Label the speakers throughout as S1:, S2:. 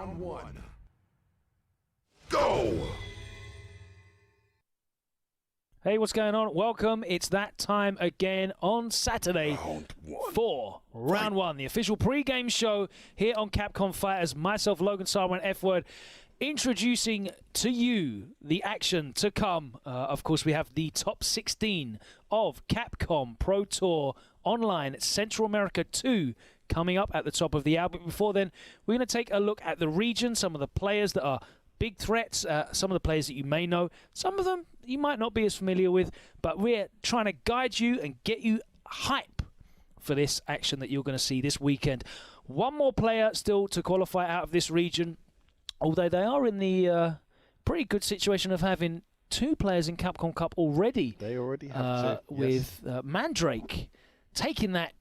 S1: Round one. Go!
S2: Hey, what's going on? Welcome. It's that time again on Saturday for Round 1, the official pre-game show here on Capcom Fighters. Myself, Logan Sarwin, F-Word, introducing to you the action to come. Of course, we have the top 16 of Capcom Pro Tour Online Central America 2 coming up at the top of the hour. But before then, we're going to take a look at the region, some of the players that are big threats, some of the players that you may know, some of them you might not be as familiar with, but we're trying to guide you and get you hype for this action that you're going to see this weekend. One more player still to qualify out of this region, although they are in the pretty good situation of having two players in Capcom Cup already.
S3: They already have two.
S2: With Mandrake taking that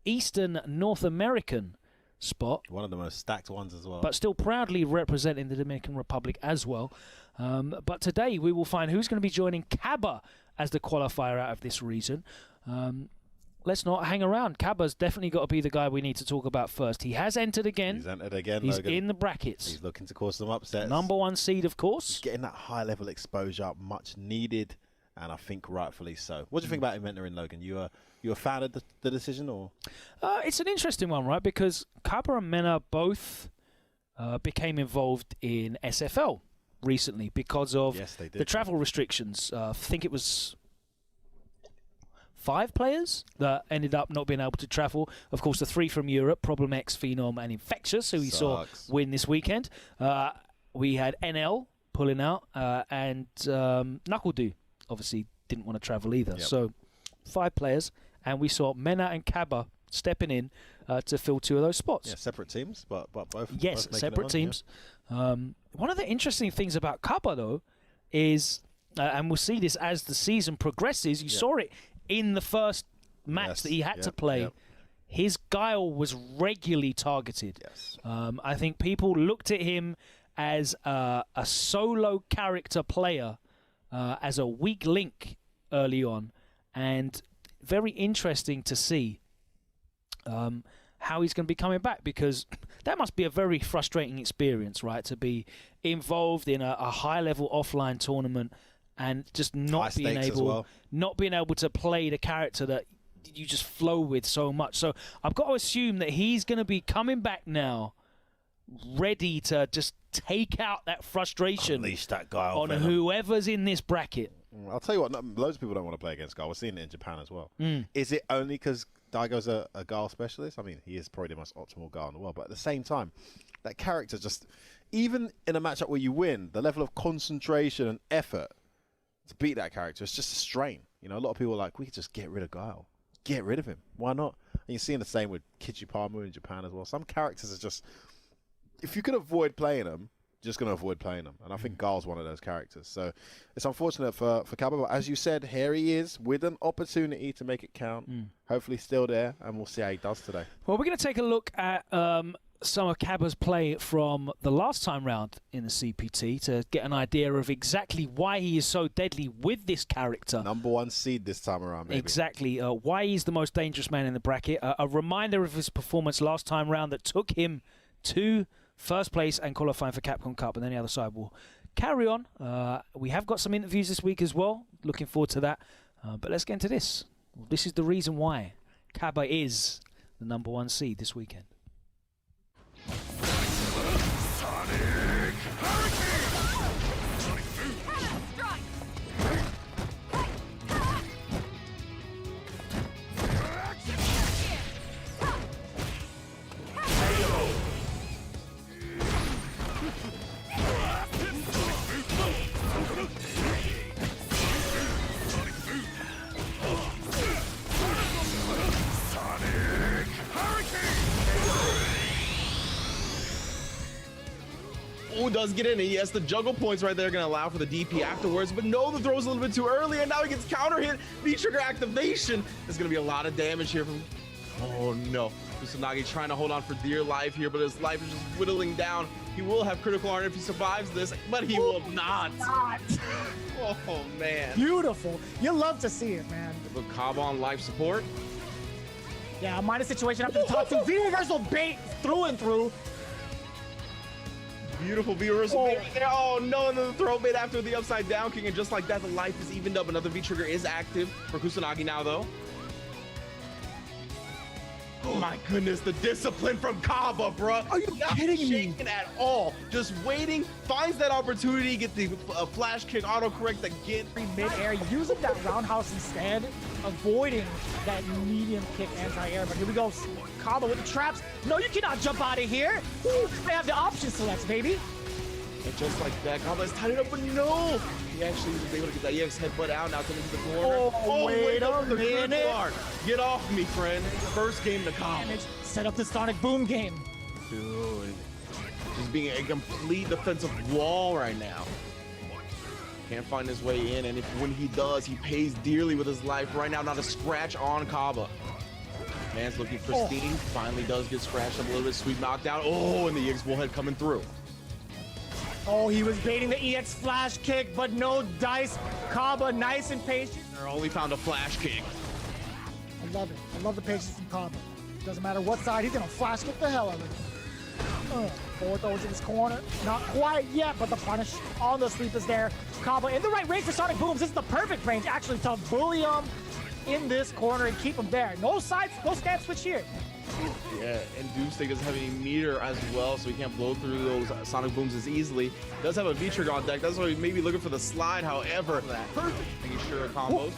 S2: Eastern North American spot.
S3: One of the most stacked ones as well.
S2: But still proudly representing the Dominican Republic as well. But today we will find who's going to be joining Cabba as the qualifier out of this region. let's not hang around. Cabba's definitely got to be the guy we need to talk about first. He has entered again.
S3: He's entered again.
S2: He's
S3: Logan.
S2: in the brackets.
S3: He's looking to cause some upsets.
S2: Number 1 seed, of course.
S3: He's getting that high-level exposure, much needed, and I think rightfully so. What do you think about him entering, Logan? You a fan of the decision, or?
S2: It's an interesting one, right? Because Cabba and Mena both became involved in SFL recently because of the travel restrictions. I think it was 5 players that ended up not being able to travel. Of course, the 3 from Europe, Problem X, Phenom, and Infectious, who we saw win this weekend. We had NL pulling out, and Knuckledo obviously didn't want to travel either. Yep. So 5 players, and we saw Mena and Cabba stepping in to fill 2 of those spots.
S3: Yeah, separate teams, but both.
S2: Yes,
S3: both
S2: separate teams. Yeah. One of the interesting things about Cabba, though, is, and we'll see this as the season progresses, you saw it in the first match that he had to play. His guile was regularly targeted.
S3: Yes.
S2: I think people looked at him as a solo character player, as a weak link early on, and very interesting to see how he's going to be coming back, because that must be a very frustrating experience, right? To be involved in a high-level offline tournament and just not being able to play the character that you just flow with so much. So I've got to assume that he's going to be coming back now, ready to just take out that frustration,
S3: unleash that guy
S2: on whoever's in this bracket.
S3: I'll tell you what, loads of people don't want to play against Guile. We're seeing it in Japan as well. Is it only because Daigo's a Guile specialist? I mean, he is probably the most optimal Guile in the world, but at the same time, that character just, even in a matchup where you win, the level of concentration and effort to beat that character, it's just a strain. You know, a lot of people are like, we could just get rid of Guile. Get rid of him. Why not? And you're seeing the same with Kichipamu in Japan as well. Some characters are just, if you can avoid playing them, just going to avoid playing them. And I think Guile's one of those characters. So it's unfortunate for Cabba, but as you said, here he is with an opportunity to make it count. Hopefully still there, and we'll see how he does today.
S2: Well, we're going to take a look at some of Cabba's play from the last time round in the CPT to get an idea of exactly why he is so deadly with this character.
S3: Number 1 seed this time around, baby.
S2: Exactly. Why he's the most dangerous man in the bracket. A reminder of his performance last time round that took him to first place and qualifying for Capcom Cup, and then the other side will carry on. We have got some interviews this week as well. Looking forward to that. But let's get into this. This is the reason why Cabba is the number 1 seed this weekend.
S1: Sonic
S4: Oh, does get in. Yes, the juggle points right there are going to allow for the DP afterwards, but no, the throw's a little bit too early, and now he gets counter hit. V-trigger activation. There's going to be a lot of damage here from... Oh, no. Kusanagi trying to hold on for dear life here, but his life is just whittling down. He will have critical armor if he survives this, but he will not. Oh, man.
S5: Beautiful. You love to see it, man.
S4: But Cabba on life support.
S5: Yeah, minus situation after the top 2. V-reversal bait through and through.
S4: Beautiful V-reversal bait right there. Oh, no, and then the throw bait after the upside down king, and just like that, the life is evened up. Another V-trigger is active for Kusanagi now, though. Oh my goodness, the discipline from Cabba, bruh. Are you kidding me? At all. Just waiting, finds that opportunity, get the flash kick, autocorrect again.
S5: Mid-air, using that roundhouse instead, avoiding that medium kick anti-air. But here we go, Cabba with the traps. No, you cannot jump out of here. Ooh, they have the option selects, baby.
S4: And just like that, Cabba is tied it up, but no. He actually was able to get that EX headbutt out, now coming to the corner.
S5: Oh, wait a minute.
S4: Get off me, friend. First game to Cabba.
S5: Set up the Sonic Boom game.
S4: Dude, just being a complete defensive wall right now. Can't find his way in, and when he does, he pays dearly with his life. Right now, not a scratch on Cabba. Man's looking pristine. Finally does get scratched up a little bit. Sweet knockdown. Oh, and the EX bullhead coming through.
S5: Oh, he was baiting the EX flash kick, but no dice. Cabba nice and patient.
S4: Only found a flash kick.
S5: I love it. I love the patience from Cabba. Doesn't matter what side, he's gonna flash kick the hell out of it. Forward throws in his corner. Not quite yet, but the punish on the sweep is there. Cabba in the right range for Sonic Booms. This is the perfect range, actually, to bully him in this corner and keep him there. No sides, no stand switch here.
S4: Yeah, and Doomstick doesn't have any meter as well, so he can't blow through those Sonic Booms as easily. Does have a V-Trigger on deck. That's why he may be looking for the slide, however. Perfect. Making sure combos.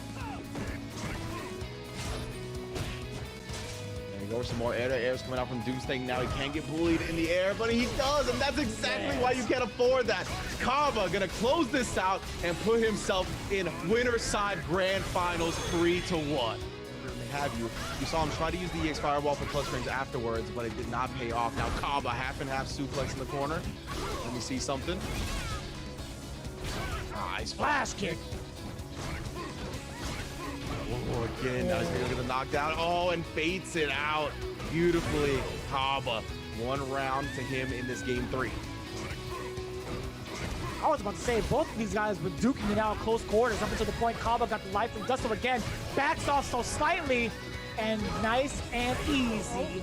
S4: There you go, some more air-to-airs coming out from Doomstick. Now he can't get bullied in the air, but he does, and that's exactly why you can't afford that. Cabba gonna close this out and put himself in winner side grand finals 3-1. Have you saw him try to use the EX Fireball for plus frames afterwards, but it did not pay off. Now Cabba half and half suplex in the corner. Let me see something. Nice
S5: Flash kick.
S4: Oh, again, now he's gonna get the knockdown. Oh, and baits it out beautifully. Cabba, 1 round to him in this game 3.
S5: I was about to say, both of these guys were duking it out close quarters up until the point Cabba got the life from Dustin again. Backs off so slightly, and nice and easy.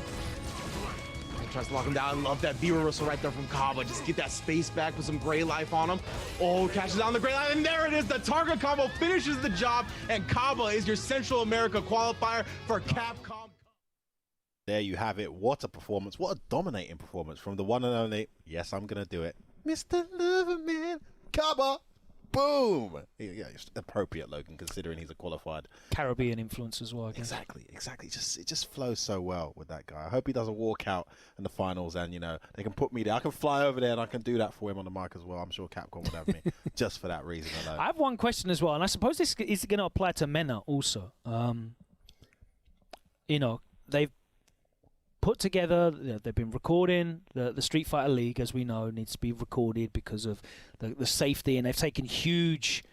S4: He tries to lock him down. Love that V-reversal right there from Cabba. Just get that space back, put some gray life on him. Oh, catches on the gray life, and there it is. The target combo finishes the job, and Cabba is your Central America qualifier for Capcom.
S3: There you have it. What a performance. What a dominating performance from the one and only, yes, I'm going to do it, Mr. Loverman, Cabba. Boom. Yeah, it's appropriate, Logan, considering he's a qualified.
S2: Caribbean influence as well, I guess.
S3: Exactly. It just flows so well with that guy. I hope he does a walkout in the finals, and, you know, they can put me there. I can fly over there, and I can do that for him on the mic as well. I'm sure Capcom would have me just for that reason alone.
S2: I have one question as well, and I suppose this is going to apply to Mena also. You know, they've put together, they've been recording the Street Fighter League, as we know, needs to be recorded because of the safety, and they've taken huge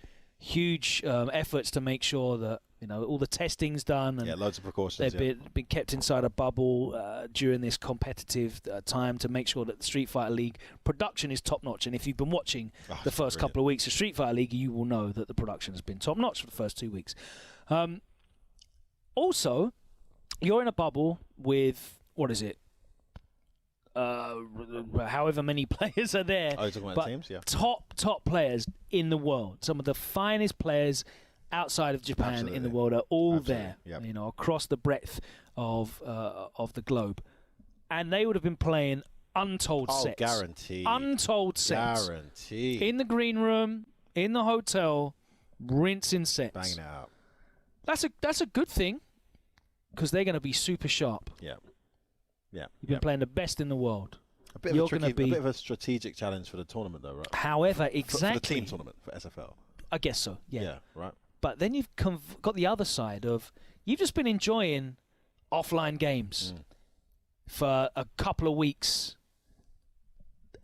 S2: efforts to make sure that, you know, all the testing's done. And
S3: yeah, loads of precautions.
S2: They've been kept inside a bubble during this competitive time to make sure that the Street Fighter League production is top-notch. And if you've been watching the first couple of weeks of Street Fighter League, you will know that the production has been top-notch for the first 2 weeks. Also, you're in a bubble with, what is it? However many players are there.
S3: Oh, you're talking about teams? Yeah.
S2: Top players in the world. Some of the finest players outside of Japan in the world are all there.
S3: Yep.
S2: You know, across the breadth of the globe, and they would have been playing untold sets.
S3: Guaranteed.
S2: Untold sets.
S3: Guaranteed.
S2: In the green room, in the hotel, rinsing sets.
S3: Banging it out.
S2: That's a good thing, because they're going to be super sharp.
S3: Yeah. Yeah.
S2: You've been playing the best in the world.
S3: A bit of a strategic challenge for the tournament, though, right?
S2: However, exactly.
S3: For the team tournament, for SFL.
S2: I guess so, yeah.
S3: Yeah, right.
S2: But then you've got the other side of, you've just been enjoying offline games for a couple of weeks.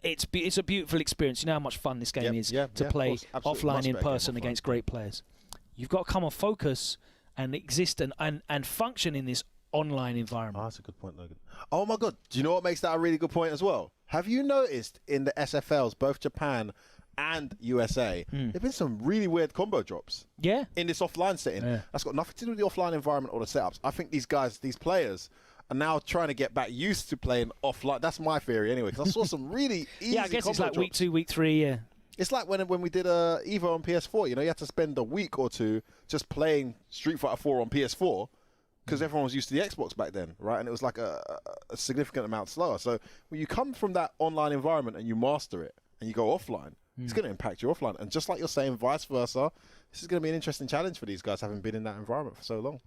S2: It's a beautiful experience. You know how much fun this game is to play offline in person against great players. You've got to come on focus and exist and function in this online environment.
S3: Oh, that's a good point, Logan. Oh my God, do you know what makes that a really good point as well? Have you noticed in the SFLs, both Japan and USA, there've been some really weird combo drops.
S2: Yeah.
S3: In this offline setting. Yeah. That's got nothing to do with the offline environment or the setups. I think these players are now trying to get back used to playing offline. That's my theory anyway, because I saw some really easy
S2: yeah, I guess it's like
S3: drops.
S2: week 2, week 3, yeah.
S3: It's like when we did EVO on PS4, you know, you had to spend a week or two just playing Street Fighter 4 on PS4 because everyone was used to the Xbox back then, right? And it was like a significant amount slower. So when you come from that online environment and you master it and you go offline, it's going to impact your offline. And just like you're saying, vice versa, this is going to be an interesting challenge for these guys having been in that environment for so long.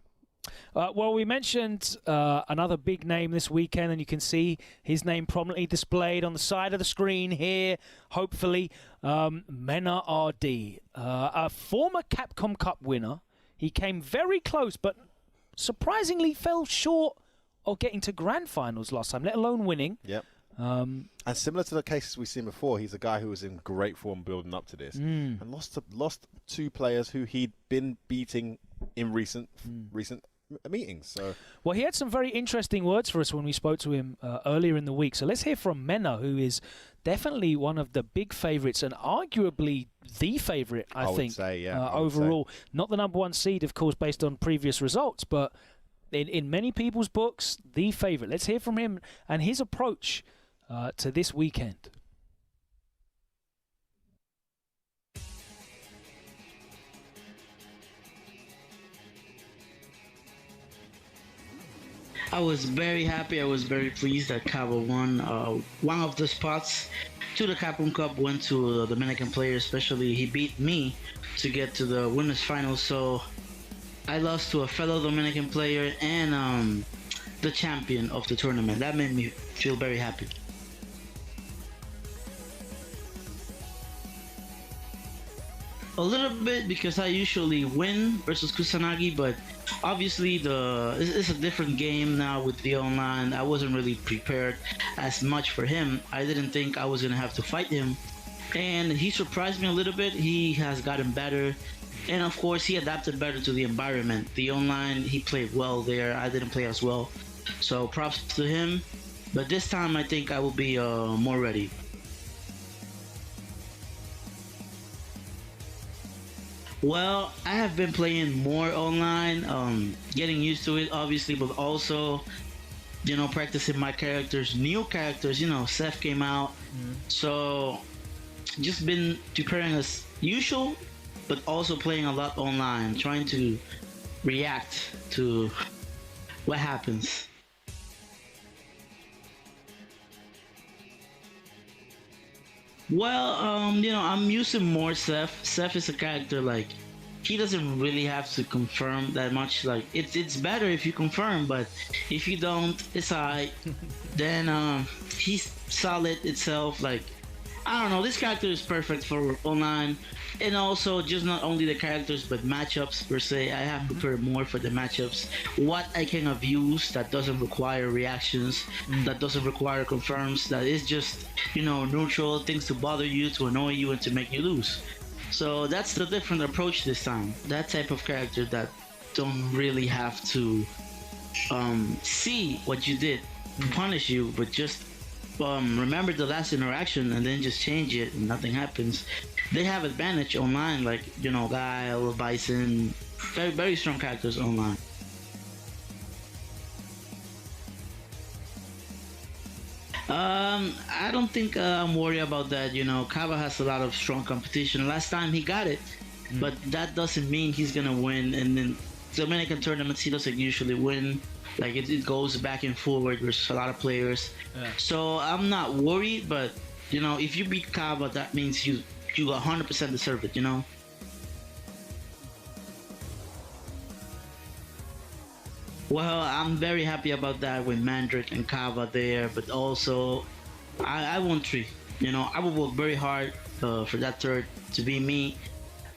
S2: Well, we mentioned another big name this weekend, and you can see his name prominently displayed on the side of the screen here, hopefully. MenaRD, a former Capcom Cup winner. He came very close, but surprisingly fell short of getting to grand finals last time, let alone winning.
S3: Yep. And similar to the cases we've seen before, he's a guy who was in great form building up to this and lost 2 players who he'd been beating in recent meetings. So,
S2: well, he had some very interesting words for us when we spoke to him earlier in the week. So let's hear from Mena, who is definitely one of the big favourites and arguably the favourite, I think,
S3: would say,
S2: overall. Not the #1 seed, of course, based on previous results, but in many people's books, the favorite. Let's hear from him and his approach to this weekend.
S6: I was very happy. I was very pleased that Cabba won one of the spots to the Capcom Cup. Went to the Dominican player, especially he beat me to get to the winners final. So I lost to a fellow Dominican player and the champion of the tournament. That made me feel very happy. A little bit because I usually win versus Kusanagi, but obviously it's a different game now with the online. I wasn't really prepared as much for him. I didn't think I was gonna have to fight him, and he surprised me a little bit. He has gotten better, and of course he adapted better to the environment. The online, he played well there. I didn't play as well, so props to him. But this time I think I will be more ready. Well, I have been playing more online, getting used to it obviously, but also, you know, practicing my characters, new characters. You know, Seth came out, so just been preparing as usual, but also playing a lot online, trying to react to what happens. Well, you know, I'm using more Seth. Seth is a character like he doesn't really have to confirm that much. Like it's better if you confirm, but if you don't, it's alright. Then he's solid itself. Like I don't know, this character is perfect for online, and also just not only the characters but matchups per se. I have prepared more for the matchups. What I can abuse that doesn't require reactions, that doesn't require confirms, that is just, you know, neutral things to bother you, to annoy you, and to make you lose. So that's the different approach this time. That type of character that don't really have to see what you did, punish you, but just remember the last interaction and then just change it and nothing happens. They have advantage online, like, you know, Guile, Bison, very, very strong characters online. I don't think I'm worried about that. You know, Cabba has a lot of strong competition. Last time he got it, but that doesn't mean he's gonna win. And then Dominican tournaments, he doesn't usually win. Like it goes back and forward. There's a lot of players, so I'm not worried. But you know, if you beat Cabba, that means you 100% deserve it. You know. Well, I'm very happy about that with Mandrick and Cabba there, but also I won 3. You know, I will work very hard for that third to be me,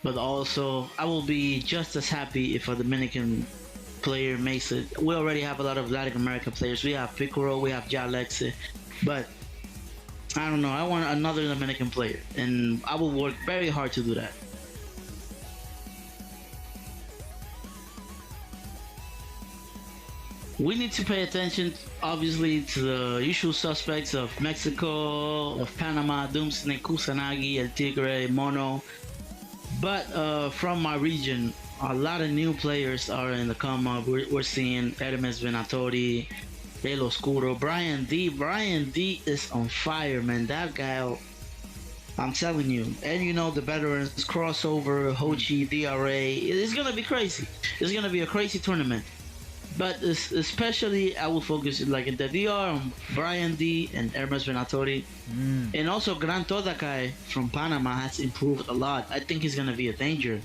S6: but also I will be just as happy if a Dominican player makes it. We already have a lot of Latin American players. We have Piccolo, we have Jalex, but I don't know. I want another Dominican player, and I will work very hard to do that. We need to pay attention, obviously, to the usual suspects of Mexico, of Panama, Doomsday, Kusanagi, El Tigre, Mono. But from my region, a lot of new players are in the come up. We're seeing Hermes, Venatori, El Oscuro, Brian D. Brian D is on fire, man. That guy, I'm telling you. And you know, the veterans, crossover, Hoshi, DRA. It's gonna be crazy. It's gonna be a crazy tournament. But especially, I will focus like in the DR on Brian D and Hermes Venatori. And also Gran Totokai from Panama has improved a lot. I think he's gonna be a danger.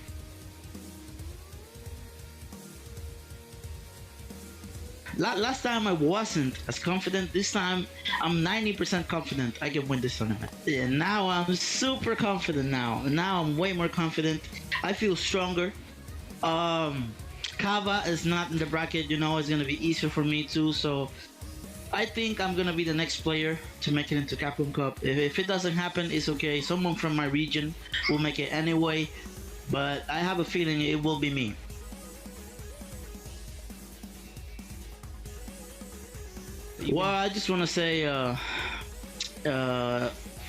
S6: Last time I wasn't as confident. This time I'm 90% confident I can win this tournament. And now I'm super confident now. Now I'm way more confident. I feel stronger. Cabba is not in the bracket, you know, it's gonna be easier for me too, so I think I'm gonna be the next player to make it into Capcom Cup. If it doesn't happen, it's okay. Someone from my region will make it anyway, but I have a feeling it will be me. Well, I just want to say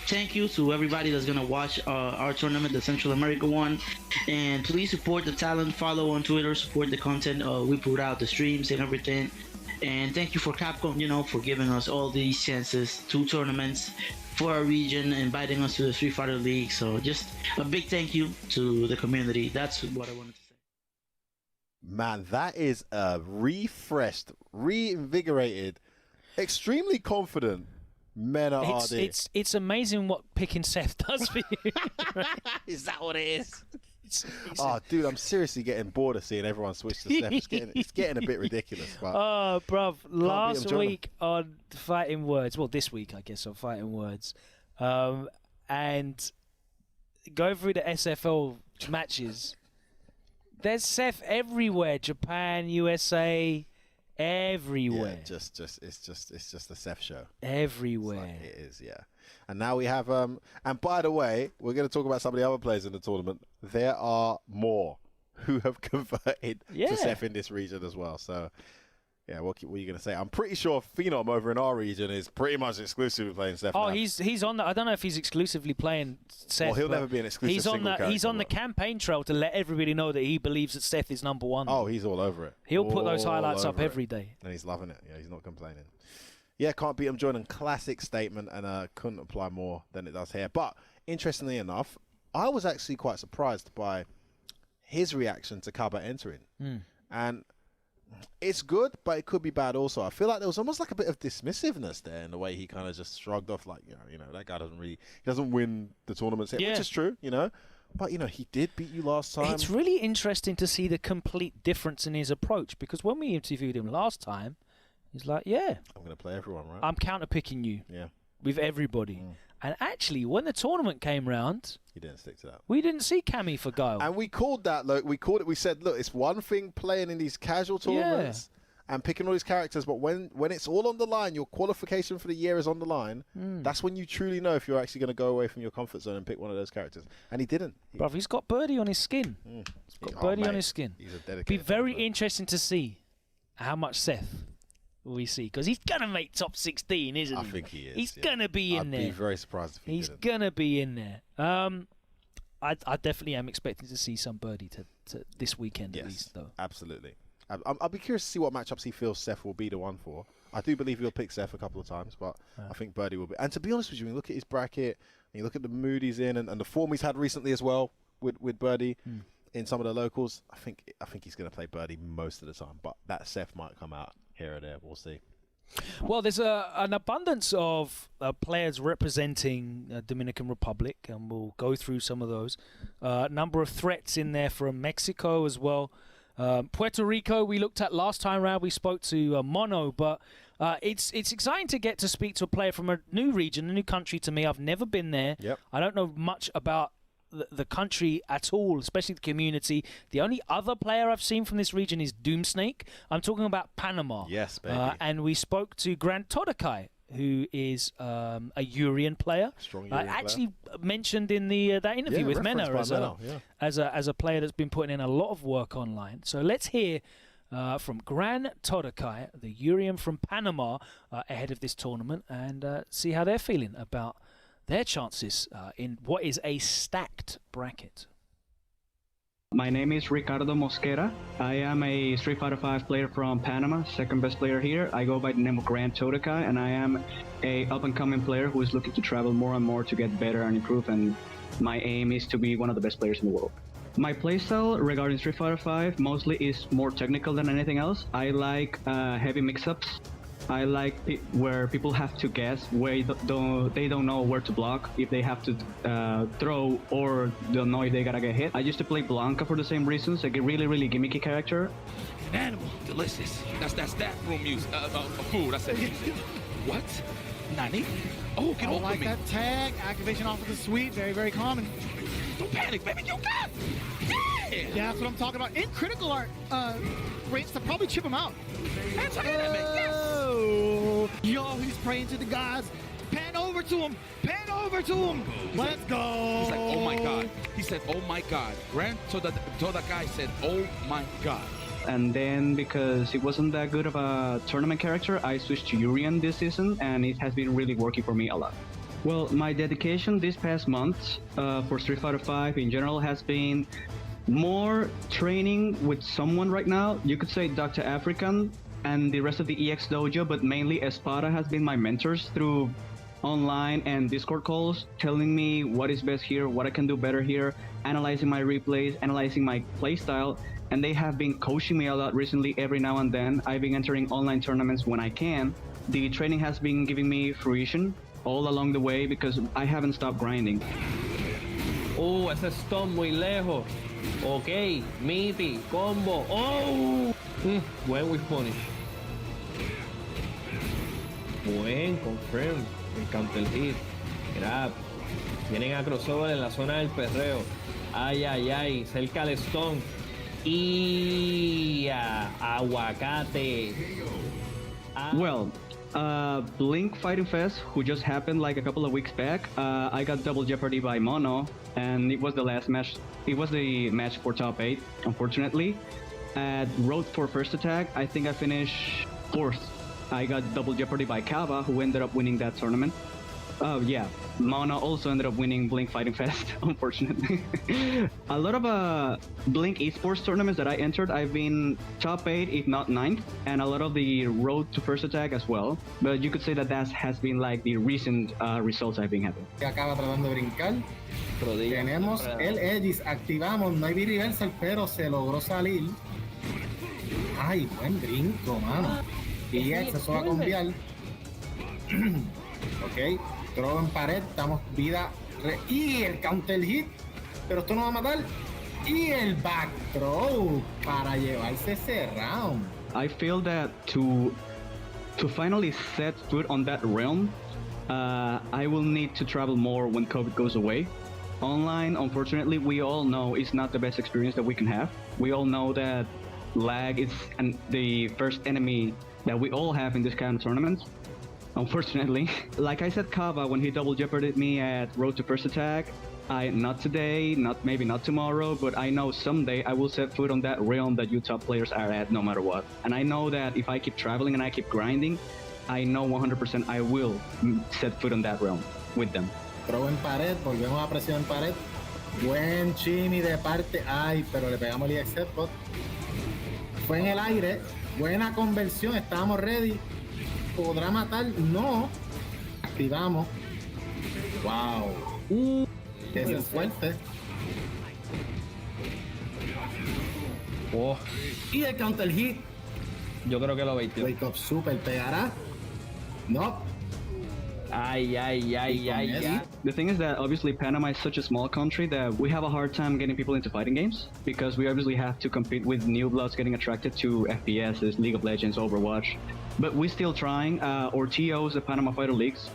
S6: thank you to everybody that's gonna watch our tournament, the Central America one, and please support the talent. Follow on Twitter, support the content we put out, the streams and everything. And thank you for Capcom, for giving us all these chances, 2 tournaments for our region, inviting us to the Street Fighter League. So just a big thank you to the community. That's what I wanted to say.
S3: Man, that is a refreshed, reinvigorated, extremely confident MenaRD.
S2: It's amazing what picking Seth does for you.
S3: Is that what it is? Oh, dude, I'm seriously getting bored of seeing everyone switch to Seth. It's getting a bit ridiculous. But
S2: oh, bruv, last week on Fighting Words, well, this week, I guess, on Fighting Words, and go through the SFL matches, there's Seth everywhere. Japan, USA, everywhere.
S3: Yeah, it's just a Seth show.
S2: Everywhere.
S3: It is, yeah. And now we have and by the way, we're going to talk about some of the other players in the tournament. There are more who have converted to Seth in this region as well. So yeah, what are you going to say? I'm pretty sure Phenom over in our region is pretty much exclusively playing Seth.
S2: Oh,
S3: now.
S2: he's on the. I don't know if he's exclusively playing Seth.
S3: Well, he'll never be an exclusive.
S2: He's on the campaign trail to let everybody know that he believes that Seth is number 1.
S3: Oh, he's all over it.
S2: He'll put those highlights up every day,
S3: and he's loving it. Yeah, he's not complaining. Yeah, can't beat him. Jordan, classic statement, and couldn't apply more than it does here. But interestingly enough, I was actually quite surprised by his reaction to Cabba entering, and it's good, but it could be bad also. I feel like there was almost like a bit of dismissiveness there in the way he kind of just shrugged off, like, that guy doesn't win the tournaments here, which is true, But, he did beat you last time.
S2: It's really interesting to see the complete difference in his approach, because when we interviewed him last time, he's like, I'm
S3: going to play everyone, right?
S2: I'm counter-picking you with everybody. And actually, when the tournament came round,
S3: he didn't stick to that.
S2: We didn't see Cammy for Guile.
S3: And we called that, we said, look, it's one thing playing in these casual tournaments and picking all these characters, but when it's all on the line, your qualification for the year is on the line, that's when you truly know if you're actually going to go away from your comfort zone and pick one of those characters. And he didn't.
S2: Bruv, he's got Birdie on his skin. He's got Birdie on his skin.
S3: He's a dedicated
S2: Be very interesting to see how much Seth we see, because he's gonna make top 16, isn't he?
S3: I think he is.
S2: He's gonna be in there.
S3: I'd be very surprised if he
S2: didn't. He's gonna be in there. I definitely am expecting to see some Birdie to this weekend at least, though.
S3: Absolutely. I'll be curious to see what matchups he feels Seth will be the one for. I do believe he'll pick Seth a couple of times, but I think Birdie will be. And to be honest with you, when you look at his bracket, and you look at the mood he's in, and the form he's had recently as well with Birdie in some of the locals, I think he's going to play Birdie most of the time. But that Seth might come out here or there. We'll see.
S2: Well, there's an abundance of players representing Dominican Republic, and we'll go through some of those. Number of threats in there from Mexico as well. Puerto Rico, we looked at last time around. We spoke to Mono, but it's exciting to get to speak to a player from a new region, a new country to me. I've never been there.
S3: Yep.
S2: I don't know much about the country at all, especially the community. The only other player I've seen from this region is Doomsnake. I'm talking about Panama.
S3: Yes, baby.
S2: And we spoke to Gran Totokai, who is a Urian player.
S3: Strong Urian
S2: actually mentioned in the that interview with Mena as a player that's been putting in a lot of work online. So let's hear from Gran Totokai, the Urian from Panama, ahead of this tournament, and see how they're feeling about their chances in what is a stacked bracket.
S7: My name is Ricardo Mosquera. I am a Street Fighter V player from Panama, second best player here. I go by the name of Gran Totokai, and I am a up-and-coming player who is looking to travel more and more to get better and improve, and my aim is to be one of the best players in the world. My playstyle regarding Street Fighter V mostly is more technical than anything else. I like heavy mix-ups. I like where people have to guess where they don't know where to block, if they have to throw, or don't know if they gotta get hit. I used to play Blanca for the same reasons, like a really gimmicky character.
S1: An animal, delicious. That's that room music. Food. I said music. What? Nani? Oh, get over
S8: like
S1: me.
S8: That tag activation off of the suite, very common.
S1: Don't panic, baby. You got. Yeah.
S8: That's what I'm talking about. In critical art rates to probably chip him out.
S1: Hands on enemy. Yes.
S8: Yo, he's praying to the gods. Pan over to him. Pan over to him. Let's go.
S1: He's like, oh my god. He said, oh my god. Gran Totokai said, oh my god.
S7: And then because it wasn't that good of a tournament character, I switched to Urian this season, and it has been really working for me a lot. Well, my dedication this past month for Street Fighter 5 in general has been more training with someone right now. You could say Dr. African and the rest of the EX Dojo, but mainly Espada has been my mentors through online and Discord calls, telling me what is best here, what I can do better here, analyzing my replays, analyzing my playstyle, and they have been coaching me a lot recently every now and then. I've been entering online tournaments when I can. The training has been giving me fruition all along the way because I haven't stopped grinding.
S9: Oh, ese stun muy lejos. Ok, Miti, combo. Oh, buen whip punish. Buen confirm. Me encanta el hit. Grab. Vienen a crossover en la zona del perreo. Ay, ay, ay. Cerca del stun. Y aguacate.
S7: Well, Blink Fighting Fest, who just happened like a couple of weeks back, I got double jeopardy by Mono, and it was the last match. It was the match for top 8, unfortunately. At Road for First Attack, I think I finished 4th. I got double jeopardy by Cabba, who ended up winning that tournament. Oh yeah, Mono also ended up winning Blink Fighting Fest, unfortunately. A lot of Blink esports tournaments that I entered, I've been top 8, if not 9th, and a lot of the Road to First Attack as well. But you could say that has been like the recent results I've been having.
S10: Acaba tratando de brincar. Tenemos el Edis, activamos, no hay B-Reversal, pero se logró salir. Ay, buen brinco, mano. Y eso va a cambiar. Ok, throw en pared, estamos vida. Y el counter hit, pero esto no va a matar. Y el back throw para llevarse ese round.
S7: I feel that to finally set foot on that realm, I will need to travel more when COVID goes away. Online, unfortunately, we all know it's not the best experience that we can have. We all know that lag is the first enemy that we all have in this kind of tournaments. Unfortunately, like I said, Cabba, when he double jeoparded me at Road to First Attack, not today, maybe not tomorrow, but I know someday I will set foot on that realm that you top players are at no matter what. And I know that if I keep traveling and I keep grinding, I know 100% I will set foot on that realm with them.
S10: Throw en pared, volvemos a presión en pared. Buen chimi de parte. Ay, pero le pegamos el EX Headbutt. Fue en el aire. Buena conversión, estábamos ready. ¿Podrá matar? No. Activamos. Wow. Ese es fuerte.
S9: Oh,
S10: Y el counter hit.
S9: yo creo que lo baitió.
S10: Wake up super. ¿Pegará? No.
S9: Ay, ay, ay, ay, ay.
S7: The thing is that obviously Panama is such a small country that we have a hard time getting people into fighting games because we obviously have to compete with new bloods getting attracted to FPSs, League of Legends, Overwatch. But we're still trying. Our TOs, the Panama Fighter Leagues,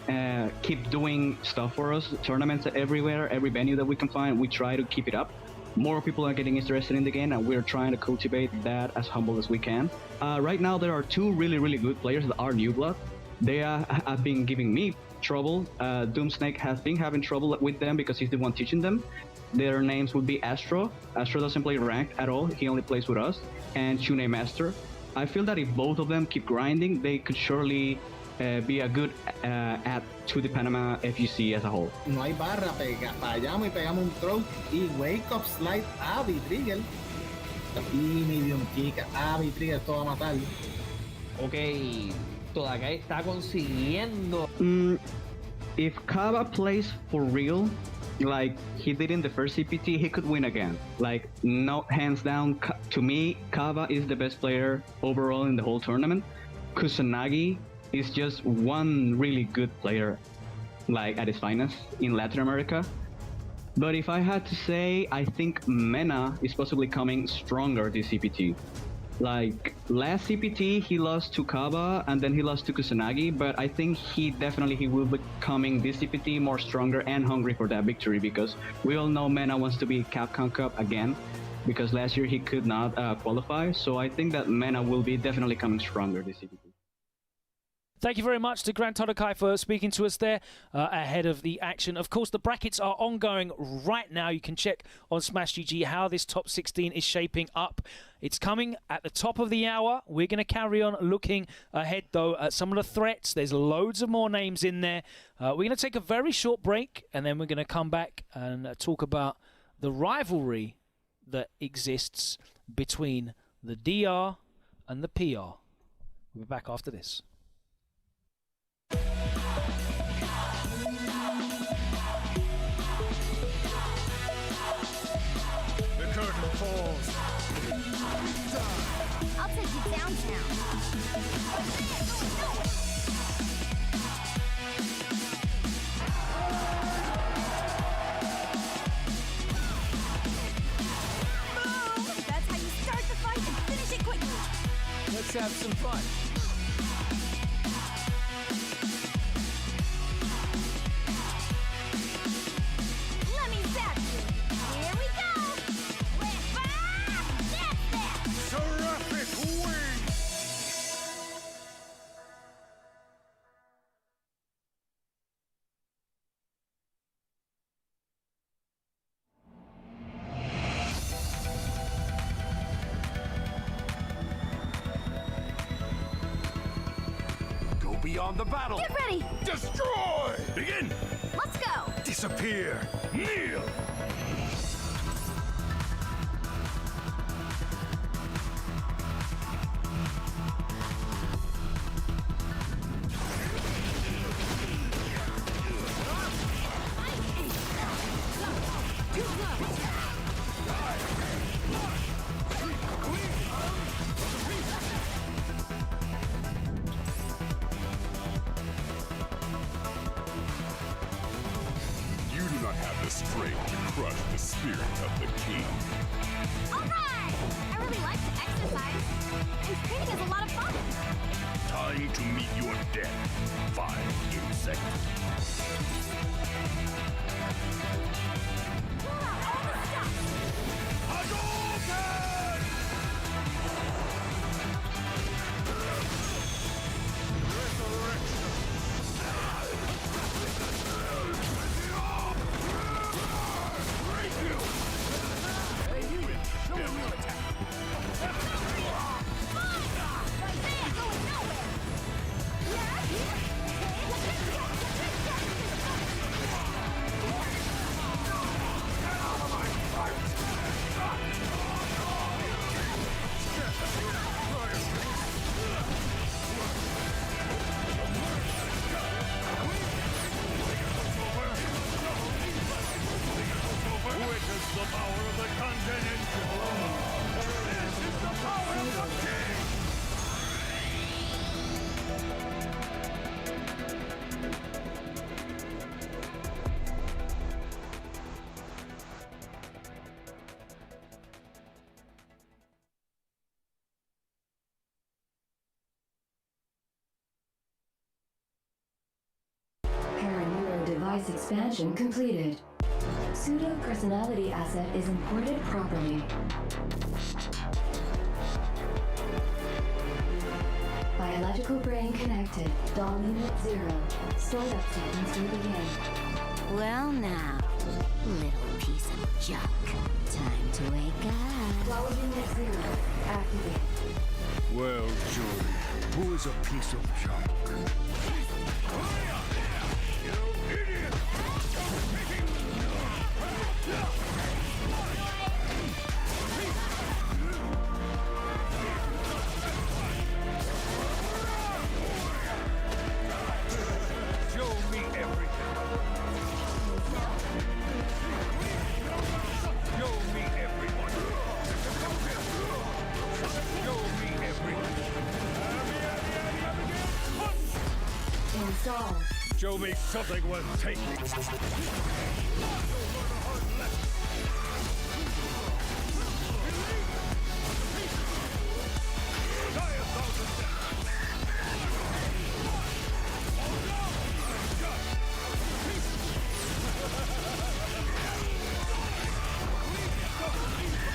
S7: keep doing stuff for us. Tournaments everywhere, every venue that we can find. We try to keep it up. More people are getting interested in the game, and we're trying to cultivate that as humble as we can. Right now, there are two really, really good players that are new blood. They have been giving me trouble. Doomsnake has been having trouble with them because he's the one teaching them. Their names would be Astro. Astro doesn't play ranked at all. He only plays with us. And Shune Master. I feel that if both of them keep grinding, they could surely be a good add to the Panama FGC as a whole.
S10: No hay barra, fallamos y pegamos un throw. Y wake up slide a B-Trigger. Y medium kick a B-Trigger, esto va a matar.
S9: Ok, Totokai está consiguiendo.
S7: If Cabba plays for real, like he did in the first CPT, he could win again. Like, no, hands down, to me, Cabba is the best player overall in the whole tournament. Kusanagi is just one really good player, like at his finest in Latin America. But if I had to say, I think Mena is possibly coming stronger this CPT. Like, last CPT, he lost to Cabba and then he lost to Kusanagi, but I think he will be coming this CPT more stronger and hungry for that victory because we all know Mena wants to be Capcom Cup again because last year he could not qualify. So I think that Mena will be definitely coming stronger this CPT.
S2: Thank you very much to Gran Totokai for speaking to us there ahead of the action. Of course, the brackets are ongoing right now. You can check on Smash GG how this top 16 is shaping up. It's coming at the top of the hour. We're going to carry on looking ahead, though, at some of the threats. There's loads of more names in there. We're going to take a very short break, and then we're going to come back and talk about the rivalry that exists between the DR and the PR. We'll be back after this.
S11: I'll take you downtown. Boom! That's how you start the fight and finish it quickly.
S12: Let's have some fun.
S11: Let me zap you. Here we go. Whip up! That's that.
S12: Terrific wing!
S13: Go beyond the battle.
S11: Get ready.
S13: Destroy. Begin.
S11: Let's go.
S13: Disappear. Kneel. You do not have the strength to crush the spirit of the king.
S11: All right. I really like to exercise. And training is a lot of fun.
S13: Time to meet your death. 5 insects.
S11: Pull out all the stuff. Right there, going nowhere.
S13: Witness the power of the continental. This is the power of the king.
S14: Paraneuro device expansion completed. Pseudo-personality asset is imported properly. Biological brain connected. Doll unit 0. Startup sequence will begin.
S11: Well now, little piece of junk. Time to wake up.
S14: Doll unit 0. Activate.
S13: Well, Joey, who is a piece of junk? You idiot! Show me everything. Show me everyone. Show me everything.
S14: Install.
S13: Show me something worth taking.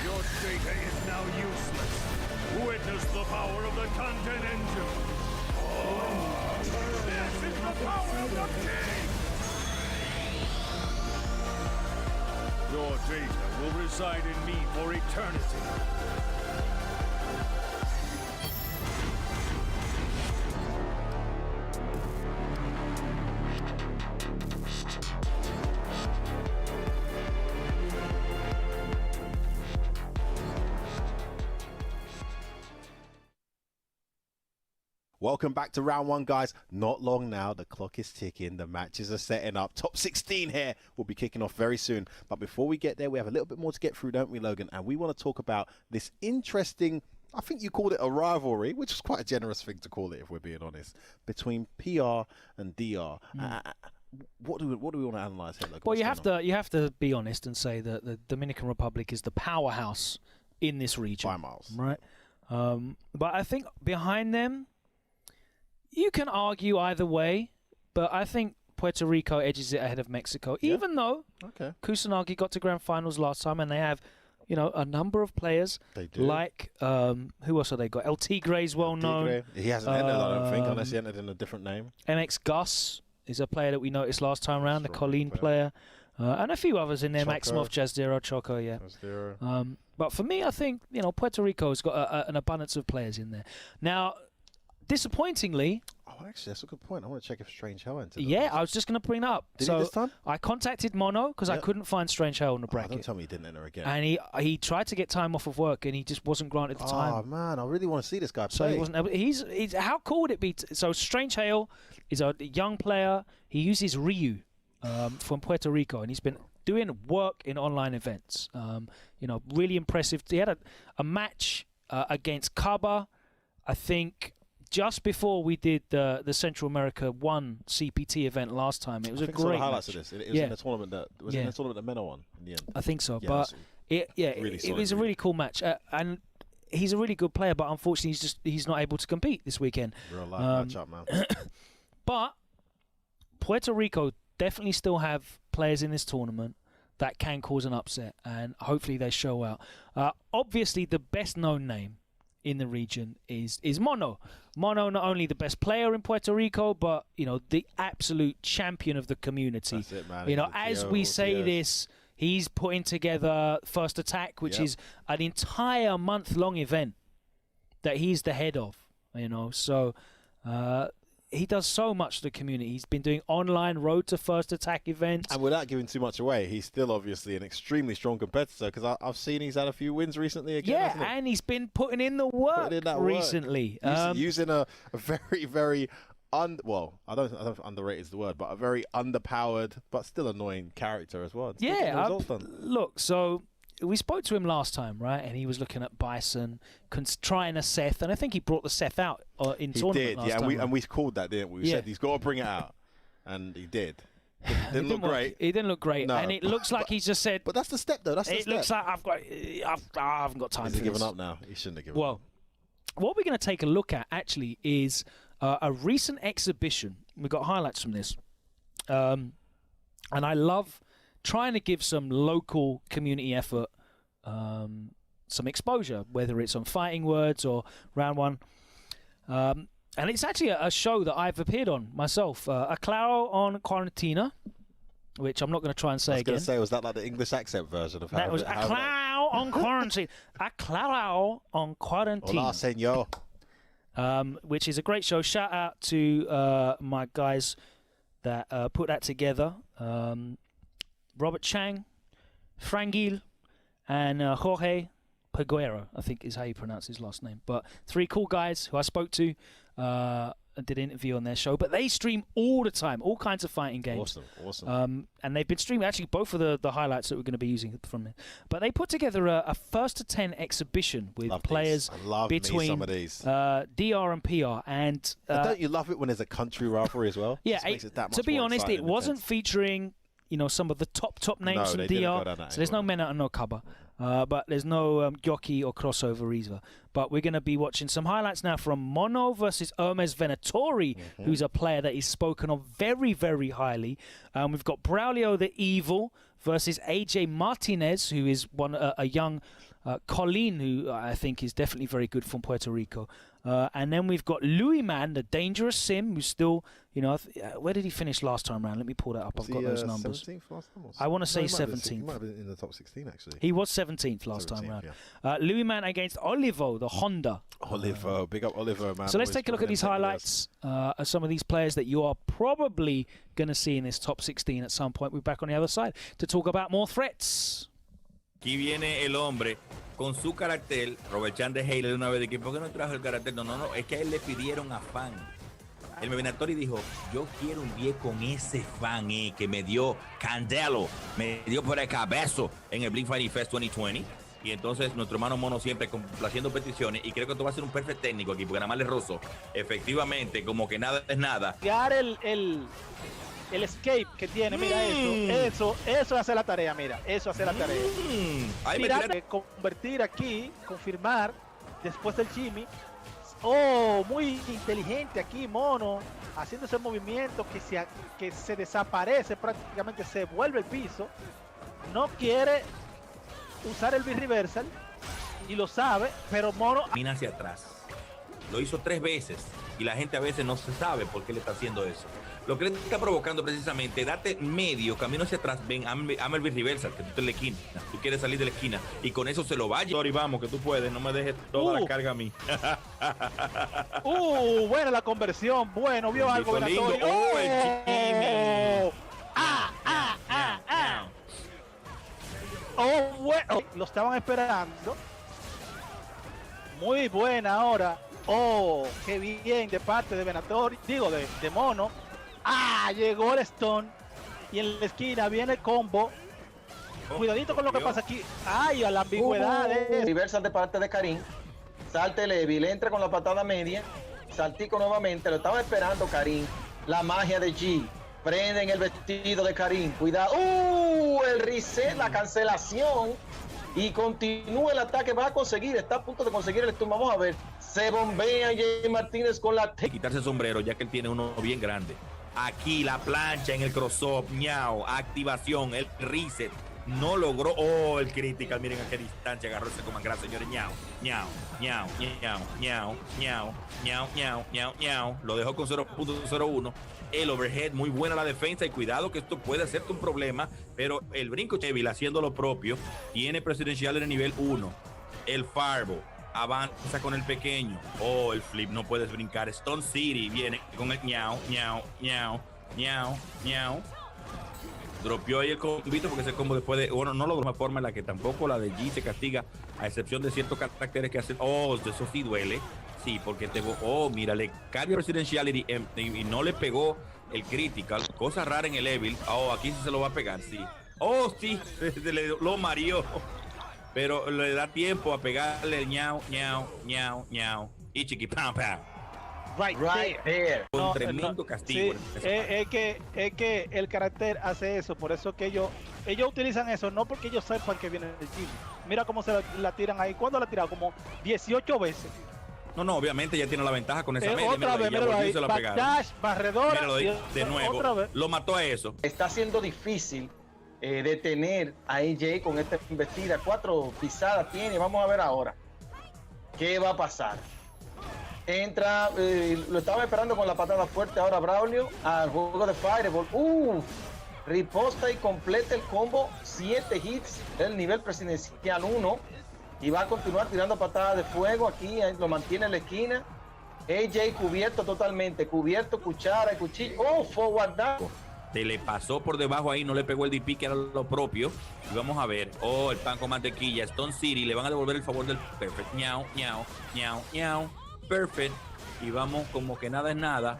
S13: Your data is now useless. Witness the power of the content engine. This is the power of the king! Your data will reside in me for eternity.
S3: Welcome back to round one, guys. Not long now. The clock is ticking. The matches are setting up. Top 16 here will be kicking off very soon. But before we get there, we have a little bit more to get through, don't we, Logan? And we want to talk about this interesting, I think you called it a rivalry, which is quite a generous thing to call it, if we're being honest, between PR and DR. What do we want to analyze here, Logan?
S2: Well, you have to be honest and say that the Dominican Republic is the powerhouse in this region.
S3: By miles.
S2: Right? But I think behind them, you can argue either way, but I think Puerto Rico edges it ahead of Mexico, even though Kusanagi got to grand finals last time, and they have, a number of players.
S3: They do.
S2: Like, who else have they got? El Tigre is well known.
S3: He hasn't entered, I don't think, unless he entered in a different name.
S2: MX Gus is a player that we noticed last time around, the Colleen player. And a few others in there, Maximov, Jazdero, Choco,
S3: Jazdero.
S2: But for me, I think, Puerto Rico's got an abundance of players in there. Now, disappointingly...
S3: Oh, actually, that's a good point. I want to check if Strange Hell entered.
S2: Yeah, I was just going to bring that up.
S3: Did he this time?
S2: I contacted Mono because I couldn't find Strange Hell in the bracket.
S3: Don't tell me he didn't enter again.
S2: And he tried to get time off of work, and he just wasn't granted the time.
S3: Oh, man, I really want to see this guy play.
S2: So he wasn't able... He's how cool would it be? So Strange Hale is a young player. He uses Ryu from Puerto Rico, and he's been doing work in online events. Really impressive. He had a match against Cabba, I think, just before we did the Central America 1 CPT event last time. It was a great
S3: I saw the highlights
S2: match.
S3: of this. It was in the tournament in the tournament that Mena won in the end.
S2: I think so.
S3: Yeah,
S2: but it was a really cool match. And he's a really good player, but unfortunately he's not able to compete this weekend.
S3: Real life matchup, man.
S2: But Puerto Rico definitely still have players in this tournament that can cause an upset, and hopefully they show out. Obviously, the best-known name in the region is Mono. Mono, not only the best player in Puerto Rico, but the absolute champion of the community.
S3: That's it, man.
S2: As we say this, he's putting together First Attack, which is an entire month-long event that he's the head of. So he does so much for the community. He's been doing online Road to First Attack events.
S3: And without giving too much away, he's still obviously an extremely strong competitor, because I've seen he's had a few wins recently again.
S2: Yeah, and he's been putting in the work recently.
S3: Using a very, very, I don't know if underrated is the word, but a very underpowered but still annoying character as well.
S2: Look, so we spoke to him last time, right? And he was looking at Bison, trying a Seth, and I think he brought the Seth out in tournament last time.
S3: And we called that, didn't we? We said he's got to bring it out, and he did. Didn't look great.
S2: He didn't look great,
S3: no,
S2: and it looks like he's just said.
S3: But that's the step, though.
S2: It looks like I haven't got time.
S3: He's given up now. He shouldn't have given up.
S2: Well, what we're going to take a look at actually is a recent exhibition. We've got highlights from this, and I love trying to give some local community effort some exposure, whether it's on Fighting Words or Round One. And it's actually a show that I've appeared on myself. A Claro on Quarantina, which I'm not going to try and say again.
S3: I was going to say, was that like the English accent version of how
S2: that was A Claro on Quarantine. A Claro on Quarantina.
S3: Hola, senor.
S2: Which is a great show. Shout out to my guys that put that together. Robert Chang, Frangil, and Jorge Peguero, I think is how you pronounce his last name. But 3 cool guys who I spoke to and did an interview on their show. But they stream all the time, all kinds of fighting games.
S3: Awesome.
S2: And they've been streaming, actually, both of the highlights that we're going to be using from it. But they put together a 1st to 10 exhibition with players between DR and PR. And
S3: don't you love it when there's a country rivalry as well?
S2: Yeah,
S3: to
S2: be honest, it wasn't featuring some of the top names from DR. So there's no Mena and no Cabba. But there's no Joshi or crossover either. But we're going to be watching some highlights now from Mono versus Hermes Venatori, who's a player that is spoken of very, very highly. We've got Braulio the Evil versus AJ Martinez, who is a young Colleen, who I think is definitely very good from Puerto Rico. And then we've got Louis Man, the dangerous sim, who's still, you know, where did he finish last time round? Let me pull that up. I've got those numbers.
S3: 17th last time,
S2: I want to say 17th.
S3: He might have been in the top 16, actually.
S2: He was 17th last time round. Yeah. Louis Man against Olivo, the Honda.
S3: Olivo, big up Olivo, man.
S2: So let's take a look at these highlights of some of these players that you are probably going to see in this top 16 at some point. We're back on the other side to talk about more threats.
S15: Aquí viene el hombre con su carácter, aprovechando de Halo de una vez de que ¿por qué no trajo el carácter? No, es que a él le pidieron a fan. El Menatori dijo, yo quiero un 10 con ese fan que me dio Candelo, me dio por el cabezo en el Blink Fighting Fest 2020. Y entonces nuestro hermano Mono siempre complaciendo peticiones, y creo que esto va a ser un perfect técnico aquí, porque nada más es ruso. Efectivamente, como que nada es nada.
S16: El escape que tiene, mira eso hace la tarea, mira, eso hace la tarea. Mira, convertir aquí, confirmar, después del Jimmy. Oh, muy inteligente aquí, Mono, haciendo ese movimiento que se desaparece, prácticamente se vuelve el piso. No quiere usar el B-Reversal y lo sabe, pero Mono...
S15: Camina hacia atrás. Lo hizo 3 veces y la gente a veces no se sabe por qué le está haciendo eso. Lo que le está provocando precisamente, date medio camino hacia atrás, ven, hazme el reversal, que tú estás en la esquina, tú quieres salir de la esquina, y con eso se lo vaya. Sorry, vamos, que tú puedes, no me dejes toda la carga a mí.
S16: Buena la conversión, bueno, vio algo
S15: el Jimmy.
S16: Bueno, lo estaban esperando. Muy buena ahora. Oh, qué bien de parte de Venatori, digo, de Mono. Llegó el stun. Y en la esquina viene el combo. Cuidadito con lo que pasa aquí. A la ambigüedad.
S17: Reversa de parte de Karim. Salte Levi, le entra con la patada media. Saltico nuevamente. Lo estaba esperando Karim. La magia de G. Prenden el vestido de Karim. Cuidado. El reset, la cancelación. Y continúa el ataque. Va a conseguir. Está a punto de conseguir el stun. Vamos a ver. Se bombea Jay Martínez con la...
S15: Quitarse el sombrero, ya que él tiene uno bien grande. Aquí la plancha en el cross-up, ñao, activación, el reset, no logró, el critical, miren a qué distancia agarró ese Command Grab, señores, ñao, lo dejó con 0.01, el overhead, muy buena la defensa, y cuidado que esto puede hacerte un problema, pero el brinco Chevy haciendo lo propio, tiene presidencial en el nivel 1, el Fireball, avanza con el pequeño. El flip no puedes brincar. Stone City viene con el ñao. Dropeó ahí el combito porque ese combo después de... Bueno, no lo de una forma en la que tampoco la de G se castiga, a excepción de ciertos caracteres que hacen... eso sí duele. Sí, porque mira, le cambia Residentiality y no le pegó el critical. Cosa rara en el Evil. Aquí sí se lo va a pegar, sí. Sí, lo mareó. Pero le da tiempo a pegarle el ñao. Y chiqui pam pam.
S16: Right there.
S15: Con tremendo castigo.
S16: Sí, es que el carácter hace eso, por eso que ellos utilizan eso, no porque ellos sepan que viene el Jimmy. Mira cómo se la tiran ahí. ¿Cuándo la ha tirado? Como 18 veces.
S15: No, obviamente ya tiene la ventaja con esa media.
S16: Otra vez, míralo ahí. Backdash, barredora.
S15: De nuevo. Lo mató a eso.
S17: Está siendo difícil detener a AJ con esta embestida. 4 pisadas tiene. Vamos a ver ahora qué va a pasar. Entra, lo estaba esperando con la patada fuerte ahora Braulio al juego de Fireball. Riposta y completa el combo. 7 hits del nivel presidencial 1 y va a continuar tirando patadas de fuego. Aquí lo mantiene en la esquina. AJ cubierto totalmente, cubierto, cuchara y cuchillo. Forward down.
S15: Se le pasó por debajo ahí, no le pegó el DP, que era lo propio. Y vamos a ver, el pan con mantequilla, Stone City, le van a devolver el favor del perfect. Ñao. Perfect. Y vamos como que nada es nada.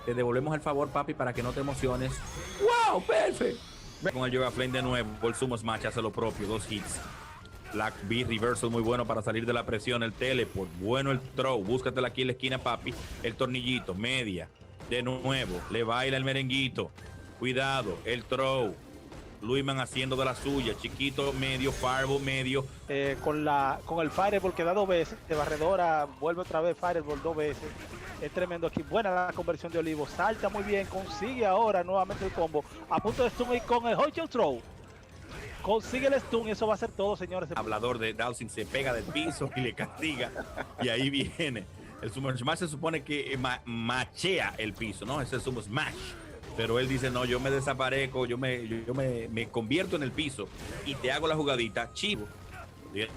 S15: Te devolvemos el favor, papi, para que no te emociones. ¡Wow! Perfect. Con el Yoga Flame de nuevo, el Sumo Smash hace lo propio, 2 hits. Black B Reversal muy bueno para salir de la presión, el teleport, bueno el throw, búscatela aquí en la esquina, papi. El tornillito, media, de nuevo, le baila el merenguito. Cuidado, el throw. Luisman haciendo de la suya, chiquito, medio, Fireball, medio.
S16: Con el Fireball que da 2 veces, de barredora, vuelve otra vez Fireball 2 veces. Es tremendo aquí, buena la conversión de Olivo, salta muy bien, consigue ahora nuevamente el combo. A punto de stun con el Hoshi Throw. Consigue el stun y eso va a ser todo, señores.
S15: El hablador de Dalsin se pega del piso y le castiga. Y ahí viene. El Super Smash se supone que machea el piso, ¿no? Ese es el Super Smash. Pero él dice, no, yo me desaparezco, yo me convierto en el piso y te hago la jugadita, chivo.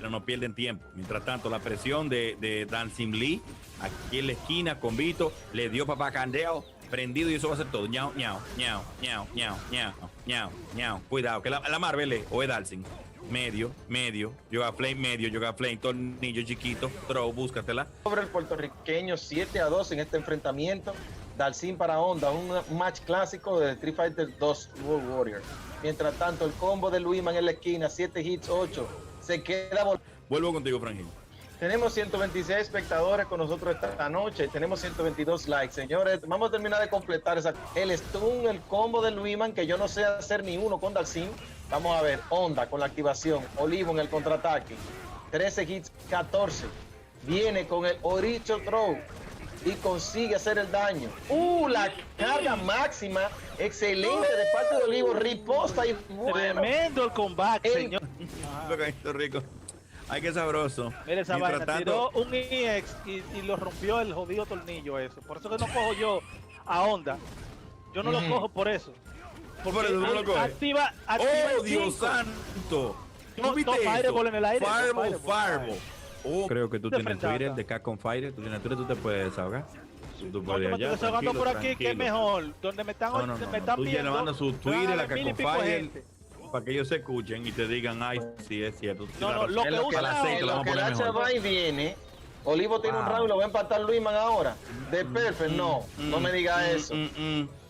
S15: No pierden tiempo. Mientras tanto, la presión de Dancing Lee, aquí en la esquina, con Vito, le dio papá candeo, prendido y eso va a ser todo. Ñau, ñau, ñau, ñau, ñau, ñau, ñau, ñau. Cuidado, que la Marvel o es Dancing. Medio, Yoga Flame, medio, Yoga Flame, tornillo chiquito, throw, búscatela.
S17: Sobre el puertorriqueño 7-2 en este enfrentamiento. Dalsin para Honda, un match clásico de Street Fighter 2 World Warrior. Mientras tanto, el combo de Luisman en la esquina, 7 hits, 8. Se queda.
S15: Vuelvo contigo, Frangín.
S17: Tenemos 126 espectadores con nosotros esta noche. Tenemos 122 likes. Señores, vamos a terminar de completar el stun, el combo de Luisman, que yo no sé hacer ni uno con Dalsin. Vamos a ver, Honda con la activación, Olivo en el contraataque, 13 hits, 14. Viene con el Oricho Throw y consigue hacer el daño. La carga máxima, excelente de parte de Olivo, riposta y bueno.
S16: Tremendo el combate, señor.
S15: Lo que hizo Rico. Ay, qué sabroso.
S16: Mire esa vaina, tiró un EX y lo rompió el jodido tornillo eso. Por eso que no cojo yo a Honda. Yo no lo cojo por eso.
S15: Porque activa ¡oh, Dios santo! ¿No viste eso?
S16: En el aire,
S15: Fireball. Creo que tú tienes Twitter de Capcom Fighter. Tú tienes Twitter, tú te puedes desahogar. Tú puedes
S16: me estoy desahogando por aquí, que es mejor. Donde me están
S15: tú
S16: viendo.
S15: Tú mandas su Twitter, la Capcom Fighter, para que ellos se escuchen y te digan, ay, sí, es cierto.
S17: Lo que usa lo que la chava y viene. Olivo tiene un round y lo va a empatar Luisman ahora. De Perfect, no me diga eso.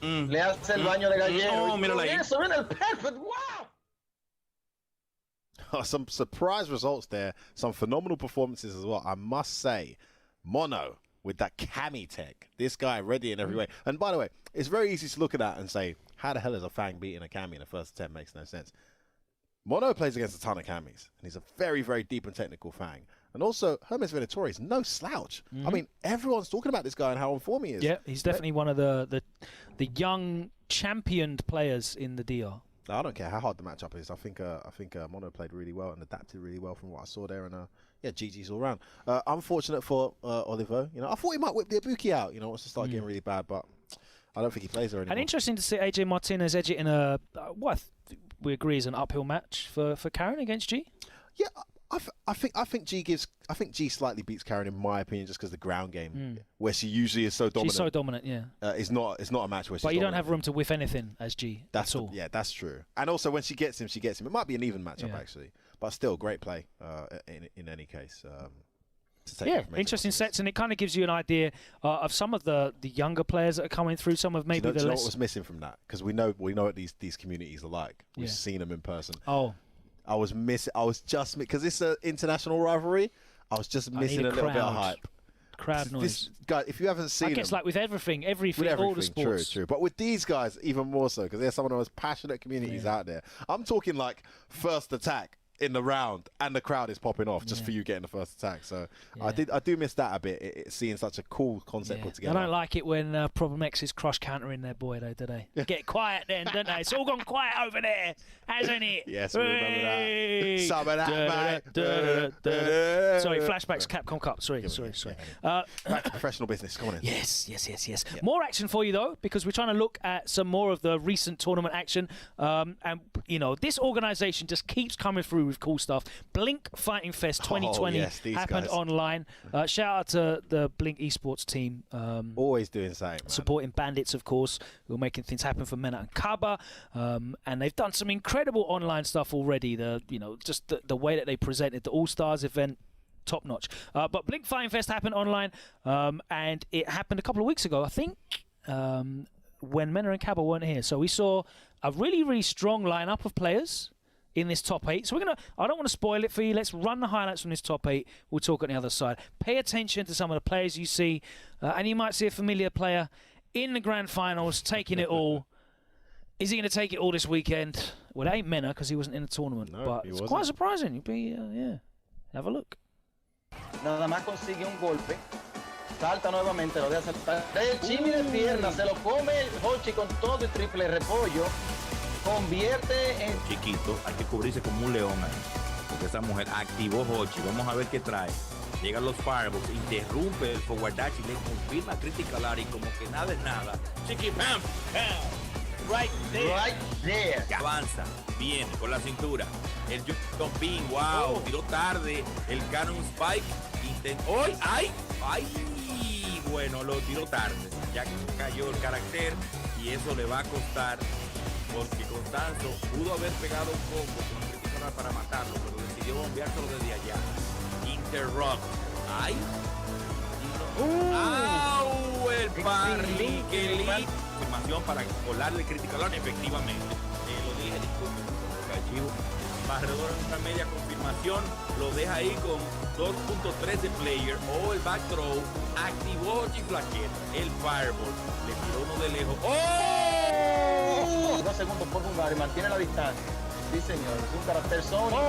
S17: Le hace el baño de gallero.
S15: No, mírala ahí.
S17: Eso viene el Perfect, wow.
S3: Some surprise results there. Some phenomenal performances as well. I must say, Mono with that Kami tech. This guy ready in every way. And by the way, it's very easy to look at that and say, how the hell is a Fang beating a Kami in the first attempt? Makes no sense. Mono plays against a ton of Kamis, and he's a very, very deep and technical Fang. And also, Hermes Venatori is no slouch. I mean, everyone's talking about this guy and how on form he is.
S2: Yeah, he's definitely one of the young championed players in the DR.
S3: I don't care how hard the matchup is. I think Mono played really well and adapted really well from what I saw there. And yeah, GG's all round. Unfortunate for Olivo. You know, I thought he might whip the Ibuki out. You know, once it started getting really bad, but I don't think he plays there anymore.
S2: And interesting to see AJ Martinez edge it in a we agree is an uphill match for Karen against G.
S3: Yeah, I think G slightly beats Karen in my opinion, just because the ground game, where she usually is so dominant.
S2: She's so dominant, yeah.
S3: It's not a match where she's
S2: But you
S3: dominant.
S2: don't have room to whiff anything as G.
S3: That's all. Yeah, that's true. And also when she gets him, she gets him. It might be an even matchup actually, but still great play in any case.
S2: Interesting sets, and it kind of gives you an idea of some of the younger players that are coming through. Some of maybe
S3: do you know
S2: less.
S3: What was missing from that? Because we know what these communities are like. We've seen them in person.
S2: Oh,
S3: I was just because it's an international rivalry. I was just missing a little bit of hype.
S2: Crowd noise.
S3: Guys, if you haven't seen
S2: I guess
S3: them,
S2: like with everything, all the sports.
S3: True. But with these guys, even more so, because they're some of the most passionate communities out there. I'm talking like first attack in the round, and the crowd is popping off just for you getting the first attack. So I do miss that a bit. Seeing such a cool concept put together.
S2: I don't like it when Problem X is cross countering their boy though, do they? Get quiet then, don't they? It's all gone quiet over there, hasn't it?
S3: Yes, we remember that. Some of that,
S2: Sorry, flashbacks, Capcom Cup. Sorry.
S3: Back to professional business. Come on in.
S2: Yes. Yep. More action for you though, because we're trying to look at some more of the recent tournament action. And you know, this organisation just keeps coming through with cool stuff. Blink Fighting Fest 2020 happened online. Shout out to the Blink esports team.
S3: Always doing something, man.
S2: Supporting Bandits, of course, who are making things happen for Mena and Cabba. And they've done some incredible online stuff already. Just the way that they presented the All-Stars event, top notch. But Blink Fighting Fest happened online, and it happened a couple of weeks ago, I think, when Mena and Cabba weren't here. So we saw a really, really strong lineup of players in this top 8. So I don't want to spoil it for you. Let's run the highlights from this top 8. We'll talk on the other side. Pay attention to some of the players you see, and you might see a familiar player in the grand finals taking it all. Is he going to take it all this weekend? Well, it ain't Mena because he wasn't in the tournament, but it's quite surprising. You'd be, have a look.
S17: Nada más consigue un golpe. Salta nuevamente, lo deja saltar. El chimi de pierna, se lo come el Hoshi con todo el triple repollo. convierte en...
S15: Chiquito, hay que cubrirse como un león ahí. Porque esa mujer activó Hoshi. Vamos a ver qué trae. Llegan los fireballs, interrumpe el forward dash y le confirma Critical Art y como que nada es nada. Chiqui pam, pam.
S16: Right there.
S17: Right there.
S15: Avanza, viene con la cintura. El jumping, wow, tiró tarde. El Cannon Spike, intentó. ¡Ay! ¡Ay! ¡Ay! Bueno, lo tiró tarde. Ya cayó el carácter y eso le va a costar. Porque Constanzo pudo haber pegado un poco con Critical Art para matarlo, pero decidió bombeárselo desde allá. Interrupt. ¡Ay! ¡Au! El parry, qué lindo. Información para colarle Critical Art, efectivamente. Lo dije, disculpe, barredor en una media confirmación, lo deja ahí con 2.3 de player. O el back throw, activó Chiflaquet, el fireball, le tiró uno de lejos. ¡Oh!
S17: 2 segundos por jugar y mantiene la distancia. Sí, señor, es un carácter Sonic. El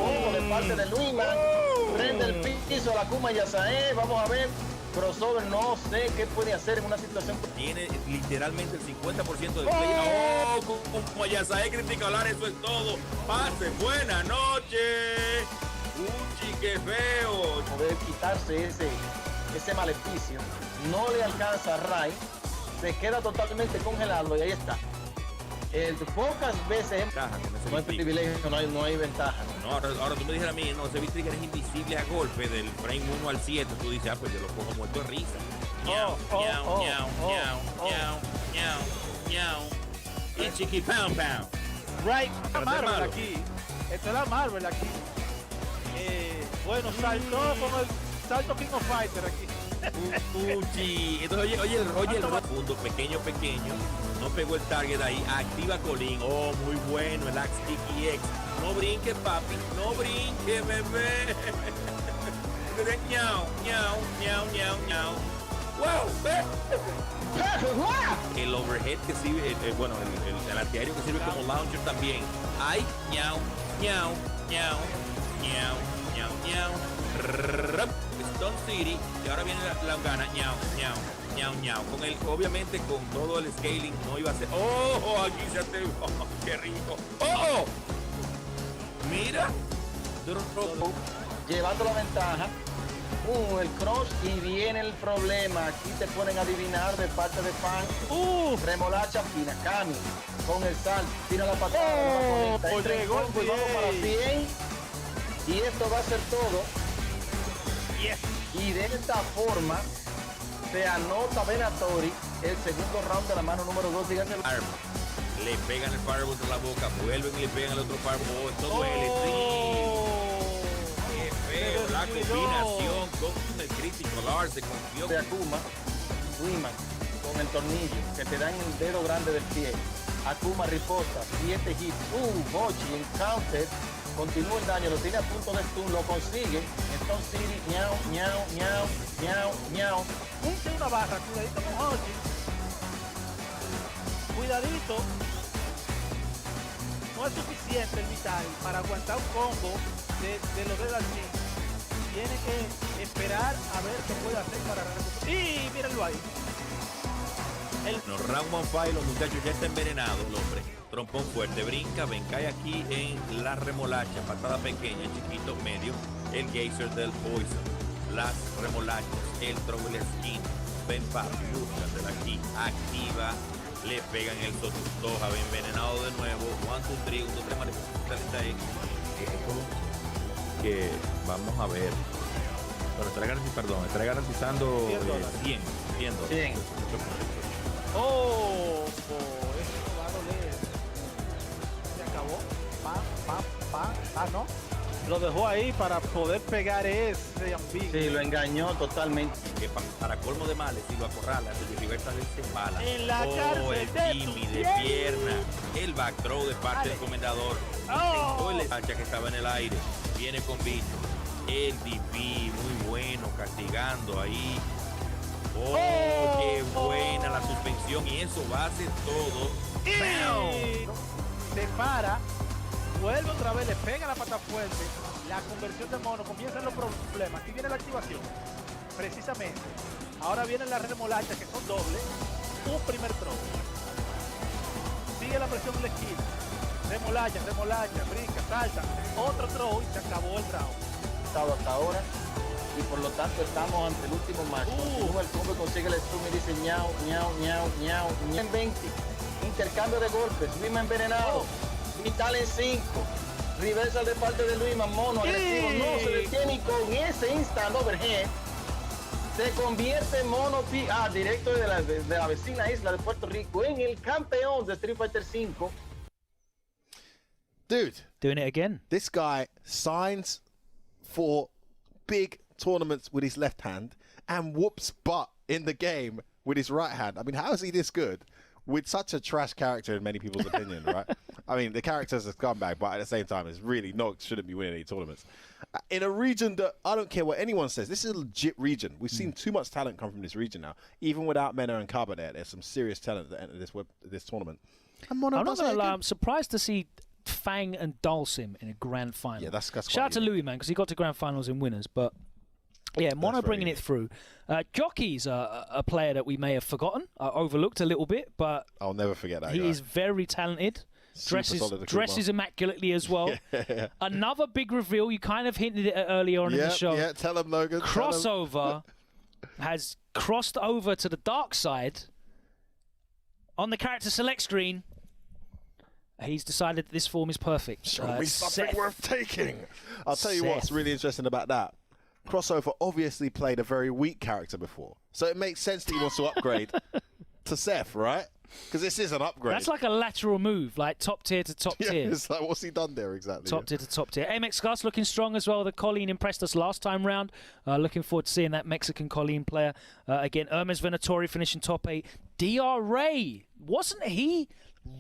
S17: punto de parte de Luisman. Prende el piso a la Kuma Yasae. Vamos a ver. Crossover, no sé qué puede hacer en una situación.
S15: Tiene literalmente el 50% de play. ¡Oh! Como Yasae Critical Art, eso es todo. Pase, buena noche. Uchi, qué feo.
S17: Poder quitarse ese maleficio. No le alcanza a Rai. Se queda totalmente congelado y ahí está. Pocas veces no hay privilegio, no hay ventaja.
S15: No, ahora tú me dijeras a mí, no, ese Trigger es invisible a golpe del frame 1 al 7. Tú dices, pues yo lo cojo muerto de risa. Ñau, ñau, ñau, ñau, ñau, ñau. Y chiqui pound pound.
S16: Right, la Marvel aquí. Esto es la Marvel aquí. Bueno, saltó con el salto King of Fighter aquí.
S15: Uchi. Entonces, oye el punto pequeño. No pegó el target ahí. Activa Colin. Oh, muy bueno. El Axe Sticky X. No brinque, papi. No brinque, bebé. Ñau, ñau, ñau, ñau, ñau. Wow. El overhead que sirve, bueno, el antiaéreo que sirve como launcher también. Ay, ñau, ñau, ñau, ñau, ñau, ñau. Stone City. Y ahora viene la gana. Ñau, ñau. Ñau, ñau. Con el, obviamente con todo el scaling no iba a ser. ¡Oh! Aquí se te. Oh, ¡qué rico! ¡Oh! Mira.
S17: Llevando la ventaja. El cross y viene el problema. Aquí te ponen a adivinar de parte de Pan. Remolacha fina. Cami con el sal. Tira la patada. Entre el combo y vamos para 100. Y esto va a ser todo. Y de esta forma se anota Venatori el segundo round de la mano número 2. Díganse.
S15: Le pegan el fireball en la boca, vuelven y le pegan el otro fireball. Esto duele, sí. Qué feo. La combinación con el Critical Art se confió.
S17: De Akuma, Wiman con el tornillo que te dan el dedo grande del pie. Akuma riposta, 7 hits. Hoshi en counter. Continúa el daño, lo tiene a punto de stun, lo consigue. Stone City, ñau, ñau, ñau, ñau, ñau.
S16: Tiene una barra, cuidadito con Hoshi. Cuidadito. No es suficiente el vital para aguantar un combo de los dedos al fin. Tiene que esperar a ver qué puede hacer para recuperar. Y mírenlo ahí.
S15: No, round one fight, los muchachos ya está envenenado el hombre. Trompón fuerte, brinca, ven, cae aquí en la remolacha, patada pequeña, chiquito, medio, el geyser del poison, las remolachas, el trouble skin, ven papi, búscatela aquí, activa, le pegan el Totokai, envenenado de nuevo, 1, 2, 3, 1, 2, 3, mariposa, que vamos a ver. Pero estaré garantizando 100 $100.
S16: Oh, esto va a doler. Se acabó. No. Lo dejó ahí para poder pegar ese ambiente.
S17: Sí, lo engañó totalmente.
S15: Que para colmo de males, si lo acorrala, el Libertad se embala.
S16: En la cárcel
S15: el Jimmy de pierna. El back throw de parte del comendador. Intentó el hacha que estaba en el aire. Viene con bicho. El DP, muy bueno, castigando ahí. Qué buena la suspensión. Y eso va a ser todo.
S16: Y se para. Vuelve otra vez, le pega la pata fuerte. La conversión de mono, comienzan los problemas. Aquí viene la activación. Precisamente. Ahora vienen las remolachas que son dobles. Un primer throw. Si sigue la presión en la esquina. Remolacha, brinca, salta. Otro throw y se acabó el round.
S17: Hasta ahora. Y por lo tanto estamos ante el último match. Continúa el combo, consigue el stun y dice ñau. En 20. Intercambio de golpes. Luima envenenado. Vital en 5. Reversal de parte de Luima. Mono agresivo. No se detiene y con ese instant overhead se convierte en Mono directo de la vecina isla de Puerto Rico en el campeón de Street Fighter 5.
S3: Dude.
S2: Doing it again.
S3: This guy signs for big tournaments with his left hand and whoops butt in the game with his right hand. I mean, how is he this good with such a trash character in many people's opinion, right? I mean, the character's a scumbag, but at the same time, it's really shouldn't be winning any tournaments. In a region that I don't care what anyone says, this is a legit region. We've seen too much talent come from this region now. Even without Mena and Cabba there's some serious talent that entered this tournament.
S2: I'm not going to lie, I'm surprised to see Fang and Dalsim in a grand final.
S3: Yeah, that's
S2: Shout out to Louis, man, because he got to grand finals in winners, but yeah, Mono bringing it through. Jockey's a player that we may have forgotten, overlooked a little bit, but
S3: I'll never forget that
S2: he
S3: guy.
S2: is very talented. Dresses immaculately as well. Another big reveal. You kind of hinted it earlier on in the show.
S3: Yeah, tell him, Logan.
S2: Crossover has crossed over to the dark side on the character select screen. He's decided that this form is perfect.
S3: Show me something
S2: Seth.
S3: worth taking. I'll tell you what's really interesting about that. Crossover obviously played a very weak character before, so it makes sense that he wants to upgrade to Seth, right? Because this is an upgrade.
S2: That's like a lateral move, like top tier to top tier.
S3: It's like, what's he done there exactly?
S2: Top tier to top tier. MX Gus looking strong as well. The Colleen impressed us last time round. Looking forward to seeing that Mexican Colleen player. Again, Hermes Venatori finishing top 8. DR Ray, wasn't he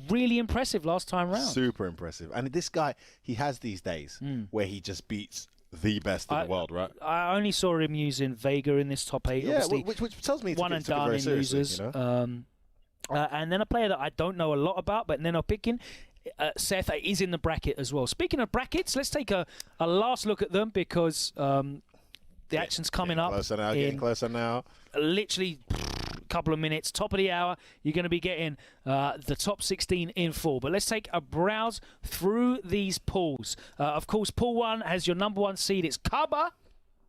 S2: really impressive last time round?
S3: Super impressive. And this guy, he has these days where he just beats the best in the world, right?
S2: I only saw him using Vega in this top 8.
S3: Yeah, which tells me
S2: one and done in losers.
S3: You know?
S2: And then a player that I don't know a lot about, but then I'm picking Seth is in the bracket as well. Speaking of brackets, let's take a last look at them because the action's coming up.
S3: Getting closer now.
S2: Literally a couple of minutes. Top of the hour, you're going to be getting the top 16 in full. But let's take a browse through these pools. Of course, pool 1 has your number 1 seed. It's Cabba.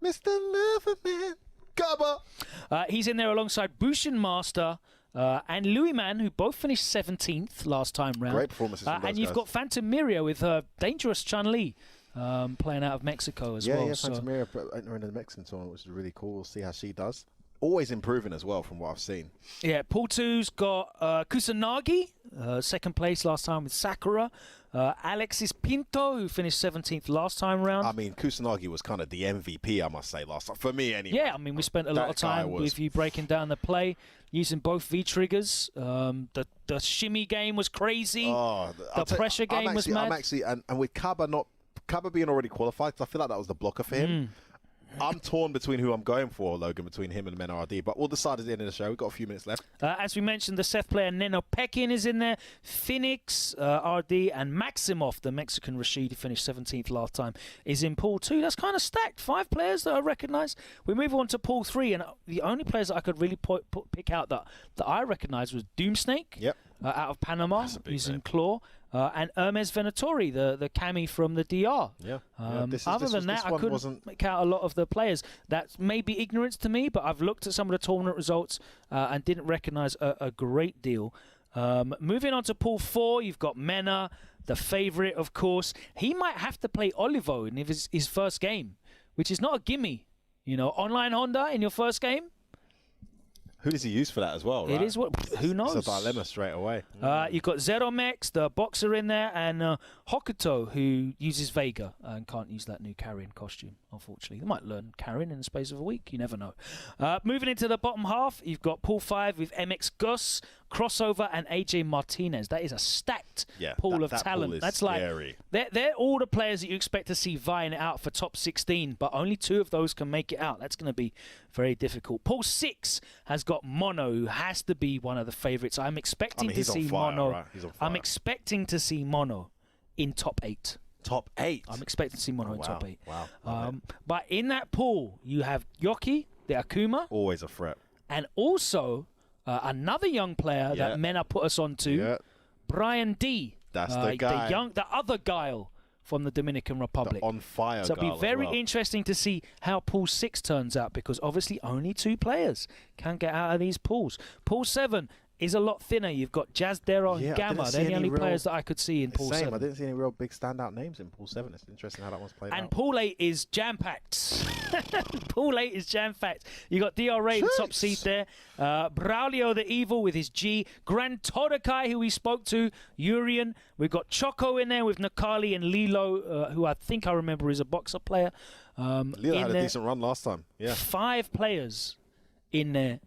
S3: Mr. Loverman. Cabba.
S2: He's in there alongside Bushin Master. And Louis Man, who both finished 17th last time round.
S3: Great performances from those
S2: And you've
S3: guys.
S2: got Phantom Miria with her dangerous Chun-Li playing out of Mexico as well.
S3: Yeah, Phantom Miria entering the Mexican tournament, which is really cool. We'll see how she does. Always improving as well from what I've seen.
S2: Yeah, Pool 2's got Kusanagi, second place last time with Sakura. Alexis Pinto, who finished 17th last time round.
S3: I mean, Kusanagi was kind of the MVP, I must say, last time. For me, anyway.
S2: Yeah, I mean, we spent a lot of time with you breaking down the play, using both V-triggers. The shimmy game was crazy. The pressure game was mad.
S3: I'm actually, and with Cabba being already qualified, because I feel like that was the blocker for him. I'm torn between who I'm going for, Logan, between him and MenaRD, but we'll decide at the end of the show. We've got a few minutes left.
S2: As we mentioned, the Seth player Neno Pekin is in there. Phoenix, RD, and Maximov, the Mexican Rashid, who finished 17th last time, is in Pool 2. That's kind of stacked. 5 players that I recognise. We move on to Pool 3, and the only players that I could really pick out that I recognised was Doomsnake out of Panama, using Claw. And Hermes Venatori, the Cami from the DR. Other than that, I couldn't make out a lot of the players. That may be ignorance to me, but I've looked at some of the tournament results and didn't recognise a great deal. Moving on to Pool 4, you've got Mena, the favourite, of course. He might have to play Olivo in his first game, which is not a gimme. You know, online Honda in your first game.
S3: Who does he use for that as well, right?
S2: It is who knows?
S3: It's a dilemma straight away.
S2: You've got Zeromex, the boxer in there, and Hokuto, who uses Vega and can't use that new Karin costume, unfortunately. They might learn Karin in the space of a week. You never know. Moving into the bottom half, you've got Pool 5 with MX Gus, Crossover, and AJ Martinez. That is a stacked pool of talent.
S3: Pool is
S2: That's
S3: scary.
S2: like they're all the players that you expect to see vying it out for top 16, but only 2 of those can make it out. That's going to be very difficult. Pool 6 has got Mono, who has to be one of the favourites. I'm expecting to see Mono.
S3: Right? He's on fire.
S2: I'm expecting to see Mono in top 8.
S3: Top 8?
S2: I'm expecting to see Mono in top 8.
S3: Wow.
S2: But in that pool, you have Yoki, the Akuma.
S3: Always a threat.
S2: And also another young player that Mena put us onto, Brian D.
S3: That's the guy.
S2: The other Guile from the Dominican Republic.
S3: The on fire.
S2: So it'll be very
S3: well.
S2: interesting to see how Pool 6 turns out, because obviously only 2 players can get out of these pools. Pool 7 is a lot thinner. You've got Jazdero and Gamma. They're the only players that I could see in Pool 7.
S3: I didn't see any real big standout names in Pool 7. It's interesting how that one's played out.
S2: And Pool 8 is jam-packed. Pool 8 is jam-packed. You got DRA, the top seed there. Braulio the Evil with his G. Gran Totokai, who we spoke to. Urian. We've got Choco in there with Nakali and Lilo, who I think I remember is a boxer player.
S3: Lilo had a decent run last time. Yeah. 5
S2: players in there.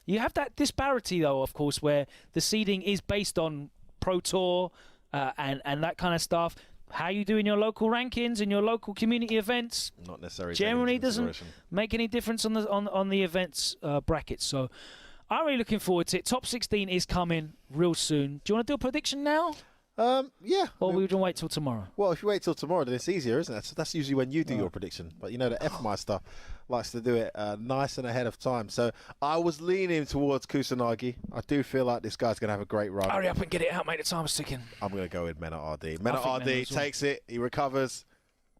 S2: You have that disparity, though, of course, where the seeding is based on Pro Tour and that kind of stuff. How you do in your local rankings, in your local community events,
S3: not necessarily
S2: generally doesn't make any difference on the events brackets. So I'm really looking forward to it. Top 16 is coming real soon. Do you want to do a prediction now?
S3: Yeah.
S2: Or we can wait till tomorrow?
S3: Well, if you wait till tomorrow, then it's easier, isn't it? So that's usually when you do your prediction. But you know, the F-Meister likes to do it nice and ahead of time. So I was leaning towards Kusanagi. I do feel like this guy's going to have a great run.
S2: Hurry up and get it out, mate. The time's ticking.
S3: I'm going to go with MenaRD. MenaRD takes it, he recovers,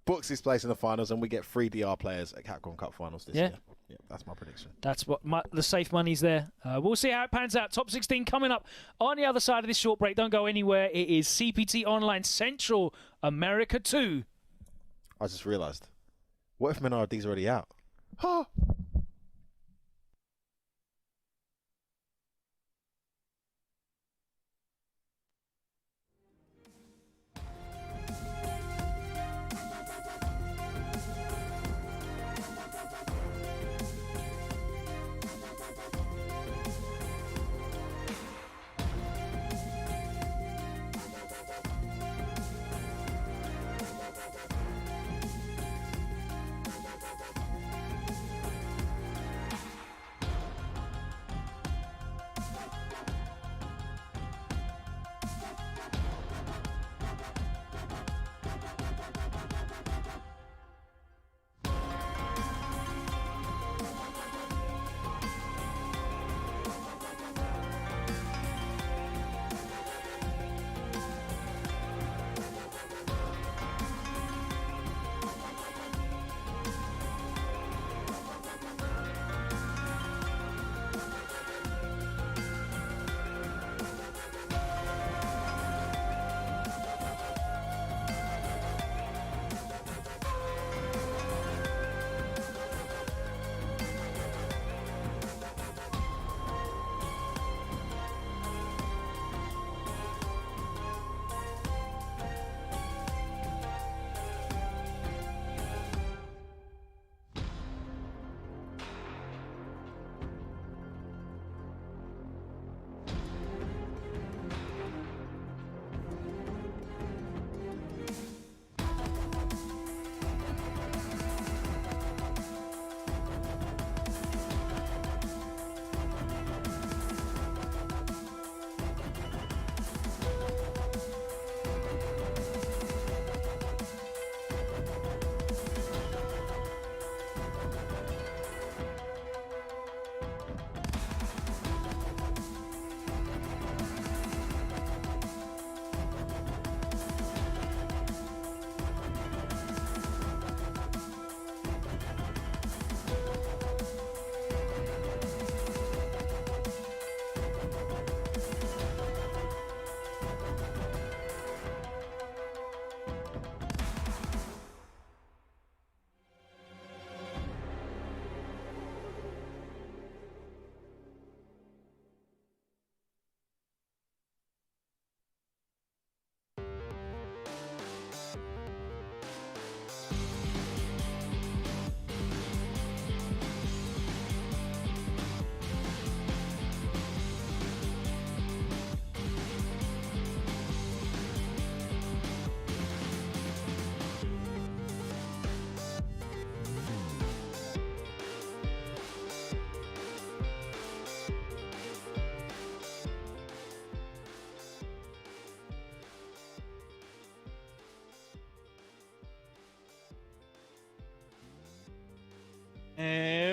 S3: books his place in the finals, and we get 3 DR players at Capcom Cup finals this year. Yeah, that's my prediction.
S2: That's what the safe money's there. We'll see how it pans out. Top 16 coming up on the other side of this short break. Don't go anywhere. It is CPT Online Central America 2.
S3: I just realised. What if MenaRD's already out? Huh?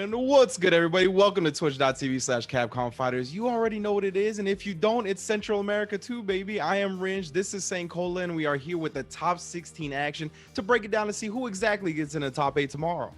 S4: And what's good, everybody? Welcome to twitch.tv/Capcom Fighters. You already know what it is, and if you don't, it's Central America too, baby. I am Ringe. This is St. Cola, and we are here with the top 16 action to break it down and see who exactly gets in the top 8 tomorrow.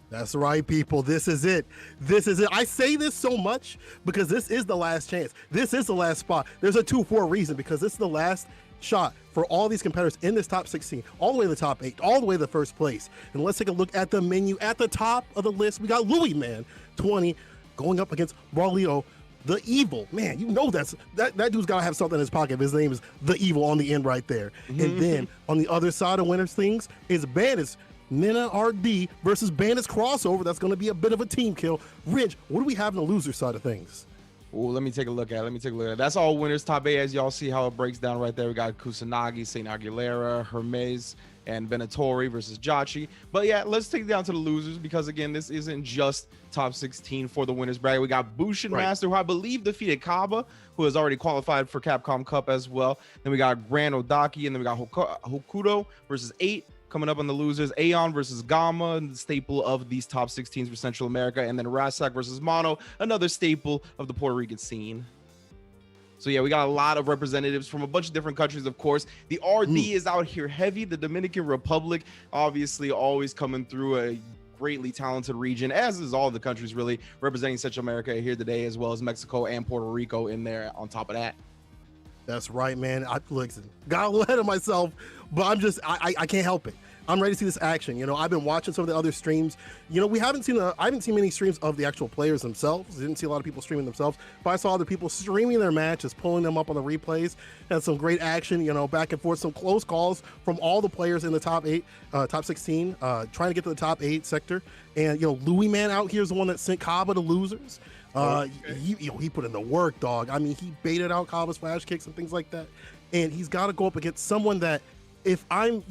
S18: That's right, people. This is it. This is it. I say this so much because this is the last chance. This is the last spot. There's a 2 for a reason, because this is the last shot for all these competitors in this top 16, all the way to the top 8, all the way to the first place. And let's take a look at the menu. At the top of the list, we got Louis Man 20 going up against Malio, the Evil. Man, you know that dude's got to have something in his pocket. His name is the Evil on the end right there. And then on the other side of Winner's Things is Bandits MenaRD versus Bandits crossover. That's going to be a bit of a team kill. Ridge, what do we have on the loser side of things?
S4: Oh, let me take a look at it. That's all winners. Top 8, as y'all see how it breaks down right there. We got Kusanagi, Saint Aguilera, Hermes, and Venatori versus Joshi. But yeah, let's take it down to the losers, because again, this isn't just top 16 for the winners bracket. We got Bushin Master, who I believe defeated Cabba, who has already qualified for Capcom Cup as well. Then we got Gran Odaki, and then we got Hokuto versus 8. Coming up on the losers, Aeon versus Gamma, the staple of these top 16s for Central America, and then Rasak versus Mono, another staple of the Puerto Rican scene. So yeah, we got a lot of representatives from a bunch of different countries, of course. The RD is out here heavy. The Dominican Republic, obviously, always coming through a greatly talented region, as is all the countries really representing Central America here today, as well as Mexico and Puerto Rico in there on top of that.
S18: That's right, man. Listen, got a little ahead of myself, but I can't help it. I'm ready to see this action. You know, I've been watching some of the other streams. You know, I haven't seen many streams of the actual players themselves. I didn't see a lot of people streaming themselves, but I saw other people streaming their matches, pulling them up on the replays. Had some great action, you know, back and forth, some close calls from all the players in the top 8, top 16, trying to get to the top 8 sector. And, you know, Louis Man out here is the one that sent Cabba to losers. He put in the work, dog. I mean, he baited out Cabba's flash kicks and things like that. And he's got to go up against someone that, if I'm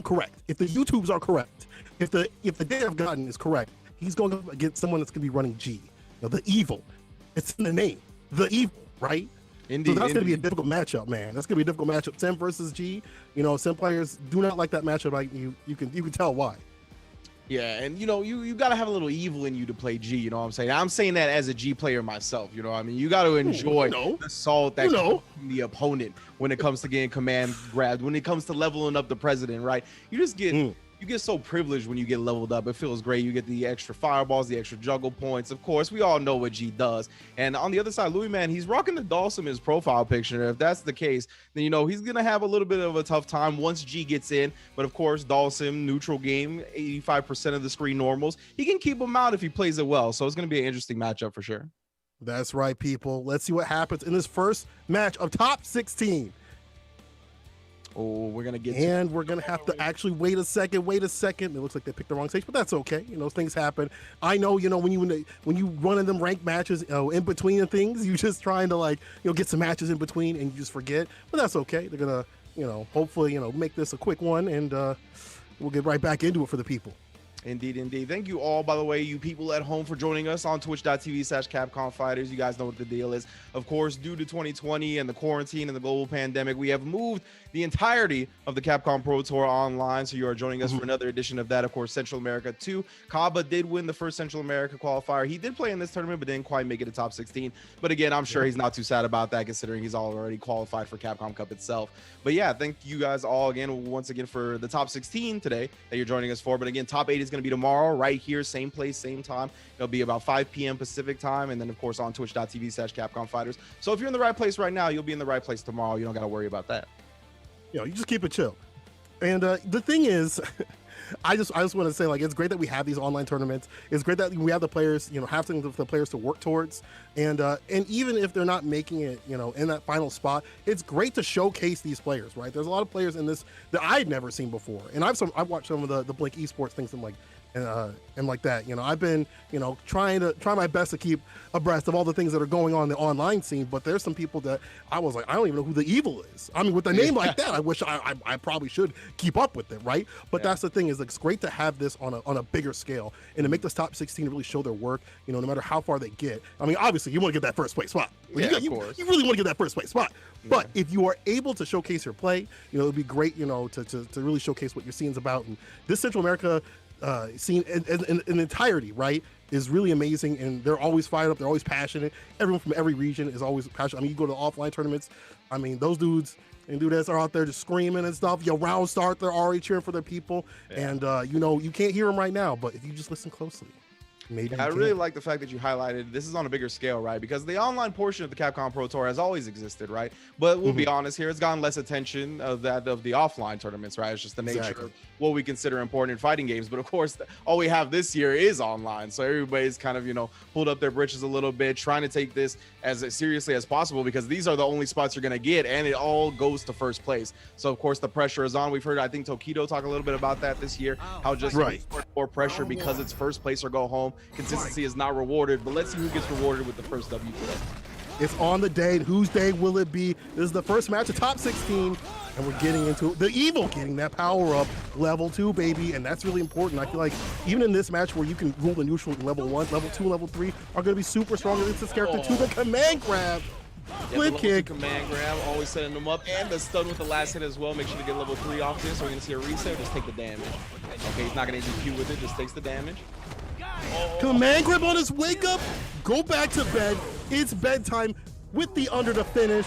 S18: correct, if the YouTubes are correct, if the data I've gotten is correct, he's going up against someone that's going to be running G. You know, the Evil. It's in the name. The Evil, right?
S4: Indeed.
S18: So that's going to be a difficult matchup, man. That's going to be a difficult matchup. Sim versus G. You know, Sim players do not like that matchup. Like you can tell why.
S4: Yeah, and you know, you got to have a little evil in you to play G, you know what I'm saying? I'm saying that as a G player myself, you know what I mean? You got to enjoy the assault that comes from the opponent when it comes to getting command grabbed, when it comes to leveling up the president, right? You just get you get so privileged when you get leveled up. It feels great. You get the extra fireballs, the extra juggle points. Of course, we all know what G does. And on the other side, Louis Man, he's rocking the Dawson in his profile picture. If that's the case, then, you know, he's going to have a little bit of a tough time once G gets in. But of course, Dawson, neutral game, 85% of the screen normals. He can keep him out if he plays it well. So it's going to be an interesting matchup for sure.
S18: That's right, people. Let's see what happens in this first match of top 16.
S4: Oh, we're gonna get
S18: we're gonna have to actually wait a second. It looks like they picked the wrong stage, but that's okay. You know, things happen. I know, you know, when you run in them ranked matches, in between and things, you just trying to, like, you know, get some matches in between and you just forget. But that's okay. They're gonna, you know, hopefully, you know, make this a quick one, and we'll get right back into it for the people.
S4: Indeed. Thank you all, by the way, you people at home, for joining us on twitch.tv/Capcom Fighters. You guys know what the deal is. Of course, due to 2020 and the quarantine and the global pandemic, we have moved the entirety of the Capcom Pro Tour online. So you are joining us for another edition of that. Of course, Central America 2. Cabba did win the first Central America qualifier. He did play in this tournament, but didn't quite make it to top 16. But again, I'm sure he's not too sad about that, considering he's already qualified for Capcom Cup itself. But yeah, thank you guys all once again for the top 16 today that you're joining us for. But again, top 8 is going to be tomorrow, right here, same place, same time. It'll be about 5 p.m. Pacific time, and then of course on twitch.tv/Capcom Fighters. So if you're in the right place right now, you'll be in the right place tomorrow. You don't got to worry about that.
S18: You know, you just keep it chill. And the thing is, I just want to say, like, it's great that we have these online tournaments. It's great that we have the players, you know, have things for the players to work towards. And even if they're not making it, you know, in that final spot, it's great to showcase these players, right? There's a lot of players in this that I'd never seen before. And I've watched some of the Blink esports things and like that. You know, I've been, you know, trying my best to keep abreast of all the things that are going on in the online scene, but there's some people that I was like, I don't even know who the Evil is. I mean, with a name like that, I wish I probably should keep up with it, right? But that's the thing, is it's great to have this on a bigger scale and to make this top 16 really show their work, you know, no matter how far they get. I mean, obviously you want to get that first place spot. You really want to get that first place spot. But if you are able to showcase your play, you know, it would be great, you know, to really showcase what your scene's about. And this Central America scene in entirety, right? is really amazing, and they're always fired up. They're always passionate. Everyone from every region is always passionate. I mean, you go to the offline tournaments. I mean, those dudes and dudettes are out there just screaming and stuff. Yo, round start, they're already cheering for their people. Yeah. And, you know, you can't hear them right now, but if you just listen closely, maybe
S4: I really like the fact that you highlighted this is on a bigger scale, right? Because the online portion of the Capcom Pro Tour has always existed, right? But we'll be honest here, it's gotten less attention of that of the offline tournaments, right? It's just the nature of what we consider important in fighting games. But of course, all we have this year is online. So everybody's kind of, you know, pulled up their britches a little bit, trying to take this as seriously as possible, because these are the only spots you're going to get, and it all goes to first place. So of course, the pressure is on. We've heard, I think, Tokido talk a little bit about that this year, how just more pressure because it's first place or go home. Consistency is not rewarded, but let's see who gets rewarded with the first W today.
S18: It's on the day. Whose day will it be? This is the first match of top 16, and we're getting into the Evil getting that power up, level 2, baby, and that's really important. I feel like even in this match where you can rule the neutral in level 1, level 2, level 3 are going to be super strong against this character to the command grab. Flip kick.
S4: Command grab, always setting them up, and the stun with the last hit as well. Make sure to get level 3 off this. So we're going to see a reset. Just take the damage. Okay, he's not going to EQ with it. Just takes the damage.
S18: Command grab on his wake up. Go back to bed. It's bedtime with the under to finish.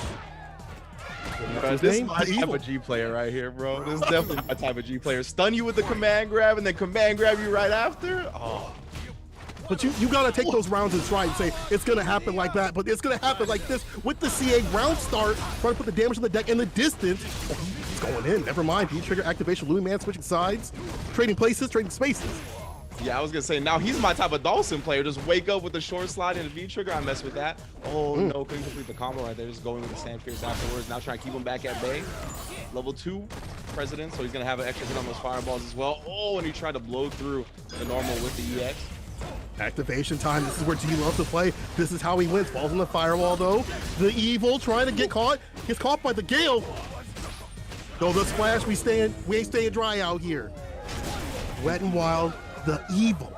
S4: This is my type of G player right here, bro. This is definitely my type of G player. Stun you with the command grab and then command grab you right after. Oh.
S18: But you gotta take those rounds in stride and say it's gonna happen like that, but it's gonna happen like this with the CA round start, trying to put the damage on the deck in the distance. Oh, he's going in. Never mind. V-trigger activation. Louis Man switching sides, trading places, trading spaces.
S4: Yeah, I was gonna say now he's my type of Dawson player. Just wake up with the short slide and the V-trigger. I mess with that. Oh no, couldn't complete the combo right there. Just going with the Sand Fierce afterwards. Now trying to keep him back at bay. Level 2 President, so he's gonna have an extra hit on those fireballs as well. Oh, and he tried to blow through the normal with the EX.
S18: Activation time. This is where G loves to play. This is how he wins. Falls on the firewall though. The Evil trying to get caught. Gets caught by the Gale. Though the splash, we ain't staying dry out here. Wet and Wild. The Evil.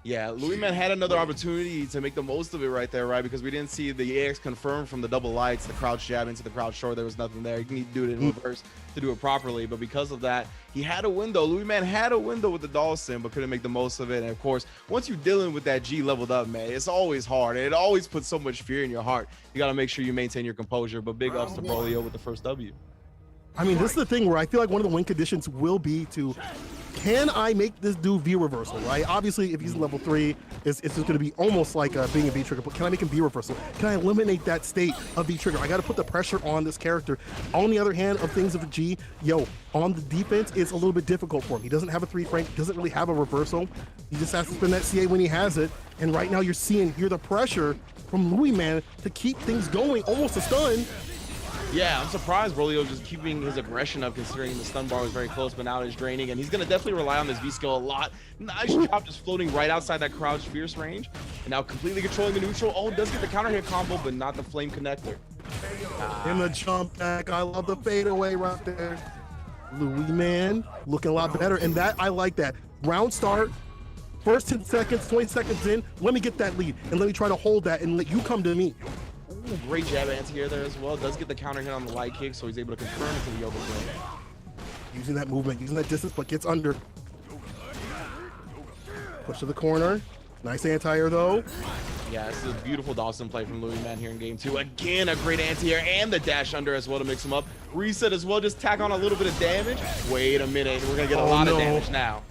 S4: Yeah, Louis Man had another opportunity to make the most of it right there, right? Because we didn't see the EX confirmed from the double lights, the crouch jab into the crouch short. There was nothing there. You need to do it in reverse to do it properly. But because of that, he had a window. Louis Man had a window with the Dawson, but couldn't make the most of it. And of course, once you're dealing with that G leveled up, man, it's always hard. And it always puts so much fear in your heart. You got to make sure you maintain your composure. But big ups to Malio with the first W.
S18: I mean, this is the thing where I feel like one of the win conditions will be to, can I make this dude V reversal, right? Obviously, if he's level 3, it's just going to be almost like being a V trigger, but can I make him V reversal? Can I eliminate that state of V trigger? I got to put the pressure on this character. On the other hand, of things of G, on the defense, it's a little bit difficult for him. He doesn't have a 3 frank, doesn't really have a reversal. He just has to spend that CA when he has it. And right now you're seeing here the pressure from Louis Man to keep things going, almost a stun.
S4: Yeah, I'm surprised Malio just keeping his aggression up, considering the stun bar was very close, but now it's draining, and he's going to definitely rely on this V-skill a lot. Nice job just floating right outside that crouch fierce range, and now completely controlling the neutral. Oh, does get the counter hit combo, but not the flame connector.
S18: In the jump back, I love the fadeaway right there. Louis Man looking a lot better, and that I like that. Round start, first 10 seconds, 20 seconds in, let me get that lead, and let me try to hold that, and let you come to me.
S4: Ooh, great jab anti-air there as well. Does get the counter hit on the light kick, so he's able to confirm into the yoga flame.
S18: Using that movement, using that distance, but gets under. Push to the corner. Nice anti-air though.
S4: Yeah, this is a beautiful Dawson play from Louis Man here in game 2. Again, a great anti-air and the dash under as well to mix him up. Reset as well, just tack on a little bit of damage. Wait a minute, we're gonna get a lot of damage now.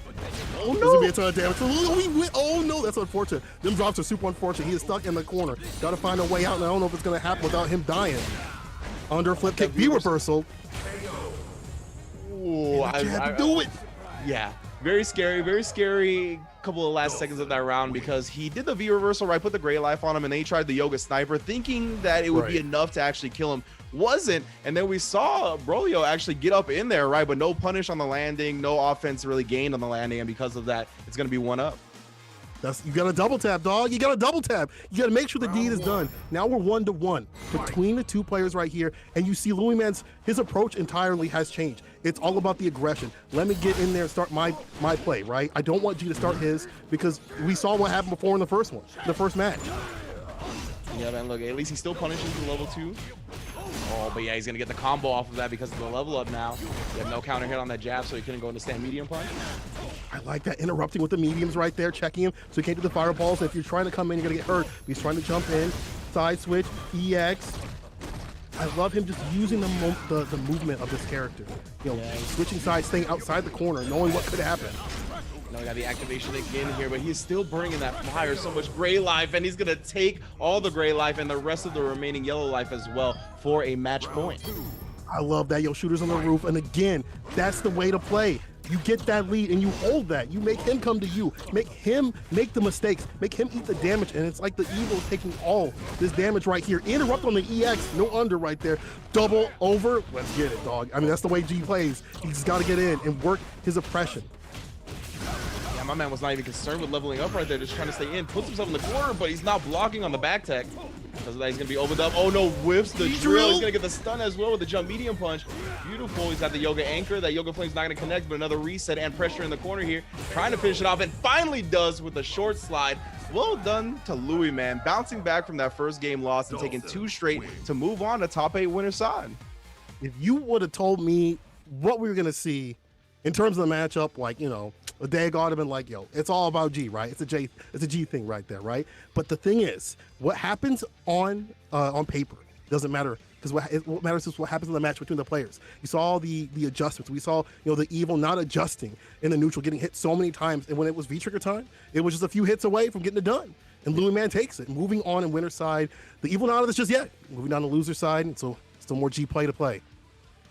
S18: Oh no! There's gonna be a ton of damage. Oh no, that's unfortunate. Them drops are super unfortunate. He is stuck in the corner. Gotta find a way out, and I don't know if it's gonna happen without him dying. Under flip kick, V reversal.
S4: Ooh, I had to do it. Yeah, very scary couple of last seconds of that round, because he did the V reversal, right, put the gray life on him, and then he tried the yoga sniper, thinking that it would be enough to actually kill him. Wasn't, and then we saw Malio actually get up in there, right, but no punish on the landing, no offense really gained on the landing, and because of that, it's going to be 1-up.
S18: You got to double tap, dog. You got to double tap. You got to make sure the deed is done. Now we're 1-1 between the two players right here, and you see Louis Man's his approach entirely has changed. It's all about the aggression. Let me get in there and start my play, right? I don't want G to start his, because we saw what happened before in the first match.
S4: Yeah, man, look, at least he's still punishing to level 2. Oh, but yeah, he's going to get the combo off of that because of the level up now. He had no counter hit on that jab, so he couldn't go into stand medium punch.
S18: I like that, interrupting with the mediums right there, checking him so he can't do the fireballs. If you're trying to come in, you're gonna get hurt. He's trying to jump in, side switch, EX. I love him just using the movement of this character. You know, switching sides, staying outside the corner, knowing what could happen.
S4: Now we got the activation again here, but he's still bringing that fire, so much gray life, and he's gonna take all the gray life and the rest of the remaining yellow life as well for a match point.
S18: I love that. Yo, shooters on the roof, and again, that's the way to play. You get that lead and you hold that. You make him come to you. Make him make the mistakes. Make him eat the damage. And it's like the Evil's taking all this damage right here. Interrupt on the EX. No under right there. Double over. Let's get it, dog. I mean, that's the way G plays. He's got to get in and work his oppression.
S4: Yeah, my man was not even concerned with leveling up right there. Just trying to stay in. Puts himself in the corner, but he's not blocking on the back tech. Because of that, he's going to be opened up. Oh, no, whiffs the drill. He's going to get the stun as well with the jump medium punch. Beautiful. He's got the Yoga Anchor. That Yoga Flame's not going to connect, but another reset and pressure in the corner here. Trying to finish it off, and finally does with a short slide. Well done to Louis, man. Bouncing back from that first game loss and taking 2 straight to move on to top 8 winner side.
S18: If you would have told me what we were going to see in terms of the matchup, like, you know, a day ago, I'd have been like, yo, it's all about G, right? It's a G thing right there, right? But the thing is, what happens on paper doesn't matter, because what matters is what happens in the match between the players. You saw the adjustments. We saw, you know, the Evil not adjusting in the neutral, getting hit so many times, and when it was V-trigger time, it was just a few hits away from getting it done. And Louis Man takes it, moving on in winner side. The Evil not out of this just yet. Moving down to loser side, and so still more G play to play.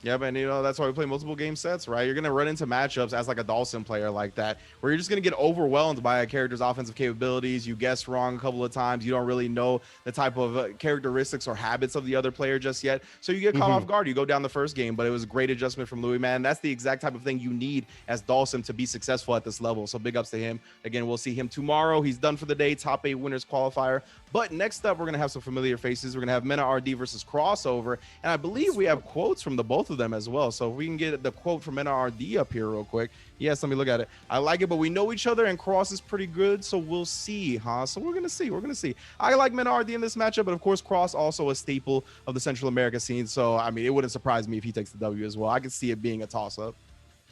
S4: Yeah, man, you know, that's why we play multiple game sets, right? You're going to run into matchups as like a Dawson player like that, where you're just going to get overwhelmed by a character's offensive capabilities. You guessed wrong a couple of times. You don't really know the type of characteristics or habits of the other player just yet. So you get caught off guard. You go down the first game, but it was a great adjustment from Louis, man. That's the exact type of thing you need as Dawson to be successful at this level. So big ups to him. Again, we'll see him tomorrow. He's done for the day, top 8 winners qualifier. But next up, we're going to have some familiar faces. We're going to have MenaRD versus Crossover. And I believe we have quotes from the both of them as well. So if we can get the quote from MenaRD up here real quick. Yes, let me look at it. I like it, but we know each other, and Cross is pretty good, so we'll see, huh? So we're going to see. We're going to see. I like MenaRD in this matchup, but of course, Cross also a staple of the Central America scene. So, I mean, it wouldn't surprise me if he takes the W as well. I could see it being a toss-up.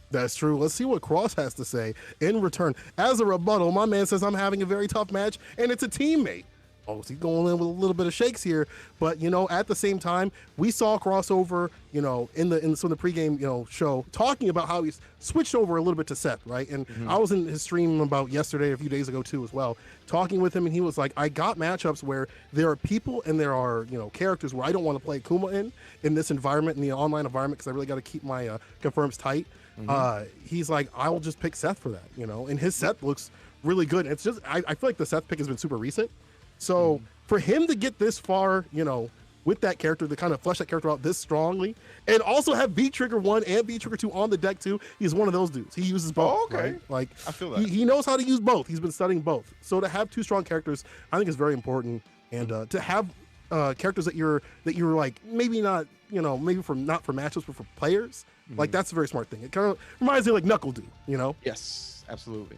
S18: That's true. Let's see what Cross has to say in return. As a rebuttal, my man says, I'm having a very tough match, and it's a teammate. Oh, so he's going in with a little bit of shakes here, but you know, at the same time, we saw Crossover, you know, in the pregame, you know, show, talking about how he's switched over a little bit to Seth, right? And I was in his stream about yesterday, a few days ago too, as well, talking with him, and he was like, I got matchups where there are people and there are, you know, characters where I don't want to play Akuma in this environment, in the online environment, because I really got to keep my confirms tight. He's like, I will just pick Seth for that, you know, and his Seth looks really good. It's just, I feel like the Seth pick has been super recent. So for him to get this far, you know, with that character, to kind of flesh that character out this strongly, and also have V-Trigger 1 and V-Trigger 2 on the deck too, he's one of those dudes. He uses both. Oh, okay. Right? Like,
S4: I feel that.
S18: He knows how to use both. He's been studying both. So to have 2 strong characters, I think is very important. And to have characters that you're like, maybe not, you know, maybe not for matchups, but for players, like that's a very smart thing. It kind of reminds me of like Knuckle Dude, you know?
S4: Yes, absolutely.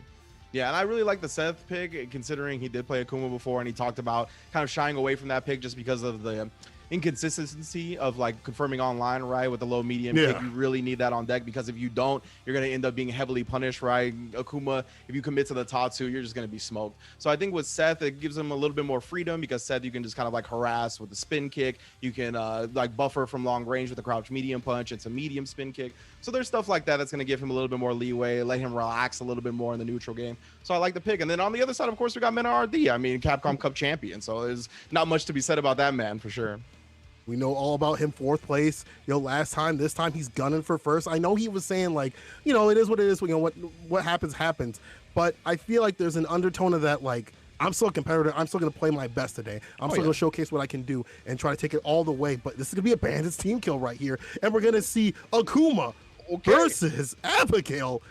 S4: Yeah, and I really like the Seth pick, considering he did play Akuma before, and he talked about kind of shying away from that pick just because of the inconsistency of like confirming online, right? With the low medium pick, you really need that on deck, because if you don't, you're going to end up being heavily punished, right? Akuma, if you commit to the Tatsu, you're just going to be smoked. So I think with Seth, it gives him a little bit more freedom, because Seth, you can just kind of like harass with the spin kick. You can like buffer from long range with the crouch medium punch. It's a medium spin kick. So there's stuff like that that's going to give him a little bit more leeway, let him relax a little bit more in the neutral game. So I like the pick. And then on the other side, of course, we got MenaRD. I mean, Capcom Cup champion. So there's not much to be said about that man, for sure.
S18: We know all about him, 4th place. You know, last time, this time he's gunning for first. I know he was saying like, you know, it is what it is. You know, what happens, happens. But I feel like there's an undertone of that, like, I'm still a competitor. I'm still going to play my best today. I'm still going to showcase what I can do and try to take it all the way. But this is going to be a Bandits team kill right here. And we're going to see Akuma versus Abigail.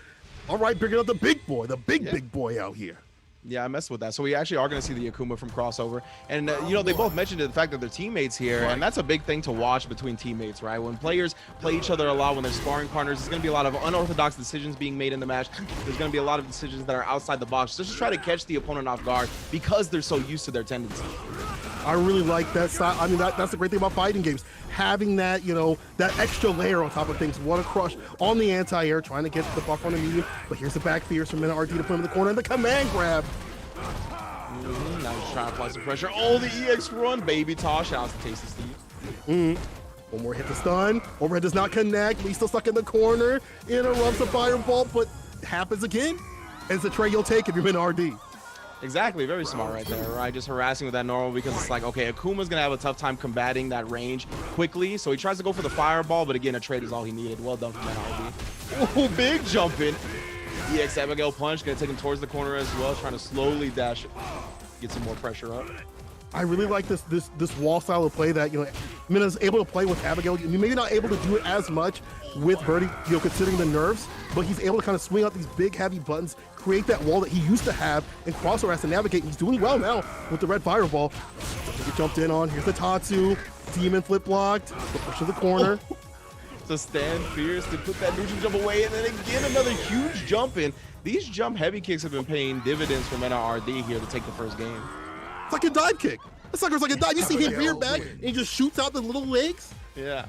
S18: All right, picking up the big boy, the big boy out here.
S4: Yeah, I messed with that. So we actually are going to see the Akuma from Crossover. And, you know, they both mentioned the fact that they're teammates here. And that's a big thing to watch between teammates, right? When players play each other a lot, when they're sparring partners, there's going to be a lot of unorthodox decisions being made in the match. There's going to be a lot of decisions that are outside the box, just to try to catch the opponent off guard, because they're so used to their tendencies.
S18: I really like that style. I mean, that's the great thing about fighting games. Having that, you know, that extra layer on top of things. What a crush on the anti-air, trying to get the buff on the medium. But here's the back fears from MenaRD to put him in the corner, and the command grab.
S4: Now he's trying to apply some pressure. Oh, the EX run, baby toss. Shout out to Tasty Steve.
S18: One more hit to stun. Overhead does not connect, but he's still stuck in the corner. Interrupts the fireball, but happens again. It's a trade you'll take if you're MenaRD.
S4: Exactly, very smart right there, right? Just harassing with that normal because it's like, okay, Akuma's gonna have a tough time combating that range quickly, so he tries to go for the fireball, but again, a trade is all he needed. Well done from MenaRD. Oh, big jump in. EX Abigail punch, gonna take him towards the corner as well, trying to slowly dash it, get some more pressure up.
S18: I really like this wall style of play that, you know, Mena's able to play with Abigail. You're maybe not able to do it as much with Birdie, you know, considering the nerfs, but he's able to kind of swing out these big, heavy buttons, create that wall that he used to have, and Crossover has to navigate. He's doing well now with the red fireball. Doesn't get jumped in on. Here's the Tatsu. Demon flip blocked. The push to the corner.
S4: To stand fierce, to put that neutral jump away, and then again, another huge jump in. These jump heavy kicks have been paying dividends for MenaRD here to take the first game.
S18: It's like a dive kick. That sucker's like a dive. You see him rear back, and he just shoots out the little legs.
S4: Yeah.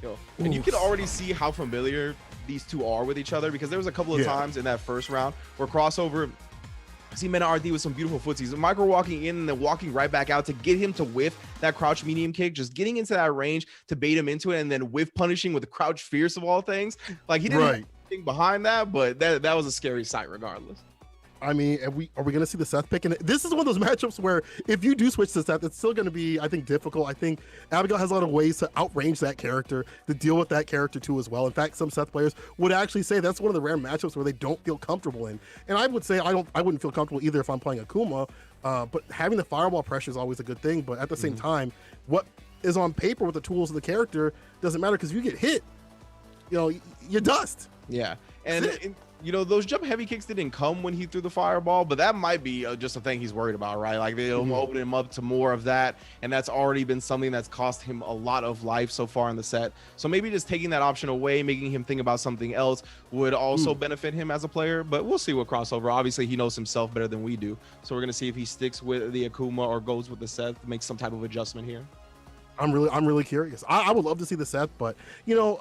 S4: Yo. And you can already see how familiar these two are with each other, because there was a couple of times in that first round where Crossover, see MenaRD with some beautiful footsies, micro walking in and then walking right back out to get him to whiff that crouch medium kick, just getting into that range to bait him into it, and then whiff punishing with the crouch fierce of all things. Like, he didn't have anything behind that, but that was a scary sight regardless.
S18: I mean, are we going to see the Seth pick? And this is one of those matchups where if you do switch to Seth, it's still going to be, I think, difficult. I think Abigail has a lot of ways to outrange that character, to deal with that character too as well. In fact, some Seth players would actually say that's one of the rare matchups where they don't feel comfortable in. And I would say I wouldn't feel comfortable either if I'm playing Akuma, but having the fireball pressure is always a good thing. But at the same time, what is on paper with the tools of the character doesn't matter, because if you get hit, you know, you dust.
S4: Yeah. And you know, those jump heavy kicks didn't come when he threw the fireball, but that might be just a thing he's worried about, right? Like, they'll open him up to more of that, and that's already been something that's cost him a lot of life so far in the set. So maybe just taking that option away, making him think about something else would also benefit him as a player, but we'll see what Crossover. Obviously, he knows himself better than we do, so we're going to see if he sticks with the Akuma or goes with the Seth, makes some type of adjustment here.
S18: I'm really curious. I would love to see the Seth, but, you know,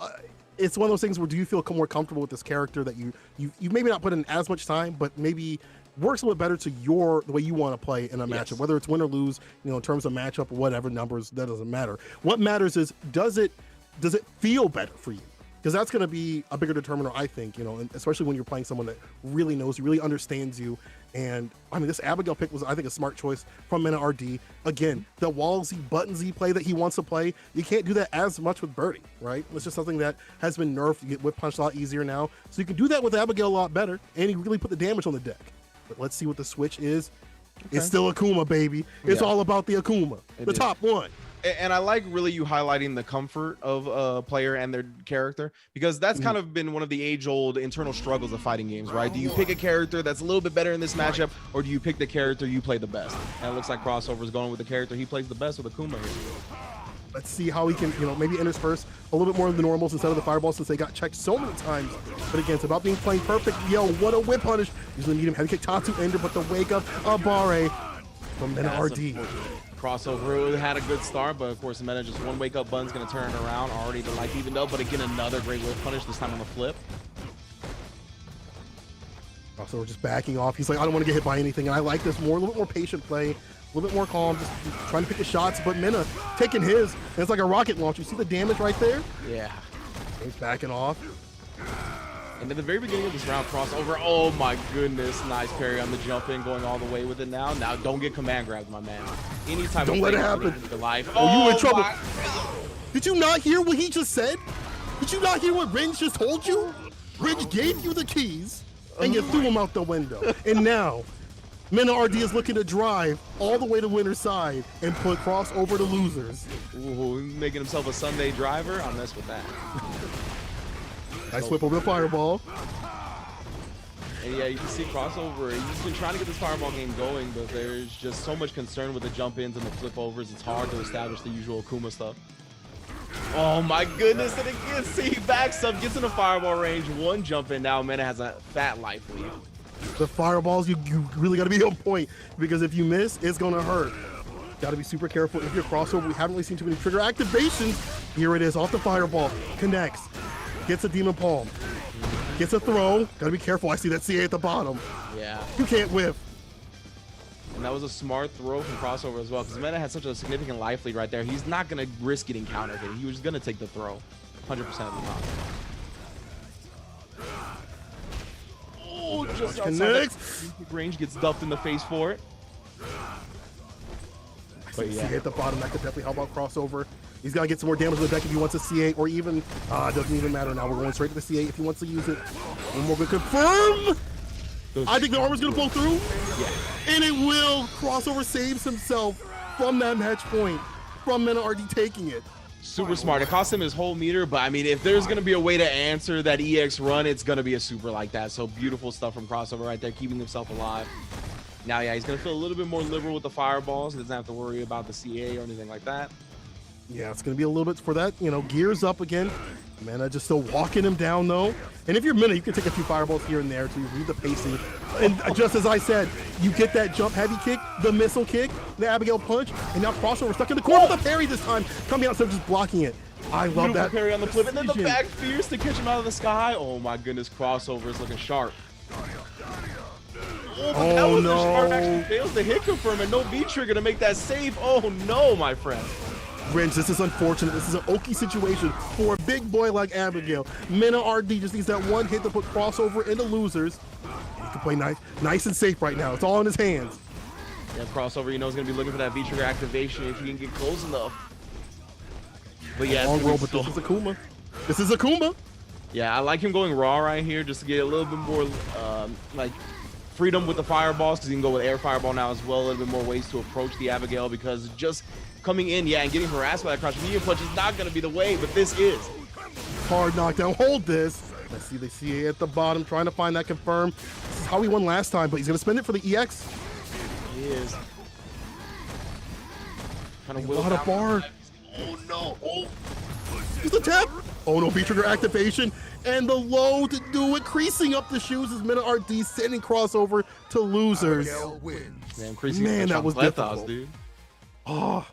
S18: it's one of those things where do you feel more comfortable with this character that you maybe not put in as much time, but maybe works a little better to the way you want to play in a matchup, whether it's win or lose, you know, in terms of matchup or whatever numbers, that doesn't matter. What matters is, does it feel better for you? Because that's going to be a bigger determiner, I think, you know, and especially when you're playing someone that really knows you, really understands you. And I mean, this Abigail pick was, I think, a smart choice from MenaRD. Again, the wallsy, buttonsy play that he wants to play, you can't do that as much with Birdie, right? It's just something that has been nerfed. You get whip punched a lot easier now. So you can do that with Abigail a lot better, and he really put the damage on the deck. But let's see what the switch is. Okay. It's still Akuma, baby. It's all about the Akuma, the top one.
S4: And I like really you highlighting the comfort of a player and their character, because that's kind of been one of the age-old internal struggles of fighting games, right? Do you pick a character that's a little bit better in this matchup, or do you pick the character you play the best? And it looks like Crossover is going with the character he plays the best with Akuma here.
S18: Let's see how he can, you know, maybe intersperse a little bit more of the normals instead of the fireballs, since they got checked so many times. But again, it's about being playing perfect. Yo, what a whip punish. Usually medium heavy kick, Tatsu ender, but the wake up Abare from MenaRD.
S4: Crossover had a good start, but of course the Mena just one wake up button's gonna turn it around. Already the life evened up, but again another great whip punish, this time on the flip.
S18: So we're just backing off. He's like, I don't want to get hit by anything, and I like this more, a little bit more patient play, a little bit more calm, just trying to pick the shots. But Mena taking his, and it's like a rocket launch. You see the damage right there?
S4: Yeah.
S18: He's backing off.
S4: And at the very beginning of this round, Crossover, oh my goodness, nice parry on the jump in, going all the way with it now. Now don't get command grabbed, my man. Anytime
S18: don't let it happen.
S4: Your life.
S18: Oh, you in trouble. Did you not hear what he just said? Did you not hear what Ringe just told you? Ringe gave you the keys, and you threw them out the window. And now, MenaRD is looking to drive all the way to winner's side and put Crossover to losers.
S4: Ooh, making himself a Sunday driver? I'll mess with that.
S18: Nice whip over the fireball.
S4: And yeah, you can see Crossover. He's been trying to get this fireball game going, but there's just so much concern with the jump ins and the flip overs. It's hard to establish the usual Akuma stuff. Oh my goodness, and again, see, backs up, gets in the fireball range, one jump in. Now Mena has a fat life lead.
S18: The fireballs, you really got to be on point, because if you miss, it's going to hurt. Got to be super careful if you're crossover. We haven't really seen too many trigger activations. Here it is, off the fireball. Connects. Gets a demon palm. Gets a throw. Got to be careful. I see that CA at the bottom.
S4: Yeah.
S18: You can't whiff.
S4: And that was a smart throw from crossover as well, because Mena had such a significant life lead right there. He's not going to risk getting counter hit. He was going to take the throw 100% of the time. Oh, just outside range, gets duffed in the face for it.
S18: But yeah, CA at the bottom, that could definitely help out crossover. He's got to get some more damage on the deck if he wants a CA, or even, it doesn't even matter now. We're going straight to the CA if he wants to use it. One more good confirm. I think the armor's going to blow through. Yeah. And it will. Crossover saves himself from that match point, from MenaRD taking it.
S4: Super smart. It cost him his whole meter, but I mean, if there's going to be a way to answer that EX run, it's going to be a super like that. So beautiful stuff from crossover right there, keeping himself alive. Now, yeah, he's going to feel a little bit more liberal with the fireballs. He doesn't have to worry about the CA or anything like that.
S18: Yeah, it's going to be a little bit for that, gears up again. Mena just still walking him down, though. And if you're Mena, you can take a few fireballs here and there to read the pacing. And just as I said, you get that jump heavy kick, the missile kick, the Abigail punch, and now crossover stuck in the corner with the parry this time, coming out instead of just blocking it. I love that
S4: parry on the flip, and then the back fierce to catch him out of the sky. Oh my goodness, crossover is looking sharp.
S18: Oh no!
S4: Sharp actually fails the hit confirm and no V trigger to make that save. Oh no, my friend.
S18: Ringe, this is unfortunate. This is an Oki situation for a big boy like Abigail. MenaRD just needs that one hit to put crossover into losers. He can play nice and safe right now. It's all in his hands.
S4: Yeah, crossover, he's going to be looking for that V-trigger activation if he can get close enough. But yeah,
S18: long roll, but this is Akuma. This is Akuma.
S4: Yeah, I like him going raw right here just to get a little bit more freedom with the fireballs, because he can go with air fireball now as well. A little bit more ways to approach the Abigail, because just coming in, and getting harassed by that crouch medium punch is not going to be the way, but this is.
S18: Hard knockdown. Hold this. Let's see the CA at the bottom, trying to find that confirm. This is how he won last time, but he's going to spend it for the EX.
S4: He is.
S18: A lot of bar. Oh no. Oh. He's the tap. Oh no, V-trigger activation. And the low to do it, creasing up the shoes as MenaRD sending crossover to losers. Man, that was difficult. Dude. Oh.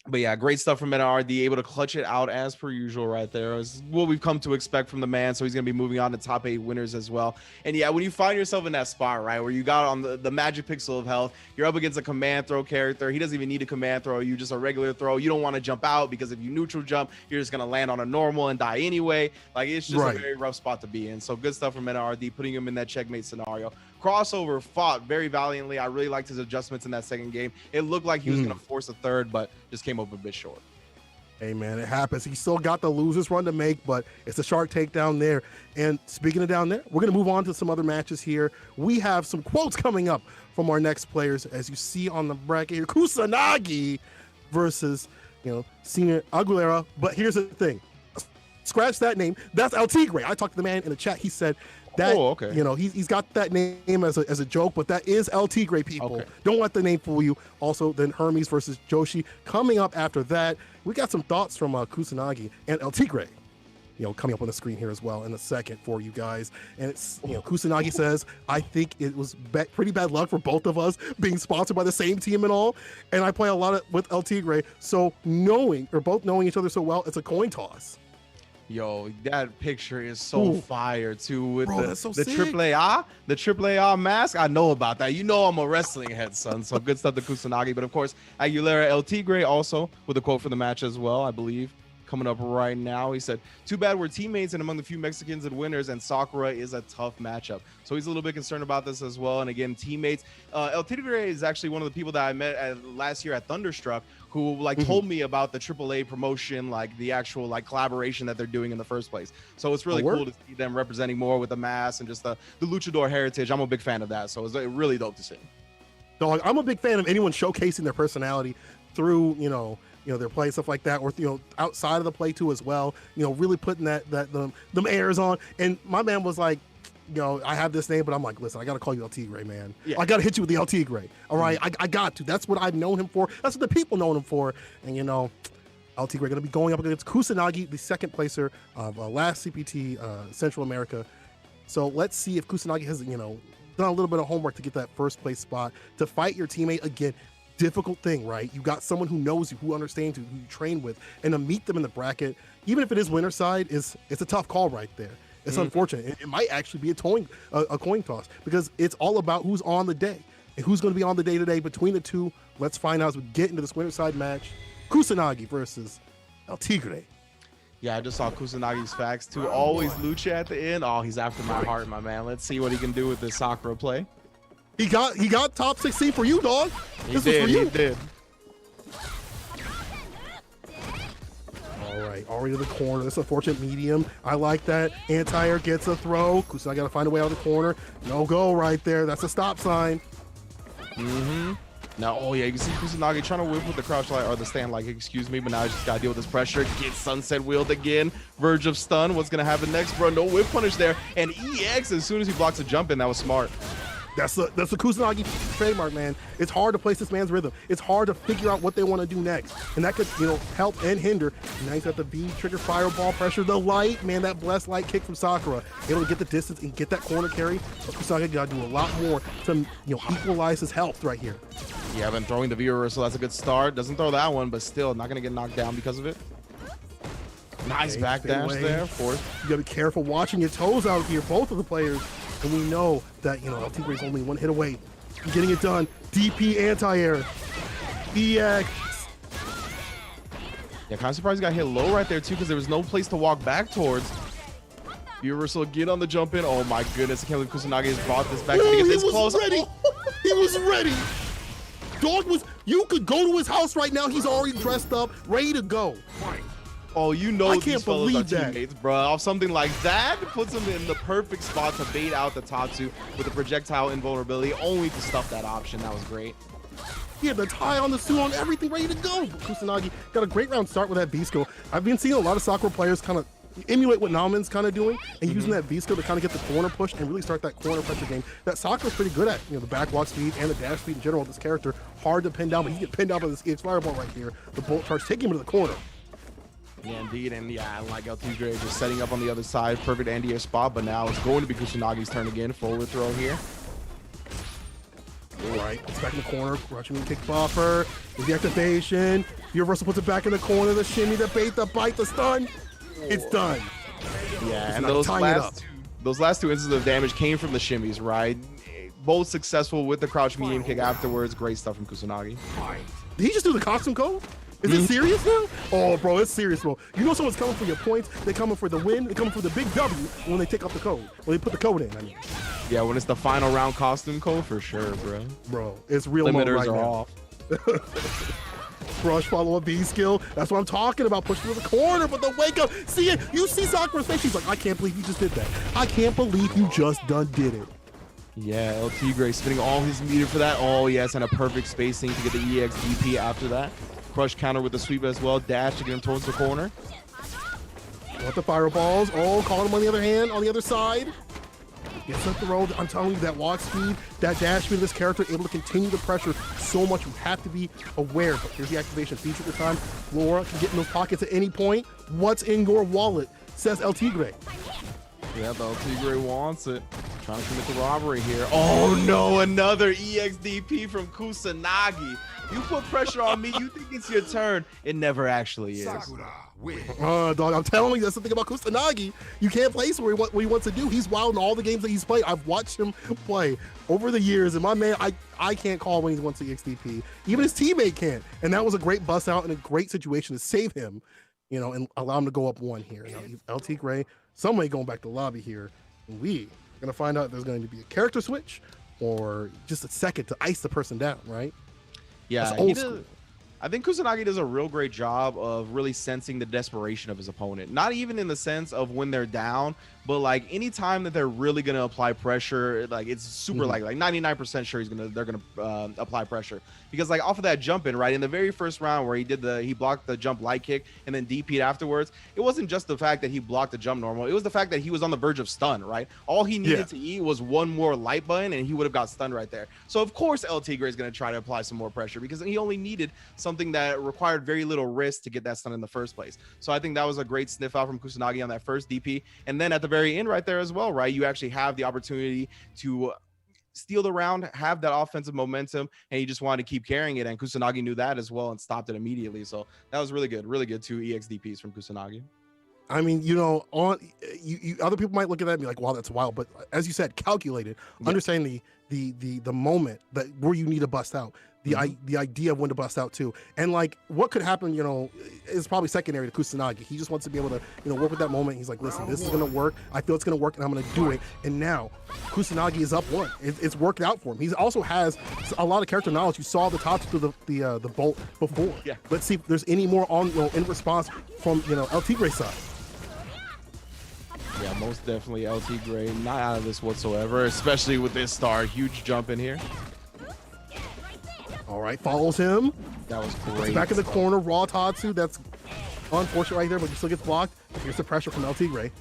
S4: But yeah, great stuff from MenaRD, able to clutch it out as per usual right there. Is what we've come to expect from the man, so he's going to be moving on to top 8 winners as well. And yeah, when you find yourself in that spot, right, where you got on the magic pixel of health, you're up against a command throw character. He doesn't even need a command throw. You just a regular throw. You don't want to jump out, because if you neutral jump, you're just going to land on a normal and die anyway. Like, it's just a very rough spot to be in. So good stuff from MenaRD, putting him in that checkmate scenario. Crossover fought very valiantly. I really liked his adjustments in that second game. It looked like he was going to force a third, but just came up a bit short.
S18: Hey, man, it happens. He still got the losers run to make, but it's a shark takedown there. And speaking of down there, we're going to move on to some other matches here. We have some quotes coming up from our next players, as you see on the bracket here. Kusanagi versus, Senior Aguilera. But here's the thing. Scratch that name. That's El Tigre. I talked to the man in the chat. He said that, he's got that name as a joke, but that is El Tigre, people. Okay. Don't let the name fool you. Also, then Hermes versus Joshi. Coming up after that, we got some thoughts from Kusanagi and El Tigre, coming up on the screen here as well in a second for you guys. And it's, Kusanagi says, I think it was pretty bad luck for both of us being sponsored by the same team and all. And I play a lot with El Tigre. So both knowing each other so well, it's a coin toss.
S4: Yo, that picture is so fire too, with the
S18: sick.
S4: AAA mask. I know about that. I'm a wrestling head, son. So good stuff to Kusanagi. But of course, Aguilera, El Tigre also with a quote for the match as well, I believe. Coming up right now, he said, "Too bad we're teammates and among the few Mexicans and winners, and Sakura is a tough matchup." So he's a little bit concerned about this as well. And again, teammates. El Tigre is actually one of the people that I met last year at Thunderstruck, who told me about the AAA promotion, the actual collaboration that they're doing in the first place. So it's really cool to see them representing more with the mask and just the luchador heritage. I'm a big fan of that. So it's really dope to see.
S18: Dog, I'm a big fan of anyone showcasing their personality through, their play, stuff like that, or outside of the play too as well. Really putting them airs on. And my man was like, I have this name, but I'm like, listen, I got to call you El Tigre, man. Yeah. I got to hit you with the El Tigre. All right, I got to. That's what I've known him for. That's what the people know him for. And El Tigre going to be going up against Kusanagi, the second placer of last CPT Central America. So let's see if Kusanagi has done a little bit of homework to get that first place spot, to fight your teammate again. Difficult thing, right? You got someone who knows you, who understands you, who you train with, and to meet them in the bracket, even if it is winner's side, it's a tough call right there. It's unfortunate. It might actually be a coin toss, because it's all about who's on the day and who's going to be on the day today between the two. Let's find out as we get into this winner's side match. Kusanagi versus El Tigre.
S4: Yeah, I just saw Kusanagi's facts too. Always Lucha at the end. Oh, he's after my heart, my man. Let's see what he can do with this Sakura play.
S18: He got top 16 for you, dog.
S4: He did.
S18: All right, already to the corner. That's a fortunate medium. I like that. Anti-air gets a throw. Kusanagi got to find a way out of the corner. No go right there. That's a stop sign.
S4: Now, oh yeah, you can see Kusanagi trying to whip with the crouch light or the stand like, excuse me, but now he's just got to deal with this pressure. Get sunset wheeled again. Verge of stun. What's going to happen next, bro? No whip punish there. And EX, as soon as he blocks a jump in, that was smart.
S18: That's the Kusanagi trademark, man. It's hard to place this man's rhythm. It's hard to figure out what they want to do next. And that could, help and hinder. Now he's got the B trigger fireball pressure. The light, man, that blessed light kick from Sakura. Able to get the distance and get that corner carry. But Kusanagi got to do a lot more to, equalize his health right here.
S4: Yeah, been throwing the V reversal. That's a good start. Doesn't throw that one, but still not going to get knocked down because of it. Nice backdash there, fourth.
S18: You got to be careful watching your toes out here, both of the players. And we know that, El Tigre is only one hit away from getting it done. DP anti-air. EX.
S4: Yeah, kind of surprised he got hit low right there, too, because there was no place to walk back towards. Reversal again on the jump in. Oh, my goodness. I can't believe Kusanagi has brought this back.
S18: He was ready. He was ready. Dog you could go to his house right now. He's already dressed up, ready to go.
S4: Oh,
S18: I can't believe that,
S4: teammates, bro. Off something like that puts him in the perfect spot to bait out the Tatsu with the projectile invulnerability, only to stuff that option. That was great.
S18: He had the tie on the suit on everything ready to go. Kusanagi got a great round start with that B skill. I've been seeing a lot of Sakura players kind of emulate what Nauman's kind of doing and using that B skill to kind of get the corner push and really start that corner pressure game that Sakura's pretty good at. The back walk speed and the dash speed in general of this character. Hard to pin down, but he get pinned down by this EX fireball right here. The bolt charge taking him to the corner.
S4: Yeah, indeed, and yeah, like El Tigre just setting up on the other side, perfect anti-air spot, but now it's going to be Kusanagi's turn again, forward throw here.
S18: All right, it's back in the corner, rushing kick buffer, with the activation, Universal puts it back in the corner, the shimmy, the bait, the bite, the stun, it's done.
S4: Yeah, and those last two instances of damage came from the shimmies, right? Both successful with the crouch medium kick afterwards, great stuff from Kusanagi.
S18: Did he just do the costume code? Is it serious now? Oh, bro, it's serious, bro. You know someone's coming for your points. They're coming for the win. They're coming for the big W when they take off the code. When they put the code in, I mean.
S4: Yeah, when it's the final round costume code, for sure, bro.
S18: Bro, it's real
S4: limiters
S18: right
S4: are
S18: now.
S4: off.
S18: Brush follow a B skill. That's what I'm talking about. Push through the corner, but the wake up. See it? You see Sakura's face. She's like, I can't believe you just did that. I can't believe you just did it.
S4: Yeah, El Tigre spending all his meter for that. Oh, yes, and a perfect spacing to get the EX DP after that. Crush counter with the sweep as well. Dash to get him towards the corner.
S18: Want the fireballs. Oh, calling him on the other hand, on the other side. Gets up the road. I'm telling you, that walk speed, that dash speed of this character, able to continue the pressure so much. You have to be aware. But here's the activation feature at the time. Laura can get in those pockets at any point. What's in your wallet? Says El Tigre.
S4: Yeah, the El Tigre wants it. Trying to commit the robbery here. Oh no, another EXDP from Kusanagi. You put pressure on me, you think it's your turn. It never actually is.
S18: Dog, I'm telling you, that's the thing about Kusanagi. You can't place what he wants to do. He's wild in all the games that he's played. I've watched him play over the years, and my man, I can't call when he wants to EXDP. Even his teammate can't. And that was a great bust out and a great situation to save him, and allow him to go up one here. Now, El Tigre, somebody going back to the lobby here. And we are going to find out if there's going to be a character switch or just a second to ice the person down, right?
S4: Yeah, I think Kusanagi does a real great job of really sensing the desperation of his opponent. Not even in the sense of when they're down, but like anytime that they're really gonna apply pressure, like it's super like 99% sure they're gonna apply pressure, because like off of that jump in, right in the very first round where he blocked the jump light kick and then DP'd afterwards, it wasn't just the fact that he blocked the jump normal, it was the fact that he was on the verge of stun, right? All he needed to eat was one more light button and he would have got stunned right there. So of course El Tigre is gonna try to apply some more pressure because he only needed something that required very little risk to get that stun in the first place. So I think that was a great sniff out from Kusanagi on that first DP, and then at the very end right there as well, right, you actually have the opportunity to steal the round, have that offensive momentum, and he just wanted to keep carrying it. And Kusanagi knew that as well and stopped it immediately. So that was really good. Really good 2 EXDPs from Kusanagi.
S18: I mean, you know, other people might look at that and be like, "Wow, that's wild." But as you said, calculated, understanding the moment that where you need to bust out, the idea of when to bust out too, and like what could happen, you know, is probably secondary to Kusanagi. He just wants to be able to, you know, work with that moment. He's like, "Listen, this is gonna work. I feel it's gonna work, and I'm gonna do it." And now Kusanagi is up 1. It's worked out for him. He also has a lot of character knowledge. You saw the tops to the bolt before.
S4: Yeah.
S18: Let's see if there's any more on, you know, in response from, you know, El Tigre's side.
S4: Yeah, most definitely LT Gray not out of this whatsoever, especially with this star. Huge jump in here.
S18: All right, follows him.
S4: That was great.
S18: It's back in the corner, raw Tatsu. That's unfortunate right there, but he still gets blocked. Here's the pressure from LT Gray.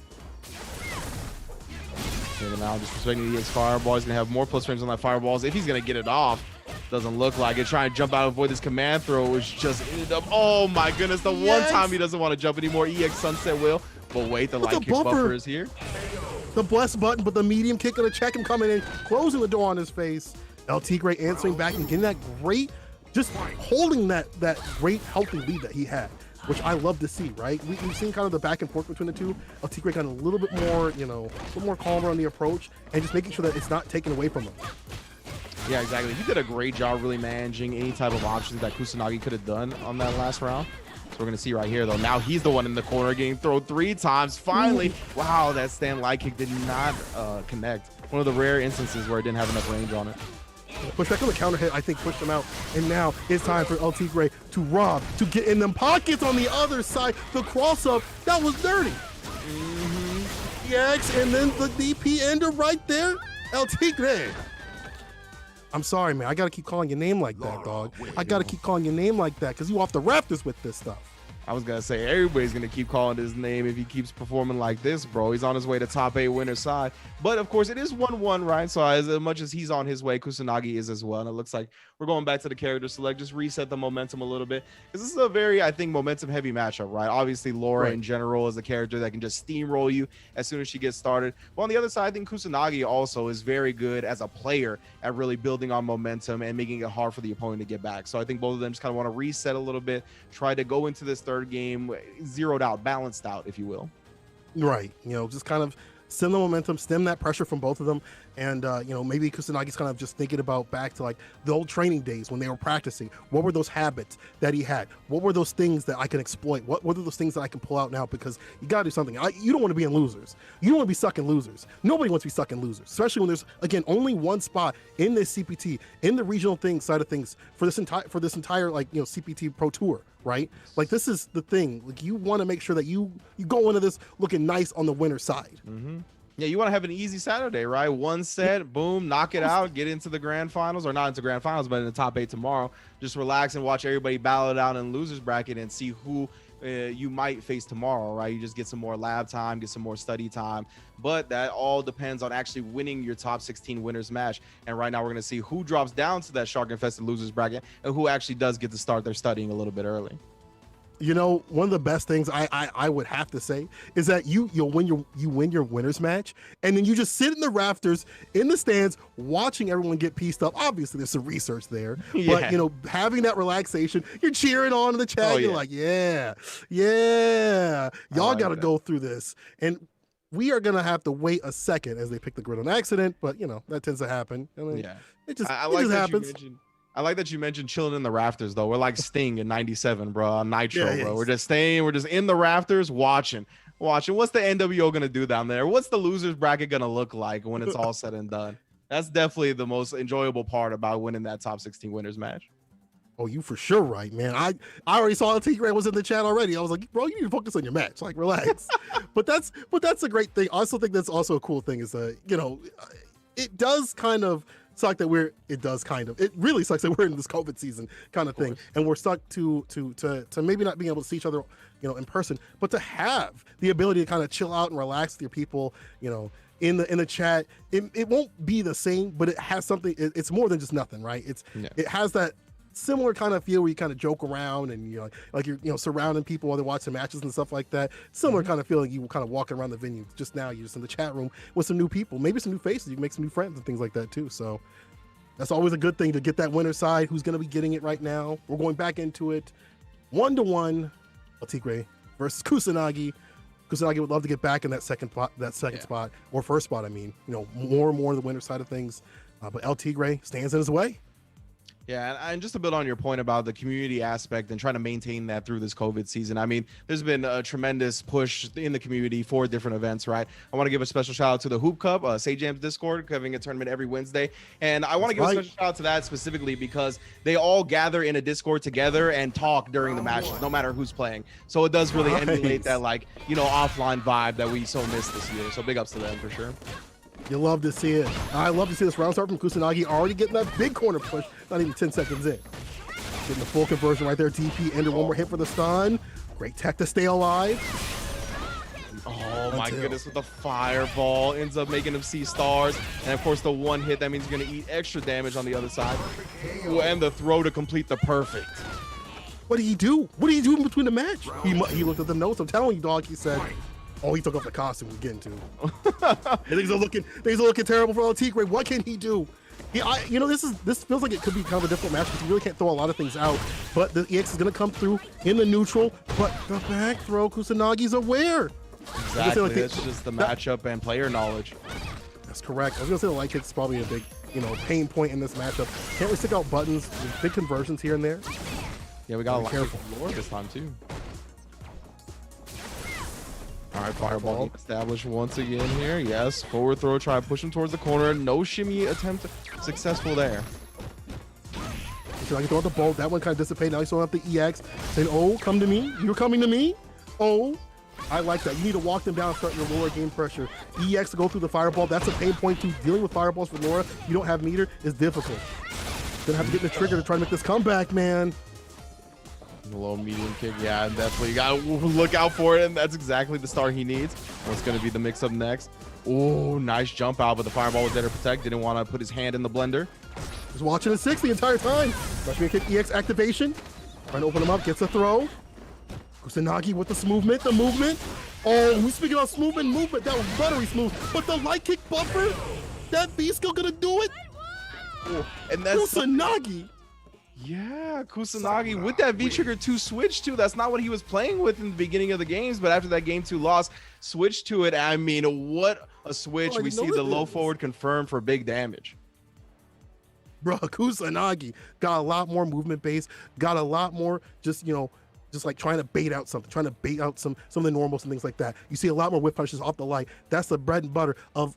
S4: And now disrespecting the EX Fireball. He's going to have more plus frames on that Fireballs. If he's going to get it off, doesn't look like it. Trying to jump out and avoid this command throw, which just ended up, oh my goodness, the one time he doesn't want to jump anymore. EX Sunset will. But wait, the light kick buffer is here.
S18: The bless button, but the medium kick gonna check him coming in, closing the door on his face. LT Gray answering back and getting that great, just holding that great healthy lead that he had, which I love to see, right? We've seen kind of the back and forth between the two. LT Gray got a little bit more, you know, a little more calmer on the approach and just making sure that it's not taken away from him.
S4: Yeah, exactly. He did a great job really managing any type of options that Kusanagi could have done on that last round. So we're going to see right here, though. Now he's the one in the corner getting thrown 3 times. Finally, wow, that stand light kick did not connect. One of the rare instances where it didn't have enough range on it.
S18: Push back on the counter hit, I think, pushed him out. And now it's time for LT Gray to rob, to get in them pockets on the other side. The cross-up, that was dirty. EX, and then the DP ender right there. LT Gray. I'm sorry, man. I got to keep calling your name like that, dog. I got to keep calling your name like that because you off the rafters with this stuff.
S4: I was going to say, everybody's going to keep calling his name if he keeps performing like this, bro. He's on his way to top 8 winner side. But, of course, it is 1-1, right? So as much as he's on his way, Kusanagi is as well. And it looks like we're going back to the character select, just reset the momentum a little bit. Because this is a very, I think, momentum-heavy matchup, right? Obviously, Laura in general is a character that can just steamroll you as soon as she gets started. But on the other side, I think Kusanagi also is very good as a player at really building on momentum and making it hard for the opponent to get back. So I think both of them just kind of want to reset a little bit, try to go into this third game zeroed out, balanced out, if you will.
S18: Right. You know, just kind of stem the momentum, stem that pressure from both of them. And, you know, maybe Kusanagi's kind of just thinking about back to like the old training days when they were practicing. What were those habits that he had? What were those things that I can exploit? What are those things that I can pull out now? Because you got to do something. You don't want to be in losers. You don't want to be stuck in losers. Nobody wants to be stuck in losers, especially when there's, again, only one spot in this CPT, in the regional thing side of things for this entire like, you know, CPT Pro Tour, right? Like this is the thing. Like you want to make sure that you go into this looking nice on the winner's side.
S4: Yeah, you want to have an easy Saturday, right? One set, boom, knock it out, get into the grand finals, or not into grand finals, but in the top 8 tomorrow. Just relax and watch everybody battle it out in losers bracket and see who you might face tomorrow, right? You just get some more lab time, get some more study time, but that all depends on actually winning your top 16 winners match. And right now we're going to see who drops down to that shark-infested losers bracket and who actually does get to start their studying a little bit early.
S18: You know, one of the best things I would have to say is that you win your winners match, and then you just sit in the rafters in the stands watching everyone get pieced up. Obviously, there's some research there, but you know, having that relaxation, you're cheering on in the chat. You're like, yeah, y'all got to go through this, and we are gonna have to wait a second as they pick the grid on accident. But you know that tends to happen. I mean, it just happens.
S4: I like that you mentioned chilling in the rafters, though. We're like Sting in '97, bro, on Nitro, bro. We're just staying. We're just in the rafters watching. What's the NWO going to do down there? What's the losers bracket going to look like when it's all said and done? That's definitely the most enjoyable part about winning that top 16 winners match.
S18: Oh, you for sure right, man. I already saw T-Gran was in the chat already. I was like, bro, you need to focus on your match. Like, relax. but that's a great thing. I also think that's also a cool thing is you know, it does kind of suck that it really sucks that we're in this COVID season kind of thing, and we're stuck to maybe not being able to see each other, you know, in person, but to have the ability to kind of chill out and relax with your people, you know, in the chat. It won't be the same, but it has something. It's more than just nothing, right? It has that similar kind of feel where you kind of joke around and you're like you're surrounding people while they're watching matches and stuff like that. Similar kind of feeling. You kind of walking around the venue. Just now, you're just in the chat room with some new people, maybe some new faces. You can make some new friends and things like that too. So that's always a good thing to get that winner side. Who's going to be getting it right now? We're going back into it, 1-1. El Tigre versus Kusanagi. Kusanagi would love to get back in that second spot, or first spot. I mean, more and more the winner side of things. But El Tigre stands in his way.
S4: Yeah, and just to build on your point about the community aspect and trying to maintain that through this COVID season. I mean, there's been a tremendous push in the community for different events, right? I want to give a special shout out to the Hoop Cup, Say Jams Discord, having a tournament every Wednesday. And I want to give a special shout out to that specifically because they all gather in a Discord together and talk during the matches, no matter who's playing. So it does really emulate that, offline vibe that we so missed this year. So big ups to them for sure.
S18: You love to see it. I love to see this round start from Kusanagi, already getting that big corner push, not even 10 seconds in. Getting the full conversion right there. DP, ender, one more hit for the stun. Great tech to stay alive.
S4: Oh my goodness, with the fireball, ends up making him see stars. And of course the one hit, that means he's gonna eat extra damage on the other side. And the throw to complete the perfect.
S18: What did he do? What did he do in between the match? He looked at the notes. I'm telling you, dog, he said, oh, he took off the costume we're getting to. Things are looking terrible for El Tigre. What can he do? This feels like it could be kind of a difficult match because you really can't throw a lot of things out. But the EX is going to come through in the neutral. But the back throw, Kusanagi's aware.
S4: Exactly. That's just the matchup and player knowledge.
S18: That's correct. I was going to say the light kick is probably a big, pain point in this matchup. Can't really stick out buttons. Big conversions here and there.
S4: Yeah, we got a lot of floor this time too. All right, fireball established once again here. Yes, forward throw, try to push him towards the corner. No shimmy attempt successful there.
S18: So I can throw out the bolt. That one kind of dissipated. Now he's throwing out the EX, saying, oh, come to me. You're coming to me. Oh, I like that. You need to walk them down and start your lower game pressure. EX to go through the fireball. That's a pain point too. Dealing with fireballs for Laura, you don't have meter, is difficult. Gonna have to get the trigger to try to make this comeback, man.
S4: The low medium kick, yeah, definitely. You gotta look out for it, and that's exactly the start he needs. What's gonna be the mix-up next? Oh, nice jump out, but the fireball was there to protect. Didn't want to put his hand in the blender.
S18: He's watching a 6 the entire time. Rushing kick EX activation. Trying to open him up, gets a throw. Kusanagi with the movement, Oh, who's speaking about movement? That was buttery smooth. But the light kick buffer, that beast still gonna do it.
S4: Oh, and that's
S18: Kusanagi.
S4: Yeah, Kusanagi with that V-Trigger 2 switch too. That's not what he was playing with in the beginning of the games, but after that game 2 loss, switched to it. I mean, what a switch. We see the low forward confirmed for big damage.
S18: Bro, Kusanagi got a lot more movement base, got a lot more just like trying to bait out something, trying to bait out some of the normals and things like that. You see a lot more whip punches off the light. That's the bread and butter of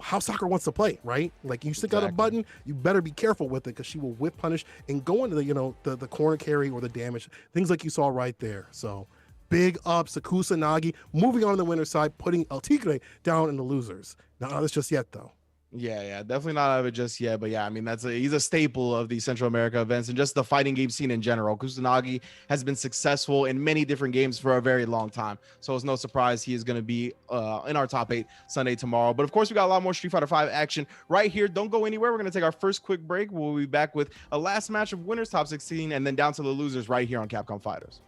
S18: how soccer wants to play, right? Like you stick out a button, you better be careful with it because she will whip punish and go into the corner carry or the damage, things like you saw right there. So big ups to Kusanagi, moving on to the winner's side, putting El Tigre down in the losers. Not out of this just yet though.
S4: Yeah, definitely not out of it just yet. But yeah, I mean, he's a staple of the Central America events and just the fighting game scene in general. Kusanagi has been successful in many different games for a very long time. So it's no surprise he is going to be in our top 8 Sunday tomorrow. But of course, we got a lot more Street Fighter 5 action right here. Don't go anywhere. We're going to take our first quick break. We'll be back with a last match of winners top 16 and then down to the losers right here on Capcom Fighters.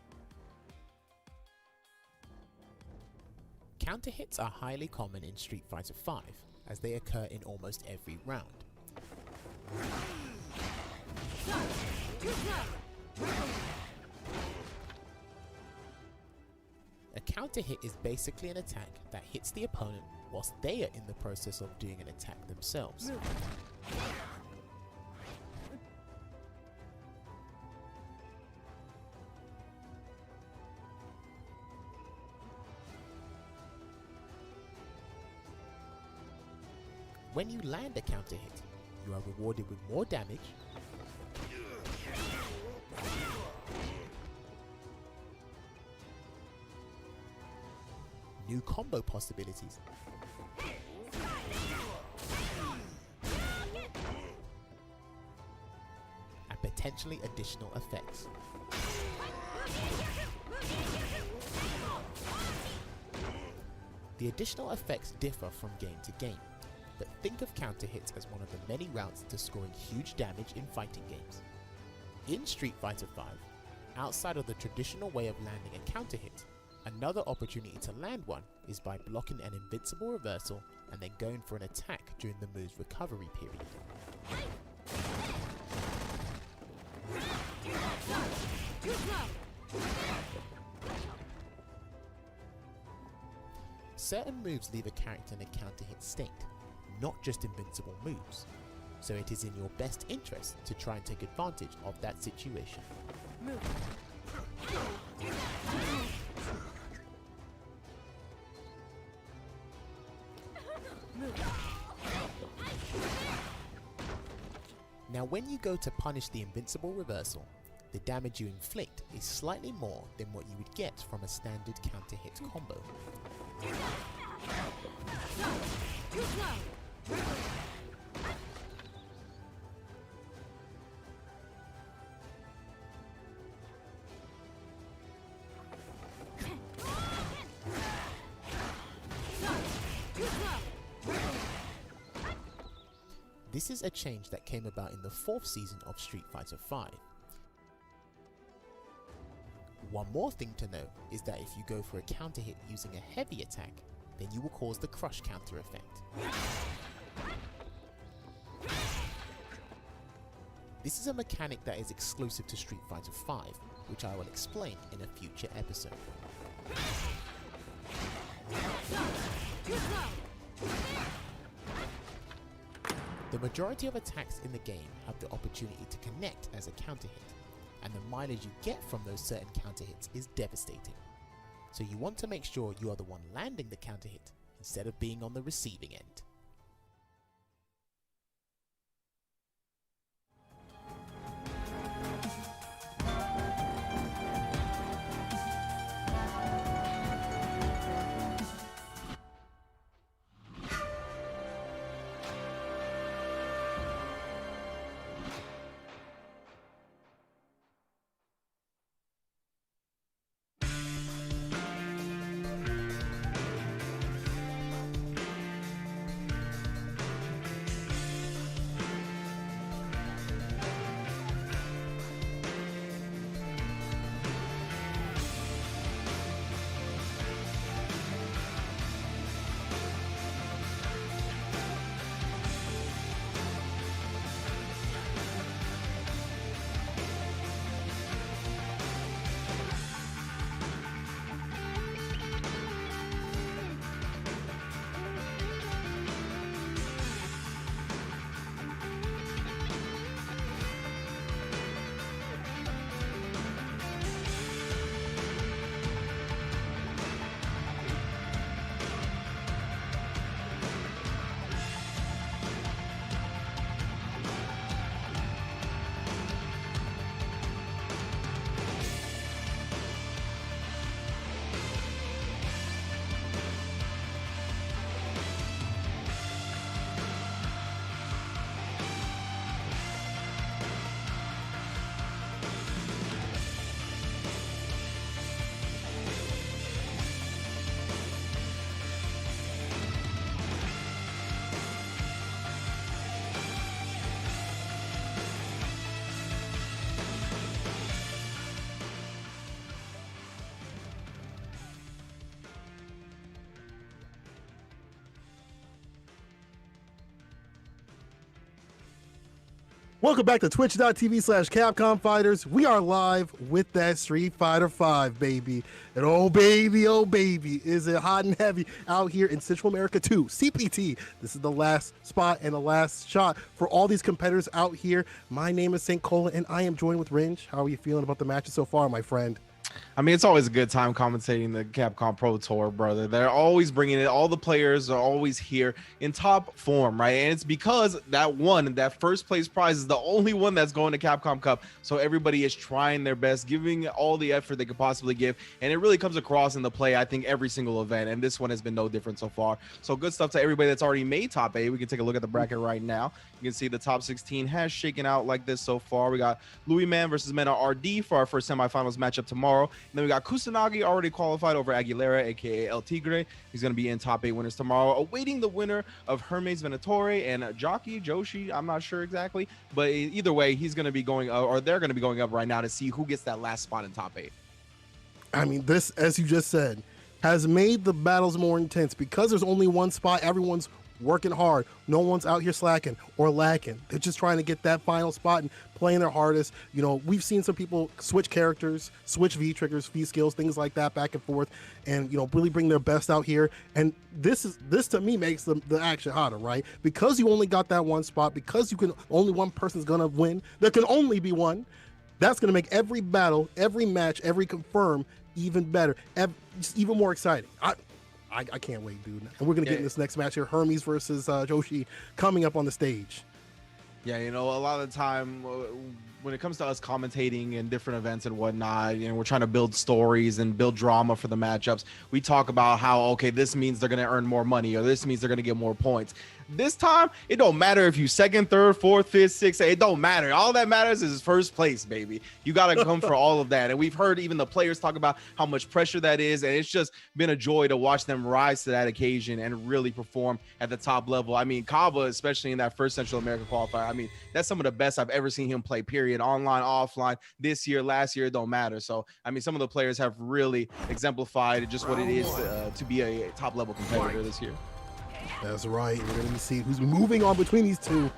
S19: Counter hits are highly common in Street Fighter 5. As they occur in almost every round. A counter hit is basically an attack that hits the opponent whilst they are in the process of doing an attack themselves. When you land a counter hit, you are rewarded with more damage, new combo possibilities, and potentially additional effects. The additional effects differ from game to game. But think of counter hits as one of the many routes to scoring huge damage in fighting games. In Street Fighter V, outside of the traditional way of landing a counter hit, another opportunity to land one is by blocking an invincible reversal and then going for an attack during the move's recovery period. Certain moves leave a character in a counter hit state, not just invincible moves, so it is in your best interest to try and take advantage of that situation. Now when you go to punish the invincible reversal, the damage you inflict is slightly more than what you would get from a standard counter hit combo. This is a change that came about in the 4th season of Street Fighter V. One more thing to note is that if you go for a counter hit using a heavy attack, then you will cause the crush counter effect. This is a mechanic that is exclusive to Street Fighter V, which I will explain in a future episode. The majority of attacks in the game have the opportunity to connect as a counter hit, and the mileage you get from those certain counter hits is devastating. So you want to make sure you are the one landing the counter hit instead of being on the receiving end.
S18: Welcome back to twitch.tv/Capcom Fighters. We are live with that Street Fighter V, baby. And oh baby, is it hot and heavy out here in Central America too. CPT, this is the last spot and the last shot for all these competitors out here. My name is St. Cola, and I am joined with Ringe. How are you feeling about the matches so far, my friend?
S4: I mean, it's always a good time commentating the Capcom Pro Tour, brother. They're always bringing it. All the players are always here in top form, right? And it's because that first place prize is the only one that's going to Capcom Cup. So everybody is trying their best, giving all the effort they could possibly give. And it really comes across in the play, I think, every single event. And this one has been no different so far. So good stuff to everybody that's already made top 8. We can take a look at the bracket right now. You can see the top 16 has shaken out like this so far. We got Louis Man versus MenaRD for our first semifinals matchup tomorrow. And then we got Kusanagi already qualified over Aguilera, aka El Tigre. He's going to be in top 8 winners tomorrow, awaiting the winner of Hermes Venatore and Joshi. I'm not sure exactly, but either way, he's going to be going, or they're going to be going up right now to see who gets that last spot in top 8.
S18: I mean, this, as you just said, has made the battles more intense because there's only one spot. Everyone's working hard. No one's out here slacking or lacking. They're just trying to get that final spot and playing their hardest. You know, we've seen some people switch characters, switch V triggers, V skills, things like that back and forth, and, you know, really bring their best out here. And this to me makes the action hotter, right? Because you only got that one spot, because only one person's gonna win. There can only be one. That's gonna make every battle, every match, every confirm even better, just even more exciting. I can't wait, dude. And we're going to get in this next match here, Hermes versus Joshi, coming up on the stage.
S4: Yeah, you know, a lot of the time when it comes to us commentating in different events and whatnot, you know, we're trying to build stories and build drama for the matchups. We talk about how, okay, this means they're going to earn more money, or this means they're going to get more points. This time, it don't matter if you second, third, fourth, fifth, sixth. It don't matter. All that matters is first place, baby. You got to come for all of that. And we've heard even the players talk about how much pressure that is. And it's just been a joy to watch them rise to that occasion and really perform at the top level. I mean, Cabba, especially in that first Central America qualifier, I mean, that's some of the best I've ever seen him play, period. Online, offline, this year, last year, it don't matter. So, I mean, some of the players have really exemplified just what it is to be a top level competitor this year.
S18: That's right. We're going to see who's moving on between these two.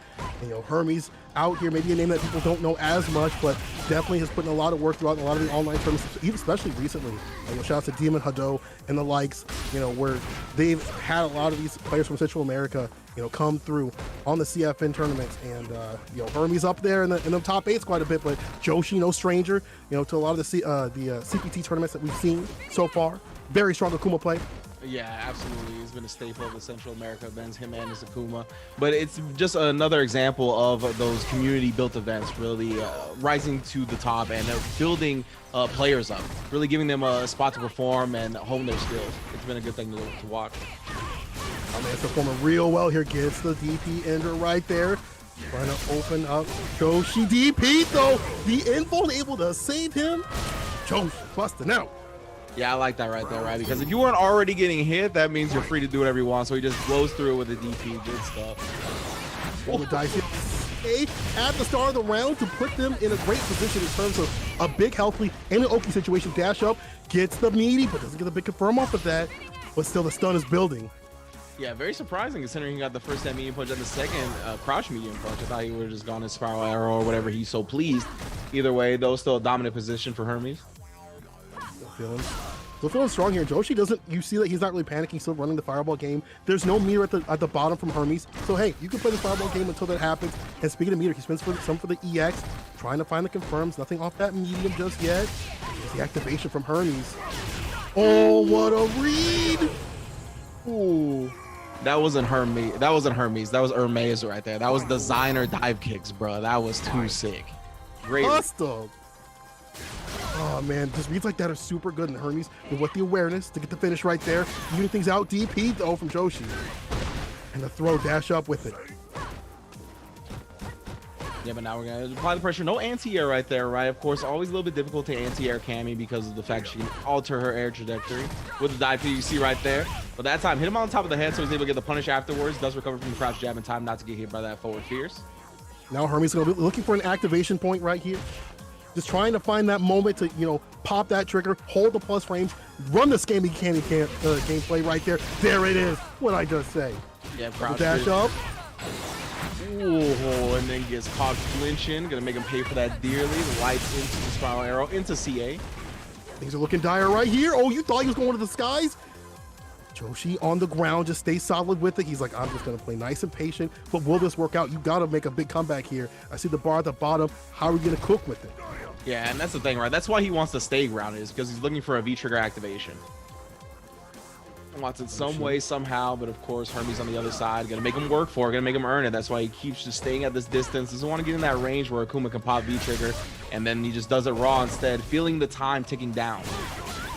S18: You know, Hermes out here, maybe a name that people don't know as much, but definitely has put in a lot of work throughout a lot of the online tournaments, even especially recently. You know, shout out to Demon Hado and the likes, you know, where they've had a lot of these players from Central America, you know, come through on the CFN tournaments. And, you know, Hermes up there in the top 8 quite a bit, but Joshi, no stranger, you know, to a lot of the CPT tournaments that we've seen so far. Very strong Akuma play.
S4: Yeah, absolutely. He's been a staple of the Central America events, him and his Akuma. But it's just another example of those community-built events really rising to the top and building players up, really giving them a spot to perform and hone their skills. It's been a good thing to watch.
S18: Oh, man, it's performing real well here. Gets the DP ender right there. Trying to open up Joshi DP, though. The info able to save him. Joshi busting out.
S4: Yeah, I like that right there, right? Because if you weren't already getting hit, that means you're free to do whatever you want. So he just blows through with a DP. Good stuff.
S18: Roll the dice here at the start of the round to put them in a great position in terms of a big health lead and an Oki situation. Dash up, gets the meaty, but doesn't get the big confirm off of that. But still, the stun is building.
S4: Yeah, very surprising considering he got the first that medium punch and the second crouch medium punch. I thought he would have just gone in spiral arrow or whatever. He's so pleased. Either way, though, still a dominant position for Hermes.
S18: Still feeling strong here. Joshi doesn't, you see that he's not really panicking, still running the fireball game. There's no meter at the bottom from Hermes. So hey, you can play the fireball game until that happens. And speaking of meter, he spends some for the EX, trying to find the confirms. Nothing off that medium just yet. There's the activation from Hermes. Oh, what a read! Ooh.
S4: That wasn't Hermes. That wasn't Hermes. That was Hermes right there. That was designer dive kicks, bro. That was too sick. Great.
S18: Custom. Oh man, just reads like that are super good in Hermes with the awareness to get the finish right there. Even things out. DP though from Joshi. And the throw dash up with it.
S4: Yeah, but now we're gonna apply the pressure. No anti-air right there, right? Of course, always a little bit difficult to anti-air Cammy because of the fact she can alter her air trajectory with the dive you see right there. But that time, hit him on top of the head, so he's able to get the punish afterwards. Does recover from the crouch jab in time not to get hit by that forward fierce.
S18: Now Hermes gonna be looking for an activation point right here. Just trying to find that moment to, you know, pop that trigger, hold the plus frames, run the scammy gameplay right there. There it is. What I just say.
S4: Yeah, crouch
S18: dash up.
S4: Ooh, and then gets caught flinching. Gonna make him pay for that dearly. The lights into the spiral arrow, into CA.
S18: Things are looking dire right here. Oh, you thought he was going to the skies? Joshi on the ground, just stay solid with it. He's like, I'm just going to play nice and patient, but will this work out? You got to make a big comeback here. I see the bar at the bottom. How are we going to cook with it?
S4: Yeah, and that's the thing, right? That's why he wants to stay grounded, is because he's looking for a V-trigger activation. He wants it some way, somehow, but of course, Hermes on the other side. Going to make him work for it, going to make him earn it. That's why he keeps just staying at this distance. Doesn't want to get in that range where Akuma can pop V-trigger, and then he just does it raw instead, feeling the time ticking down.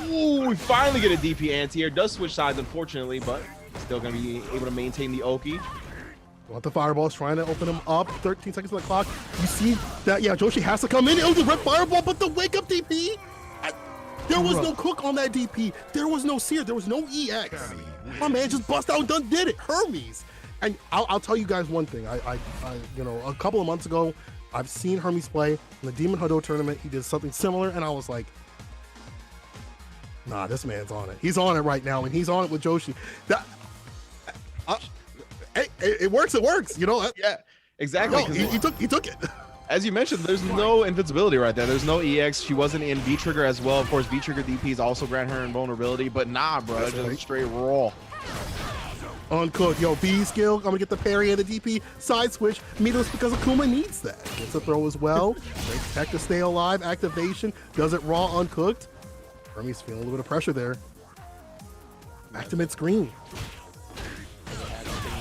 S4: Ooh, we finally get a DP anti-air. Does switch sides, unfortunately, but still going to be able to maintain the Oki.
S18: Want the fireballs, trying to open him up. 13 seconds on the clock. You see that, yeah, Joshi has to come in. Oh, the red fireball, but the wake-up DP. There was no cook on that DP. There was no sear. There was no EX. My man just bust out and done did it. Hermes. And I'll tell you guys one thing. I a couple of months ago, I've seen Hermes play in the Demon Hado tournament. He did something similar, and I was like, nah, this man's on it. He's on it right now, and he's on it with Joshi. It works. It works.
S4: Yeah, exactly.
S18: No, he took it.
S4: As you mentioned, there's no invincibility right there. There's no EX. She wasn't in V-Trigger as well. Of course, V-Trigger DPs also grant her invulnerability, but nah, bro. It's just straight raw.
S18: Uncooked. Yo, B skill. I'm going to get the parry and the DP. Side switch. Mitos because Akuma needs that. Gets a throw as well. Great tech to stay alive. Activation. Does it raw uncooked. Hermes feeling a little bit of pressure there. Back to mid-screen.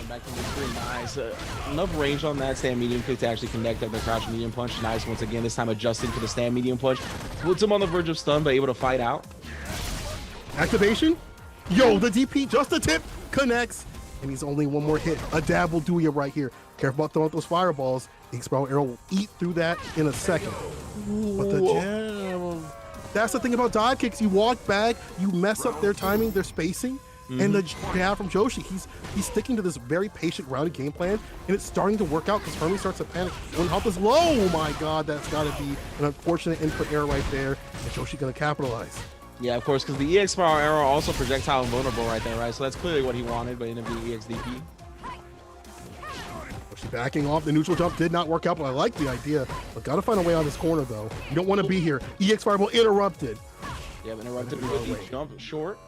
S4: Back to mid-screen. Nice. Enough range on that stand medium kick to actually connect up the crouch medium punch. Nice. Once again, this time adjusting for the stand medium punch. Puts him on the verge of stun, but able to fight out.
S18: Activation. Yo, the DP, just a tip, connects. And he's only one more hit. A dab will do you right here. Careful about throwing those fireballs. The Spiral Arrow will eat through that in a second. But the jam. That's the thing about dive kicks. You walk back, you mess up their timing, their spacing. And the jab from Joshi, he's sticking to this very patient, grounded game plan, and it's starting to work out because Hermes starts to panic. When health is low, oh my God, that's got to be an unfortunate input error right there. And Joshi going to capitalize.
S4: Yeah, of course, because the EX Spiral Arrow also projectile invulnerable right there, right? So that's clearly what he wanted, but ended up being EX DP.
S18: Joshi backing off. The neutral jump did not work out, but I like the idea. But got to find a way out of this corner, though. You don't want to be here. EX Fireball interrupted.
S4: Yeah, interrupted with the jump short.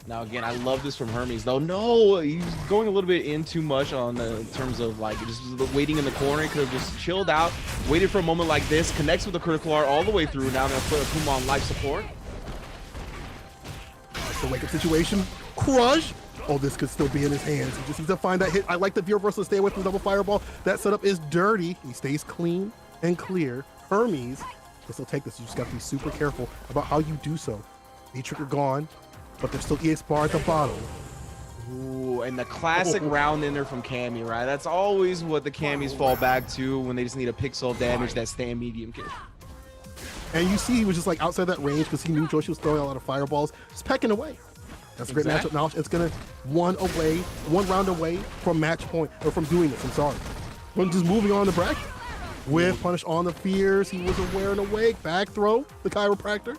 S4: Now, again, I love this from Hermes, though. No, he's going a little bit in too much on in terms of, like, just waiting in the corner. He could have just chilled out, waited for a moment like this, connects with the critical art all the way through. Now they're going to put Akuma on life support.
S18: The wake-up situation. Crush. Oh, this could still be in his hands. He just needs to find that hit. I like the V reversal to stay away from double fireball. That setup is dirty. He stays clean and clear. Hermes can still take this. You just got to be super careful about how you do so. V-Trigger gone, but there's still EX bar at the bottom.
S4: Ooh, and the classic round ender from Cammy, right? That's always what the Cammies fall back to when they just need a pixel of damage, that stand medium kick.
S18: And you see he was just like outside that range because he knew Joshi was throwing a lot of fireballs, just pecking away. That's a great matchup now. It's going to one round away from match point, or from doing this, I'm sorry. From just moving on the bracket. With punish on the fears, he was aware and awake. Back throw, the chiropractor.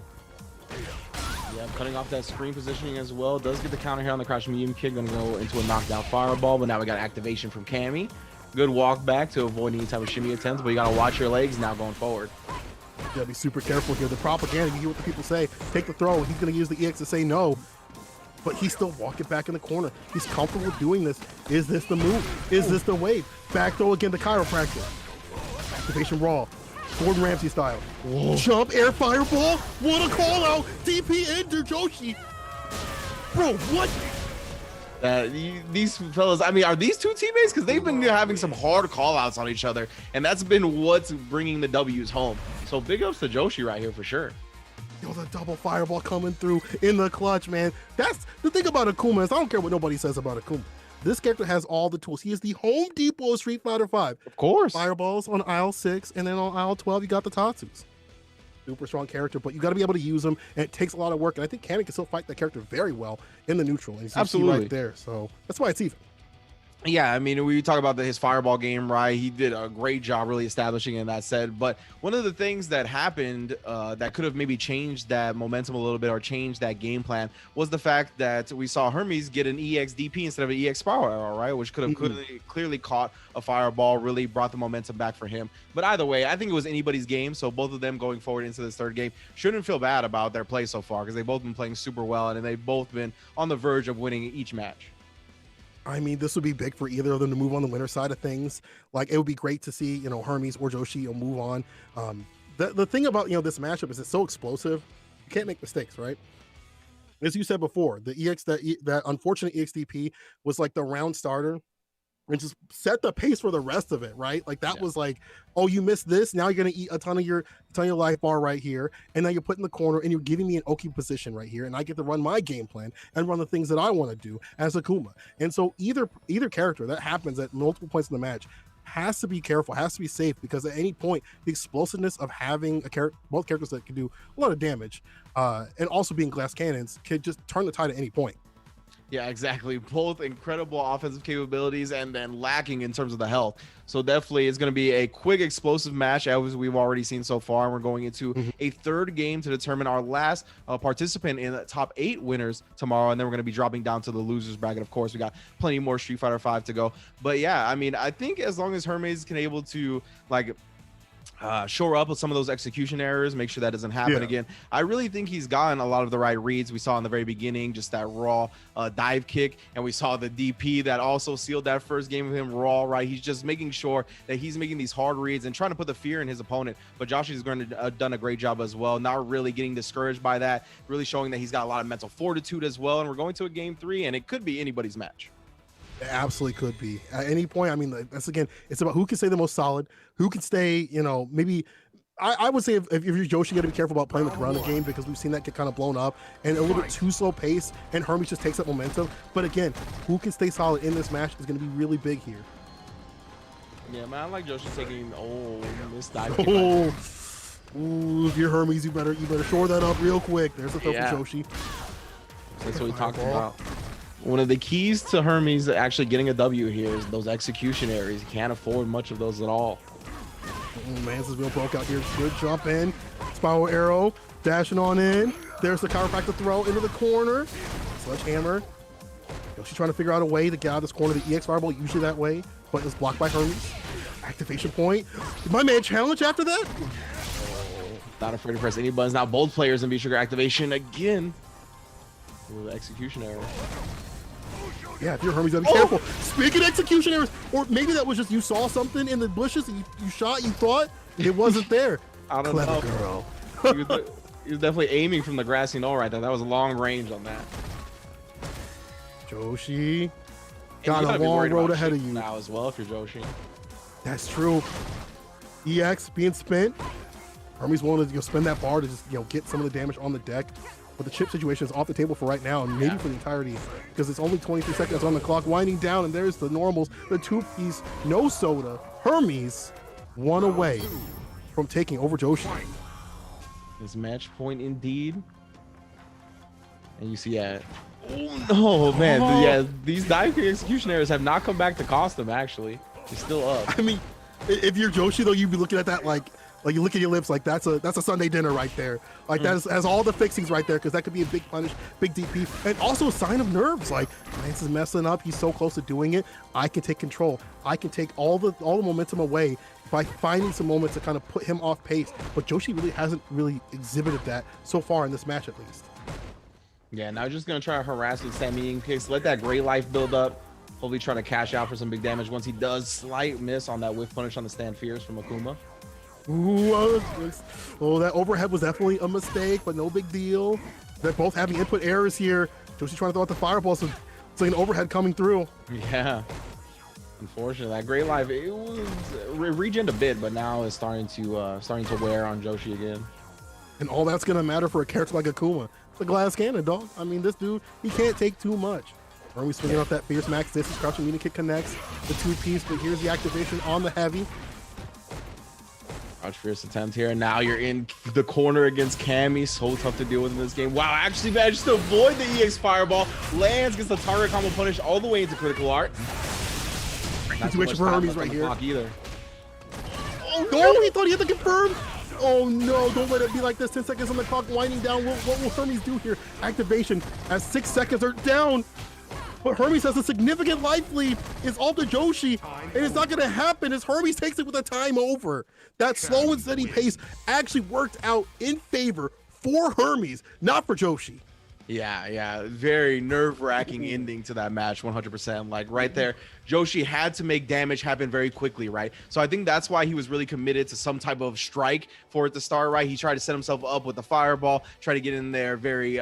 S4: Yeah, cutting off that screen positioning as well. Does get the counter here on the crouch medium kick. Going to go into a knockdown fireball, but now we got activation from Cammy. Good walk back to avoid any type of shimmy attempts, but you got to watch your legs now going forward.
S18: You got to be super careful here. The propaganda, you hear what the people say. Take the throw. He's going to use the EX to say no. But he's still walking back in the corner. He's comfortable doing this. Is this the move? Is this the wave? Back throw again, the chiropractor. Activation raw. Gordon Ramsay style. Whoa. Jump air fireball. What a call out. DP enter Joshi. Bro, what?
S4: These fellas, I mean, are these two teammates? Because they've been having some hard call outs on each other. And that's been what's bringing the W's home. So big ups to Joshi right here for sure.
S18: Yo, the double fireball coming through in the clutch, man. That's the thing about Akuma is I don't care what nobody says about Akuma. This character has all the tools. He is the Home Depot of Street Fighter V.
S4: Of course.
S18: Fireballs on aisle 6, and then on aisle 12, you got the Tatsus. Super strong character, but you got to be able to use them, and it takes a lot of work. And I think Cannon can still fight that character very well in the neutral. And
S4: Absolutely.
S18: Right there. So that's why it's even.
S4: Yeah, I mean, we talk about his fireball game, right? He did a great job really establishing in that set. But one of the things that happened that could have maybe changed that momentum a little bit or changed that game plan was the fact that we saw Hermes get an EX DP instead of an EX Spiral Arrow, right? Which could have clearly caught a fireball, really brought the momentum back for him. But either way, I think it was anybody's game. So both of them going forward into this third game shouldn't feel bad about their play so far because they've both been playing super well and they've both been on the verge of winning each match.
S18: I mean, this would be big for either of them to move on the winner side of things. Like, it would be great to see, Hermes or Joshi move on. The thing about, this matchup is it's so explosive. You can't make mistakes, right? As you said before, the EX, that unfortunate EXDP was like the round starter and just set the pace for the rest of it, right? Like that was like, oh, you missed this. Now you're gonna eat a ton of your life bar right here, and now you're put in the corner and you're giving me an Oki position right here, and I get to run my game plan and run the things that I want to do as Akuma. And so either character that happens at multiple points in the match, has to be careful, has to be safe, because at any point, the explosiveness of having both characters that can do a lot of damage, and also being glass cannons, can just turn the tide at any point.
S4: Yeah, exactly. Both incredible offensive capabilities and then lacking in terms of the health. So definitely it's going to be a quick, explosive match as we've already seen so far. And we're going into a third game to determine our last participant in the top 8 winners tomorrow. And then we're going to be dropping down to the losers bracket. Of course, we got plenty more Street Fighter 5 to go. But yeah, I mean, I think as long as Hermes can able to like shore up with some of those execution errors, make sure that doesn't happen again. I really think he's gotten a lot of the right reads. We saw in the very beginning just that raw dive kick, and we saw the DP that also sealed that first game of him raw, right? He's just making sure that he's making these hard reads and trying to put the fear in his opponent. But Joshi's going to done a great job as well, not really getting discouraged by that, really showing that he's got a lot of mental fortitude as well. And we're going to a game 3, and it could be anybody's match.
S18: It absolutely could be at any point. I mean, that's again, it's about who can stay the most solid, who can stay, maybe I would say if you're Joshi, you got to be careful about playing with Gran game, because we've seen that get kind of blown up and a little bit too slow pace, and Hermes just takes up momentum. But again, who can stay solid in this match is going to be really big here.
S4: Yeah, man, I like Joshi taking this dive.
S18: Ooh, if you're Hermes, you better shore that up real quick. There's the throw for Joshi.
S4: That's what we talked about. One of the keys to Hermes actually getting a W here is those execution areas. He can't afford much of those at all.
S18: Mance's wheel broke out here. Good jump in. Spiral arrow. Dashing on in. There's the chiropractor throw into the corner. Sledgehammer. She's trying to figure out a way to get out of this corner. The EX Fireball, usually that way, but it's blocked by Hermes. Activation point. Did my man challenge after that?
S4: Not afraid to press any buttons. Now both players in V-Trigger activation again. With the execution error.
S18: Yeah, if you're Hermes, you gotta be careful. Speaking of execution errors, or maybe that was just you saw something in the bushes and you shot, you thought it wasn't there.
S4: I don't
S18: Clever
S4: know.
S18: girl.
S4: He was definitely aiming from the grassy knoll right there. That was a long range on that.
S18: Joshi
S4: And
S18: got
S4: you
S18: a
S4: gotta be
S18: long
S4: worried
S18: road
S4: about
S18: ahead of
S4: shooting
S18: you.
S4: now as well if you're Joshi.
S18: That's true. EX being spent. Hermes wanted to spend that bar to just get some of the damage on the deck. But the chip situation is off the table for right now, and maybe for the entirety, because it's only 23 seconds on the clock, winding down, and there's the normals, the 2-piece, no soda. Hermes, one away from taking over Joshi.
S4: His match point indeed. And you see, oh no, man, these dive kick execution errors have not come back to cost him. Actually, he's still up.
S18: I mean, if you're Joshi though, you'd be looking at that like you look at your lips like that's a Sunday dinner right there. Like that has all the fixings right there, because that could be a big punish, big DP, and also a sign of nerves. Like, Lance is messing up. He's so close to doing it. I can take control. I can take all the momentum away by finding some moments to kind of put him off pace. But Joshi really hasn't exhibited that so far in this match, at least.
S4: Yeah, now just gonna try to harass with Sammy kicks. Let that great life build up. Hopefully, trying to cash out for some big damage once he does slight miss on that whiff punish on the stand fierce from Akuma.
S18: Ooh, that overhead was definitely a mistake, but no big deal. They're both having input errors here. Joshi trying to throw out the fireball, so it's like an overhead coming through.
S4: Yeah. Unfortunately, that great life, it was regened a bit, but now it's starting to wear on Joshi again.
S18: And all that's gonna matter for a character like Akuma. It's a glass cannon, dog. I mean, this dude, he can't take too much. Hermes swinging off that fierce max distance, crouching meaning kick connects the 2-piece, but here's the activation on the heavy.
S4: Fierce attempt here, and now you're in the corner against Cammy. So tough to deal with in this game. Wow, actually managed to avoid the EX Fireball. Lands, gets the target combo punish all the way into critical art. Not
S18: situation for Hermes right here.
S4: Either.
S18: Oh no, he thought he had to confirm. Oh no, don't let it be like this. 10 seconds on the clock, winding down. What will Hermes do here? Activation as 6 seconds are down. But Hermes has a significant life lead. It's all to Joshi, and it's not going to happen as Hermes takes it with a time over. That slow and steady pace actually worked out in favor for Hermes, not for Joshi.
S4: Yeah, very nerve-wracking ending to that match, 100%. Like right there, Joshi had to make damage happen very quickly, right? So I think that's why he was really committed to some type of strike for it to start, right? He tried to set himself up with the fireball, try to get in there very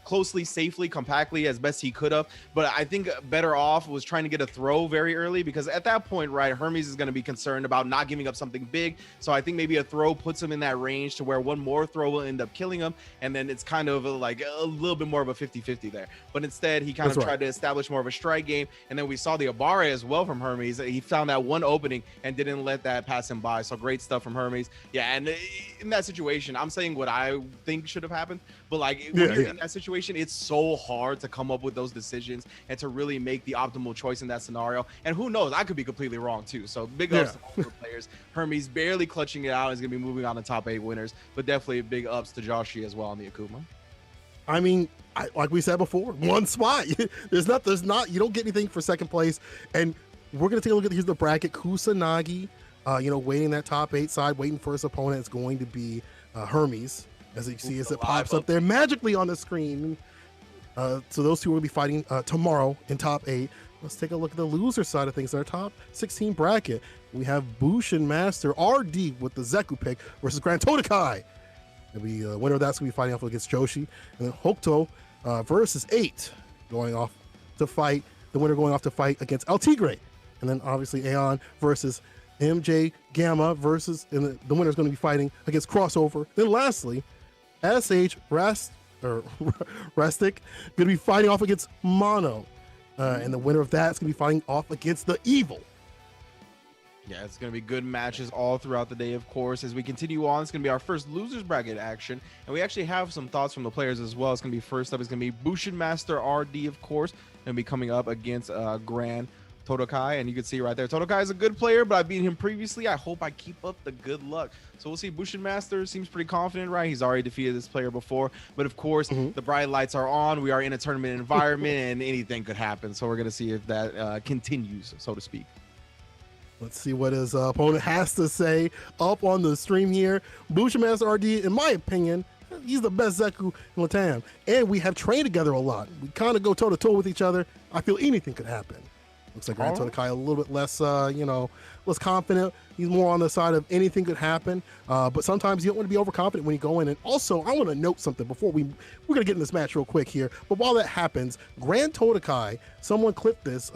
S4: closely, safely, compactly as best he could have. But I think better off was trying to get a throw very early, because at that point, right, Hermes is going to be concerned about not giving up something big. So I think maybe a throw puts him in that range to where one more throw will end up killing him. And then it's kind of like a little bit more of a 50-50 there. But instead, he kind of tried to establish more of a strike game. And then we saw the Abare as well from Hermes. He found that one opening and didn't let that pass him by. So great stuff from Hermes. Yeah, and in that situation, I'm saying what I think should have happened. But like when you're in that situation, it's so hard to come up with those decisions and to really make the optimal choice in that scenario. And who knows, I could be completely wrong too. So big ups to all the players. Hermes barely clutching it out, is going to be moving on to top 8 winners, but definitely big ups to Joshi as well on the Akuma.
S18: I mean, like we said before, one spot. there's not, you don't get anything for second place. And we're going to take a look at, here's the bracket. Kusanagi, waiting that top 8 side, waiting for his opponent. It's going to be Hermes, as you see, as it pops up there magically on the screen. So those two will be fighting tomorrow in top 8. Let's take a look at the loser side of things. Our top 16 bracket. We have Bushin Master RD with the Zeku pick versus Gran Totokai. The winner of that's going to be fighting off against Joshi. And then Hokuto versus 8 going off to fight. The winner going off to fight against El Tigre. And then obviously Aeon versus MJ Gamma versus, and the winner is going to be fighting against Crossover. Then lastly, SH Rastic going to be fighting off against Mono. And the winner of that is going to be fighting off against the Evil.
S4: Yeah, it's going to be good matches all throughout the day, of course. As we continue on, it's going to be our first losers bracket action. And we actually have some thoughts from the players as well. It's going to be first up, it's going to be Bushin Master RD, of course. Going to be coming up against Gran Totokai. And you can see right there, Totokai is a good player, but I've beaten him previously. I hope I keep up the good luck. So we'll see. Bushin Master seems pretty confident, right? He's already defeated this player before. But of course, the bright lights are on. We are in a tournament environment, and anything could happen. So we're going to see if that continues, so to speak.
S18: Let's see what his opponent has to say up on the stream here. Bushin Master RD, in my opinion, he's the best Zeku in Latam. And we have trained together a lot. We kind of go toe-to-toe with each other. I feel anything could happen. Looks like Gran Totokai a little bit less, less confident. He's more on the side of anything could happen. But sometimes you don't want to be overconfident when you go in. And also, I want to note something before we're going to get in this match real quick here. But while that happens, Gran Totokai, someone clipped this,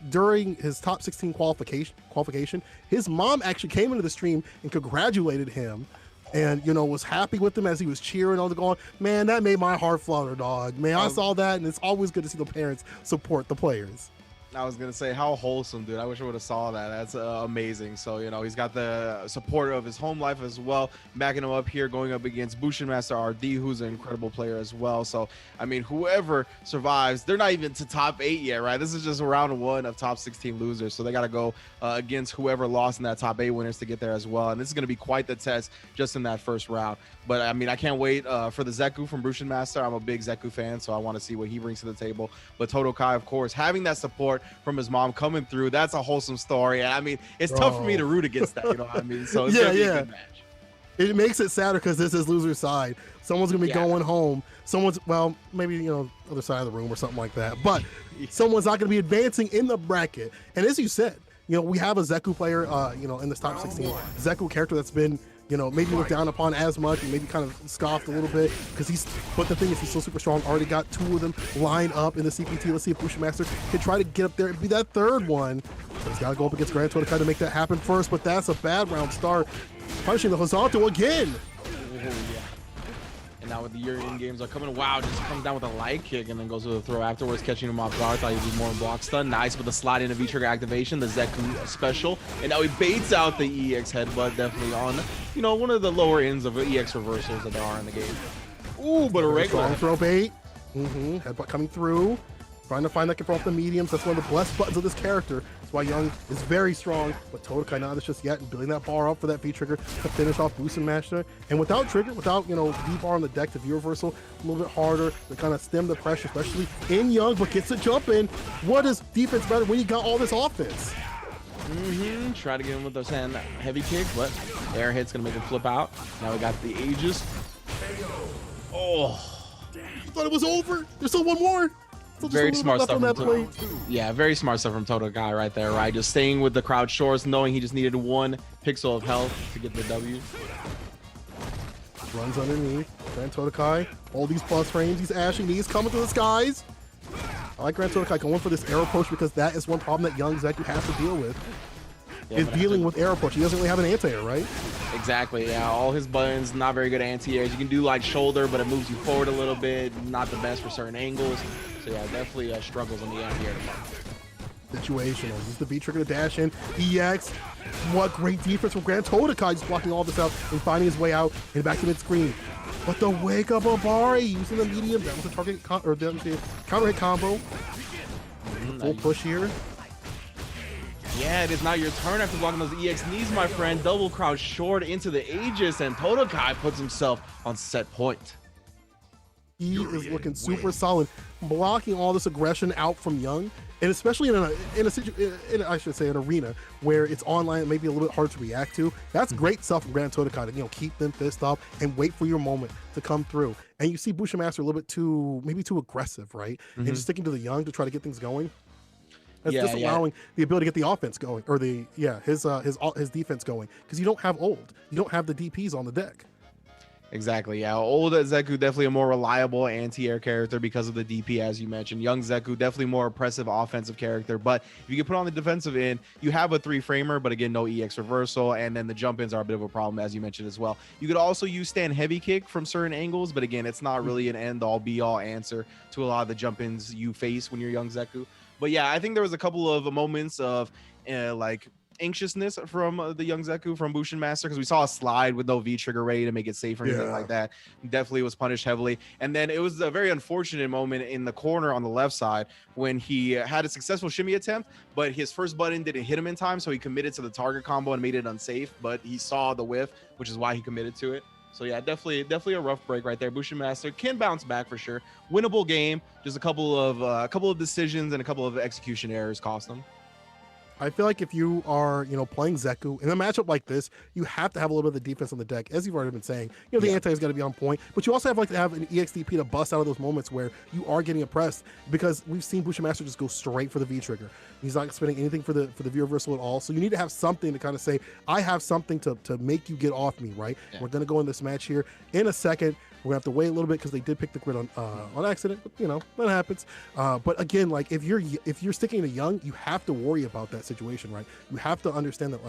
S18: during his top 16 qualification, his mom actually came into the stream and congratulated him. And, was happy with him as he was cheering on the going. Man, that made my heart flutter, dog. Man, I saw that, and it's always good to see the parents support the players.
S4: I was going to say, how wholesome, dude. I wish I would have saw that. That's amazing. So, he's got the support of his home life as well, backing him up here, going up against Bushin Master RD, who's an incredible player as well. So, I mean, whoever survives, they're not even to top 8 yet, right? This is just round 1 of top 16 losers. So they got to go against whoever lost in that top 8 winners to get there as well. And this is going to be quite the test just in that first round. But, I mean, I can't wait for the Zeku from Bushin Master. I'm a big Zeku fan, so I want to see what he brings to the table. But Totokai, of course, having that support from his mom coming through, that's a wholesome story. And I mean, it's tough for me to root against that, you know what I mean? So it's gonna be a good match.
S18: It makes it sadder because this is loser side. Someone's gonna be going home. Someone's, well, maybe other side of the room or something like that. But someone's not gonna be advancing in the bracket. And as you said, we have a Zeku player, in this top 16. Zeku character that's been maybe looked down upon as much and maybe kind of scoffed a little bit because but the thing is, he's so super strong. Already got 2 of them lined up in the CPT. Let's see if Bushin Master can try to get up there and be that third one. But he's got to go up against Gran Totokai to make that happen first, but that's a bad round start. Punishing the horizontal again.
S4: And now with the European games are coming, wow, just comes down with a light kick and then goes with a throw afterwards, catching him off guard. Thought he'd be more block stun. Nice with the slide into V-trigger activation, the Zeku special. And now he baits out the EX headbutt, definitely on, one of the lower ends of EX reversals that there are in the game. Ooh, but a regular.
S18: Strong throw bait. Headbutt coming through. Trying to find that control off the mediums. That's one of the blessed buttons of this character. That's why Young is very strong, but Totokai not just yet, and building that bar up for that V-trigger to finish off Bushin Master. And without trigger, without, V-bar on the deck to V-reversal, a little bit harder to kind of stem the pressure, especially in Young, but gets the jump in. What is defense better when you got all this offense?
S4: Try to get him with those heavy kick, but air hit's gonna make him flip out. Now we got the Aegis. Oh,
S18: I thought it was over. There's still one more.
S4: Very smart stuff very smart stuff from Totokai right there, right? Just staying with the crowd shorts, knowing he just needed 1 pixel of health to get the W.
S18: Runs underneath. Gran Totokai. All these plus frames. He's ashing. He's coming to the skies. I like Gran Totokai going for this air approach because that is one problem that young Zeku has to deal with. Is dealing with air approach. He doesn't really have an anti-air, right?
S4: Exactly, yeah. All his buttons, not very good anti-airs. You can do like shoulder, but it moves you forward a little bit. Not the best for certain angles. So yeah, definitely struggles on the anti-air department.
S18: Situational. Use the V trigger to dash in. EX. What great defense from Gran Totokai, just blocking all this out and finding his way out and back to mid-screen. But the wake up Obari using the medium. That was a target or that was a counter hit combo. Full push here.
S4: Yeah, it is now your turn after blocking those EX knees, my friend. Double crouch short into the Aegis, and Totokai puts himself on set point.
S18: He is looking super solid, blocking all this aggression out from Young, and especially in an arena where it's online, it may be a little bit hard to react to. That's great stuff from Gran Totokai to keep them pissed off and wait for your moment to come through. And you see Bushmaster a little bit maybe too aggressive, right? And just sticking to the Young to try to get things going. That's disallowing the ability to get the offense going, or his defense going, because you don't have ult. You don't have the DPs on the deck.
S4: Exactly, yeah. Old Zeku definitely a more reliable anti-air character because of the DP, as you mentioned. Young Zeku definitely more oppressive offensive character, but if you get put on the defensive end, you have a 3-framer, but again, no EX reversal, and then the jump-ins are a bit of a problem, as you mentioned as well. You could also use stand heavy kick from certain angles, but again, it's not really an end-all, be-all answer to a lot of the jump-ins you face when you're Young Zeku. But yeah, I think there was a couple of moments of like anxiousness from the Young Zeku from Bushmaster, because we saw a slide with no V trigger ready to make it safe or anything like that. Definitely was punished heavily. And then it was a very unfortunate moment in the corner on the left side when he had a successful shimmy attempt, but his first button didn't hit him in time, so he committed to the target combo and made it unsafe, but he saw the whiff, which is why he committed to it. So yeah, definitely a rough break right there. Bushmaster can bounce back for sure. Winnable game, just a couple of decisions and a couple of execution errors cost them.
S18: I feel like if you are, playing Zeku in a matchup like this, you have to have a little bit of the defense on the deck, as you've already been saying. The anti has got to be on point, but you also have to have an EXDP to bust out of those moments where you are getting oppressed, because we've seen Bushmaster just go straight for the V trigger. He's not spending anything for the V reversal at all. So you need to have something to kind of say, I have something to make you get off me, right? We're going to go in this match here in a second. We're gonna have to wait a little bit because they did pick the grid on accident, but that happens. But again, like if you're sticking to Young, you have to worry about that situation, right? You have to understand that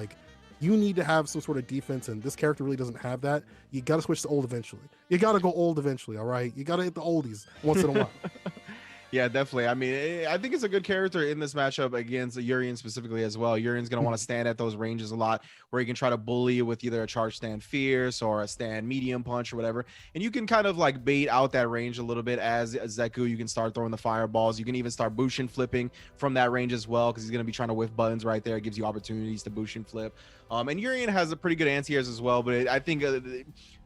S18: you need to have some sort of defense, and this character really doesn't have that. You got to switch to old eventually. You got to go old eventually, all right? You got to hit the oldies once in a while.
S4: Yeah, definitely. I mean, I think it's a good character in this matchup against Urien specifically as well. Urien's going to want to stand at those ranges a lot where he can try to bully with either a charge stand fierce or a stand medium punch or whatever. And you can kind of bait out that range a little bit as Zeku. You can start throwing the fireballs. You can even start Bushin flipping from that range as well, because he's going to be trying to whiff buttons right there. It gives you opportunities to Bushin flip. And Urien has a pretty good anti-airs as well, but I think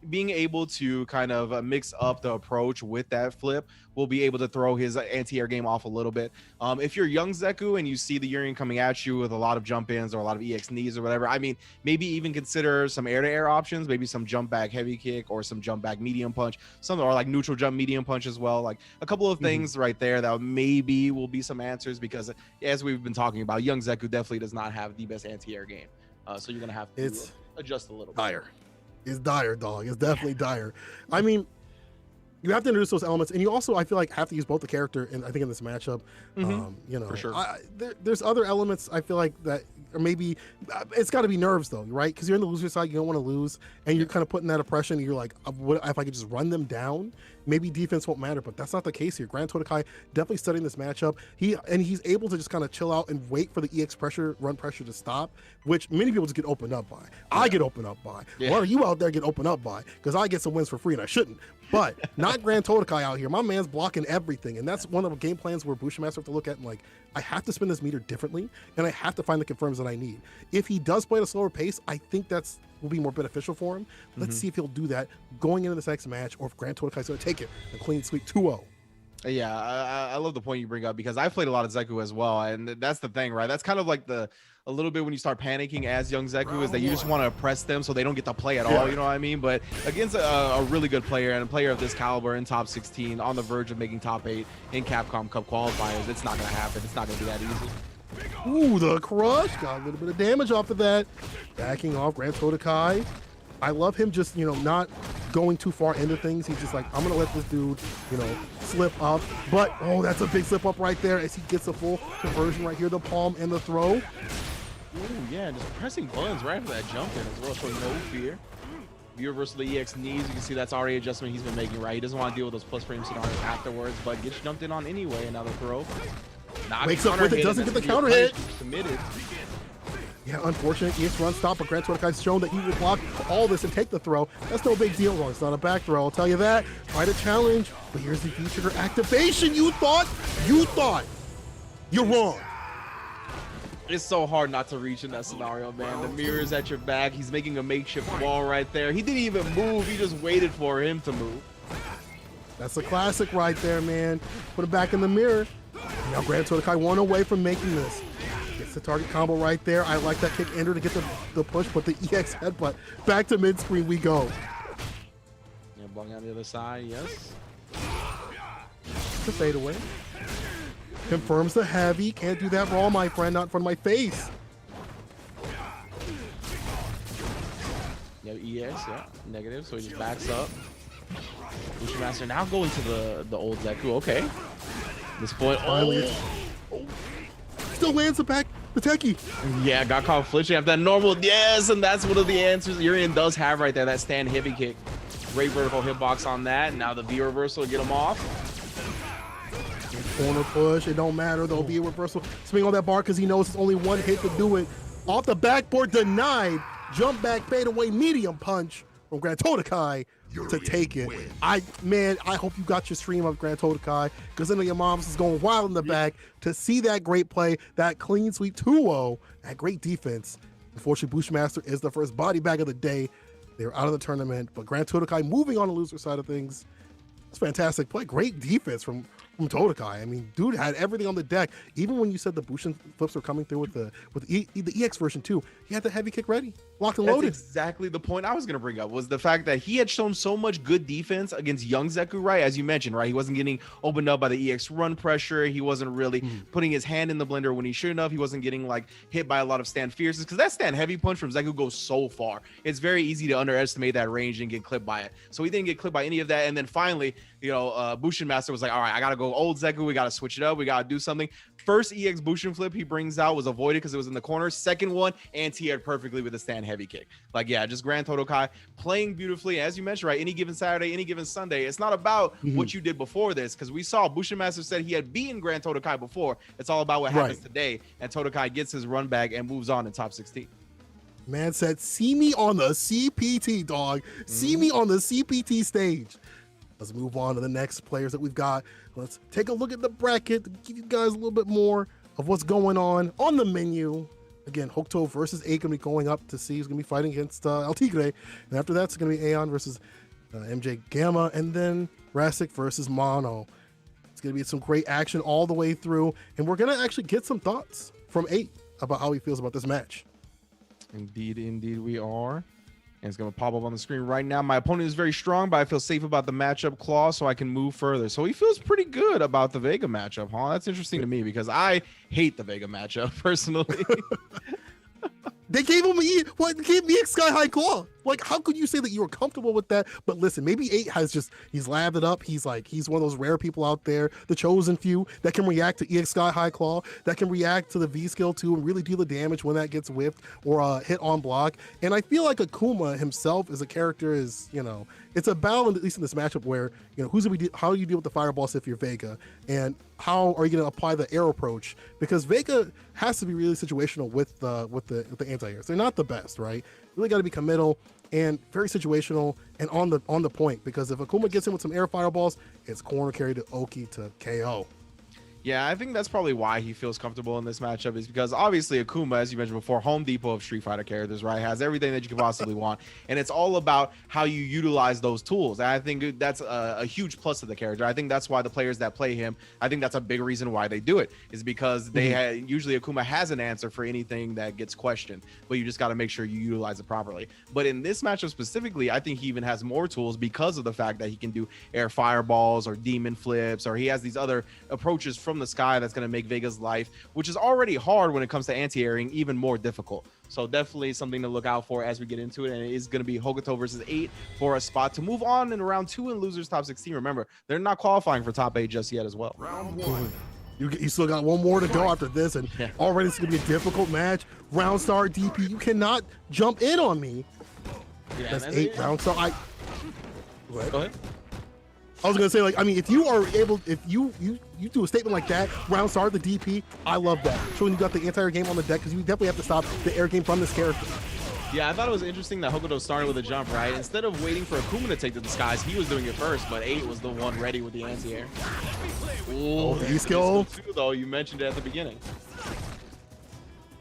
S4: being able to kind of mix up the approach with that flip will be able to throw his anti-air game off a little bit. If you're Young Zeku and you see the Urien coming at you with a lot of jump-ins or a lot of EX knees or whatever, I mean, maybe even consider some air-to-air options, maybe some jump back heavy kick or some jump back medium punch, or neutral jump medium punch as well. Like a couple of things right there that maybe will be some answers, because as we've been talking about, Young Zeku definitely does not have the best anti-air game. So you're going to have to adjust a little bit.
S18: Dire. It's dire, dog. It's definitely dire. I mean, you have to introduce those elements, and you also, I feel like, have to use both the character and I think in this matchup. For sure. There's other elements I feel like that, or maybe it's got to be nerves though, right? Because you're in the loser side, you don't want to lose, and you're kind of putting that oppression. And you're like, what if I could just run them down? Maybe defense won't matter, but that's not the case here. Gran Totokai definitely studying this matchup. He's able to just kind of chill out and wait for the EX run pressure to stop, which many people just get opened up by. I get opened up by. A lot of you out there get opened up by, because I get some wins for free and I shouldn't. But not Gran Totokai out here. My man's blocking everything, and that's one of the game plans where Bushmaster have to look at and I have to spin this meter differently, and I have to find the confirms that I need. If he does play at a slower pace, I think will be more beneficial for him. Let's see if he'll do that going into this next match, or if Gran Totokai's going to take it a clean sweep 2-0.
S4: Yeah, I love the point you bring up, because I've played a lot of Zeku as well, and that's the thing, right? That's kind of like a little bit when you start panicking as Young Zeku, is that you just want to oppress them so they don't get to play at all, you know what I mean? But against a really good player, and a player of this caliber in top 16, on the verge of making top 8 in Capcom Cup qualifiers, it's not going to happen. It's not going to be that easy.
S18: Ooh, the crush. Got a little bit of damage off of that. Backing off Gran Totokai. I love him just, not going too far into things. He's just like, I'm gonna let this dude, you know, slip up. But oh, that's a big slip up right there as he gets a full conversion right here, the palm and the throw.
S4: Ooh, yeah, just pressing buttons right after that jump in as well, showing no fear. V reversal the EX knees, you can see that's already adjustment he's been making, right? He doesn't want to deal with those plus frame scenarios afterwards, but gets jumped in on anyway. Another throw.
S18: Wakes up with it, doesn't get the counter hit.
S4: Submitted.
S18: Yeah, unfortunate. EX run stop, but Gran Totokai's shown that he will block all this and take the throw. That's no big deal. Well, it's not a back throw, I'll tell you that. Try to challenge, but here's the V-trigger activation. You thought. You're wrong.
S4: It's so hard not to reach in that scenario, man. The mirror is at your back. He's making a makeshift wall right there. He didn't even move. He just waited for him to move.
S18: That's a classic right there, man. Put it back in the mirror. Now Gran Totokai one away from making this. Gets the target combo right there. I like that kick ender to get the push, but the EX headbutt. Back to mid-screen we go.
S4: Yeah, blocking on the other side, yes.
S18: The fadeaway. Confirms the heavy. Can't do that raw, my friend. Not in front of my face.
S4: Yeah, EX, yeah. Negative, so he just backs up. Bushi Master now going to the old Zeku. Okay. This point. Oh.
S18: Still lands the techie.
S4: Yeah, got caught flinching after that normal. Yes, and that's one of the answers Urian does have right there. That stand heavy kick. Great vertical hitbox on that. Now the V reversal to get him off.
S18: Corner push. It don't matter. There'll be a reversal. Swing on that bar because he knows it's only one hit to do it. Off the backboard, denied. Jump back, fade away, medium punch from Gran Totokai to take it. I hope you got your stream of Gran Totokai because I know your mom's is going wild in the back to see that great play, that clean sweep 2-0, that great defense. Unfortunately, Bushmaster is the first body bag of the day. They're out of the tournament, but Gran Totokai moving on the loser side of things. It's fantastic play. Great defense from Totokai. I mean, dude had everything on the deck. Even when you said the Bushin flips were coming through with the EX version too, he had the heavy kick ready, locked and loaded.
S4: That's exactly the point I was going to bring up, was the fact that he had shown so much good defense against young Zeku, right? As you mentioned, right? He wasn't getting opened up by the EX run pressure. He wasn't really putting his hand in the blender when he shouldn't have. He wasn't getting like hit by a lot of stand fierces because that stand heavy punch from Zeku goes so far. It's very easy to underestimate that range and get clipped by it. So he didn't get clipped by any of that. And then finally, you know, Bushin Master was like, all right, I got to go old Zeku. We got to switch it up. We got to do something. First EX Bushin flip he brings out was avoided because it was in the corner. Second one, anti-aired perfectly with a stand heavy kick. Like, yeah, just Gran Totokai playing beautifully. As you mentioned, right, any given Saturday, any given Sunday, it's not about what you did before this, because we saw Bushin Master said he had beaten Gran Totokai before. It's all about what happens today, and Totokai gets his run back and moves on in top 16.
S18: Man said, see me on the CPT, dog. See me on the CPT stage. Let's move on to the next players that we've got. Let's take a look at the bracket to give you guys a little bit more of what's going on the menu. Again, Hokuto versus A going to be going up to see who's going to be fighting against El Tigre. And after that, it's going to be Aeon versus MJ Gamma, and then Rasik versus Mono. It's going to be some great action all the way through. And we're going to actually get some thoughts from 8 about how he feels about this match.
S4: Indeed, indeed we are. And it's going to pop up on the screen right now. My opponent is very strong, but I feel safe about the matchup clause, so I can move further. So he feels pretty good about the Vega matchup, huh? That's interesting to me because I hate the Vega matchup personally.
S18: They gave him gave me a Sky High Claw. Like, how could you say that you were comfortable with that? But listen, maybe 8 has he's labbed it up. He's one of those rare people out there, the chosen few, that can react to EX Sky High Claw, that can react to the V skill too, and really deal the damage when that gets whiffed or hit on block. And I feel like Akuma himself as a character is, it's a battle, at least in this matchup, where, how do you deal with the fireballs if you're Vega? And how are you going to apply the air approach? Because Vega has to be really situational with the anti-airs. They're not the best, right? Really got to be committal and very situational and on the point, because if Akuma gets in with some air fireballs, it's corner carry to Oki to KO.
S4: Yeah, I think that's probably why he feels comfortable in this matchup, is because obviously Akuma, as you mentioned before, Home Depot of Street Fighter characters, right, has everything that you could possibly want, and it's all about how you utilize those tools. And I think that's a huge plus to the character. I think that's why the players that play him, I think that's a big reason why they do it, is because they usually Akuma has an answer for anything that gets questioned, but you just got to make sure you utilize it properly. But in this matchup specifically, I think he even has more tools because of the fact that he can do air fireballs or demon flips, or he has these other approaches from from the sky that's going to make Vega's life, which is already hard when it comes to anti-airing, even more difficult. So definitely something to look out for as we get into it. And it is going to be Hokuto versus 8 for a spot to move on in round 2 in losers top 16. Remember, they're not qualifying for top 8 just yet as well.
S18: Round 1. You still got one more to go after this, and already it's going to be a difficult match. Round start DP, you cannot jump in on me.
S4: Yeah,
S18: that's 8 round start.
S4: Go ahead.
S18: I was gonna say, like, I mean, if you are able, if you do a statement like that, round start the DP, I love that. Showing you got the entire game on the deck, because you definitely have to stop the air game from this character.
S4: Yeah, I thought it was interesting that Hokuto started with a jump, right? Instead of waiting for Akuma to take to the skies, he was doing it first, but 8 was the one ready with the anti-air.
S18: Oh, the skill
S4: too, though. You mentioned it at the beginning.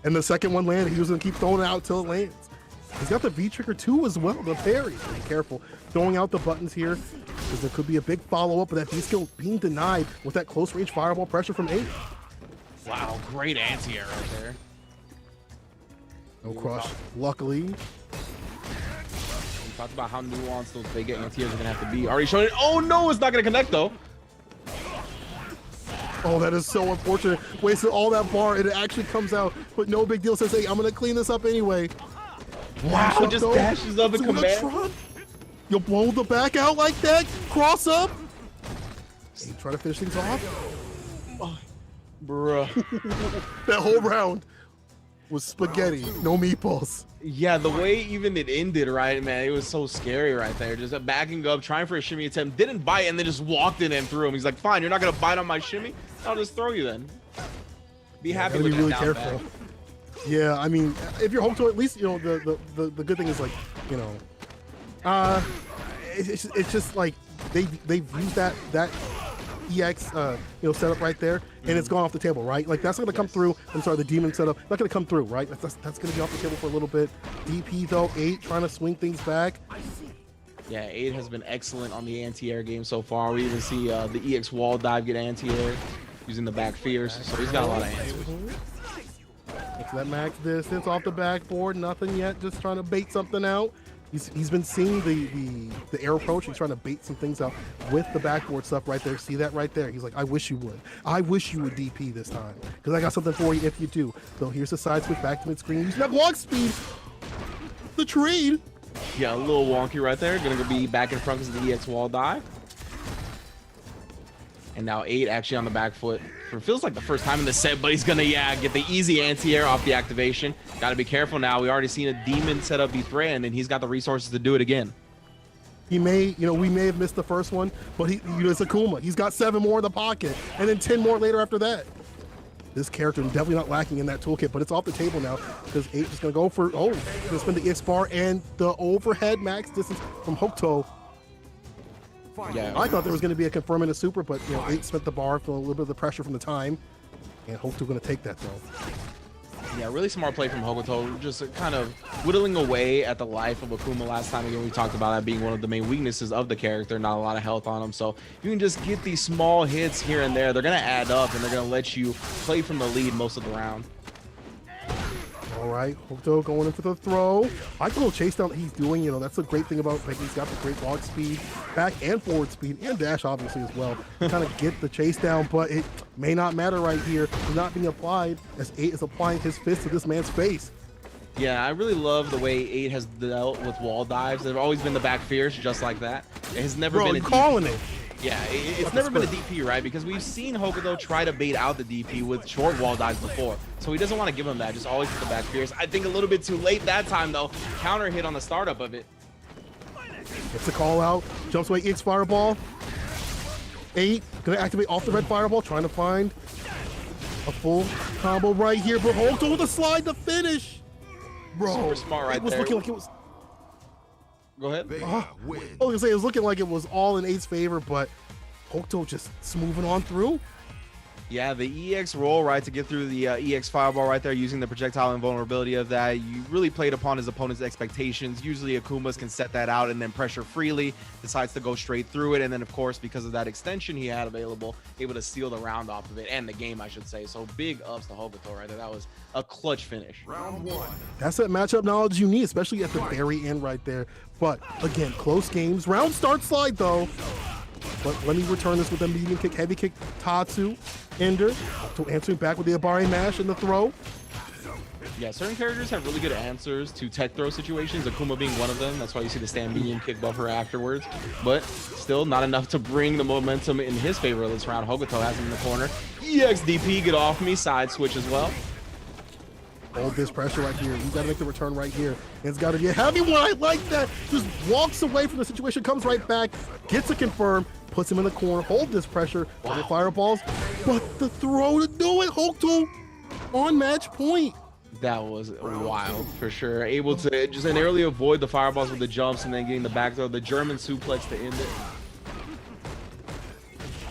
S18: And the second one landed. He was gonna keep throwing it out till it lands. He's got the V trigger too as well. The parry. Be careful throwing out the buttons here, because there could be a big follow-up, but that V skill being denied with that close range fireball pressure from 8.
S4: Wow, great anti-air right there.
S18: No crush, luckily.
S4: We talked about how nuanced those Vega anti-airs are gonna have to be. Already showing it. Oh no, it's not gonna connect though.
S18: Oh, that is so unfortunate. Wasted all that bar, and it actually comes out, but no big deal. Says, hey, I'm gonna clean this up anyway.
S4: Wow, just dashes up and command.
S18: You'll blow the back out like that? Cross up? Hey, try to finish things off?
S4: Oh, bruh.
S18: That whole round was spaghetti, no meatballs.
S4: Yeah, the way even it ended, right, man, it was so scary right there. Just backing up, trying for a shimmy attempt, didn't bite, and then just walked in and threw him. He's like, fine, you're not gonna bite on my shimmy? I'll just throw you then. Be happy with
S18: be really
S4: that
S18: careful.
S4: back.
S18: Yeah, I mean, if you're Hokuto, at least, you know, the good thing is, like, you know, it's just like they've used that EX you know, setup right there, and it's gone off the table, right? Like, that's not gonna come through. I'm sorry, the demon setup not gonna come through, right? That's gonna be off the table for a little bit. DP though, 8 trying to swing things back.
S4: Yeah, 8 has been excellent on the anti-air game so far. We even see the EX wall dive get anti-air using the back fears, so he's got a lot of answers.
S18: It's that max distance off the backboard, nothing yet, just trying to bait something out. He's been seeing the air approach. He's trying to bait some things out with the backboard stuff right there. See that right there? He's like, I wish you would. I wish you would DP this time, because I got something for you if you do. So here's the side switch back to mid-screen. Using that walk speed. The trade.
S4: Yeah, a little wonky right there. Gonna be back in front because of the EX wall dive. And now 8 actually on the back foot. For feels like the first time in the set, but he's gonna, get the easy anti-air off the activation. Gotta be careful now. We already seen a demon set up the threat, and then he's got the resources to do it again.
S18: He may, you know, we may have missed the first one, but he, you know, it's Akuma. He's got 7 more in the pocket, and then 10 more later after that. This character is definitely not lacking in that toolkit, but it's off the table now, because 8 is gonna go for, gonna spin the EX bar and the overhead max distance from Hokuto.
S4: Yeah,
S18: I thought there was going to be a confirm in a super, but, you know, 8 spent the bar, feeling a little bit of the pressure from the time, and Hokuto going to take that though.
S4: Yeah, really smart play from Hokuto, just kind of whittling away at the life of Akuma last time. Again, we talked about that being one of the main weaknesses of the character, not a lot of health on him. So you can just get these small hits here and there. They're going to add up, and they're going to let you play from the lead most of the round.
S18: All right, Hokuto going in for the throw. I like the little chase down that he's doing. You know, that's the great thing about Becky. He's got the great walk speed, back and forward speed, and dash obviously as well. Kind of get the chase down, but it may not matter right here. It's not being applied as 8 is applying his fist to this man's face.
S4: Yeah, I really love the way 8 has dealt with wall dives. They've always been the back fears, just like that. It has never been a
S18: calling it.
S4: Yeah, it's never been a DP, right? Because we've seen Hokuto try to bait out the DP with short wall dives before. So he doesn't want to give him that, just always with the back fears. I think a little bit too late that time, though. Counter hit on the startup of it.
S18: Gets the call out, jumps away, EX fireball. 8, gonna activate off the red fireball, trying to find a full combo right here, but Hokuto with a slide to finish. Bro,
S4: super smart right
S18: it was
S4: there.
S18: looking like it was.
S4: Go ahead.
S18: I was gonna say it was looking like it was all in 8's favor, but Hokuto just moving on through.
S4: Yeah, the EX roll, right, to get through the EX fireball right there, using the projectile invulnerability of that. You really played upon his opponent's expectations. Usually Akumas can set that out and then pressure freely, decides to go straight through it. And then, of course, because of that extension he had available, able to steal the round off of it, and the game, I should say. So big ups to Hokuto right there. That was a clutch finish.
S12: Round 1.
S18: That's that matchup knowledge you need, especially at the very end right there. But, again, close games. Round start slide, though. But let me return this with a medium kick, heavy kick, Tatsu, Ender. So answering back with the Abari mash and the throw.
S4: Yeah, certain characters have really good answers to tech throw situations, Akuma being one of them. That's why you see the stand medium kick buffer afterwards. But still not enough to bring the momentum in his favor this round. Hokuto has him in the corner. EXDP, get off me, side switch as well.
S18: Hold this pressure right here. You gotta make the return right here. It's gotta be a heavy one. I like that. Just walks away from the situation, comes right back, gets a confirm, puts him in the corner. Hold this pressure. Wow. The fireballs, but the throw to do it. Hokuto on match point.
S4: That was wild for sure. Able to just narrowly avoid the fireballs with the jumps and then getting the back throw, the German suplex to end it.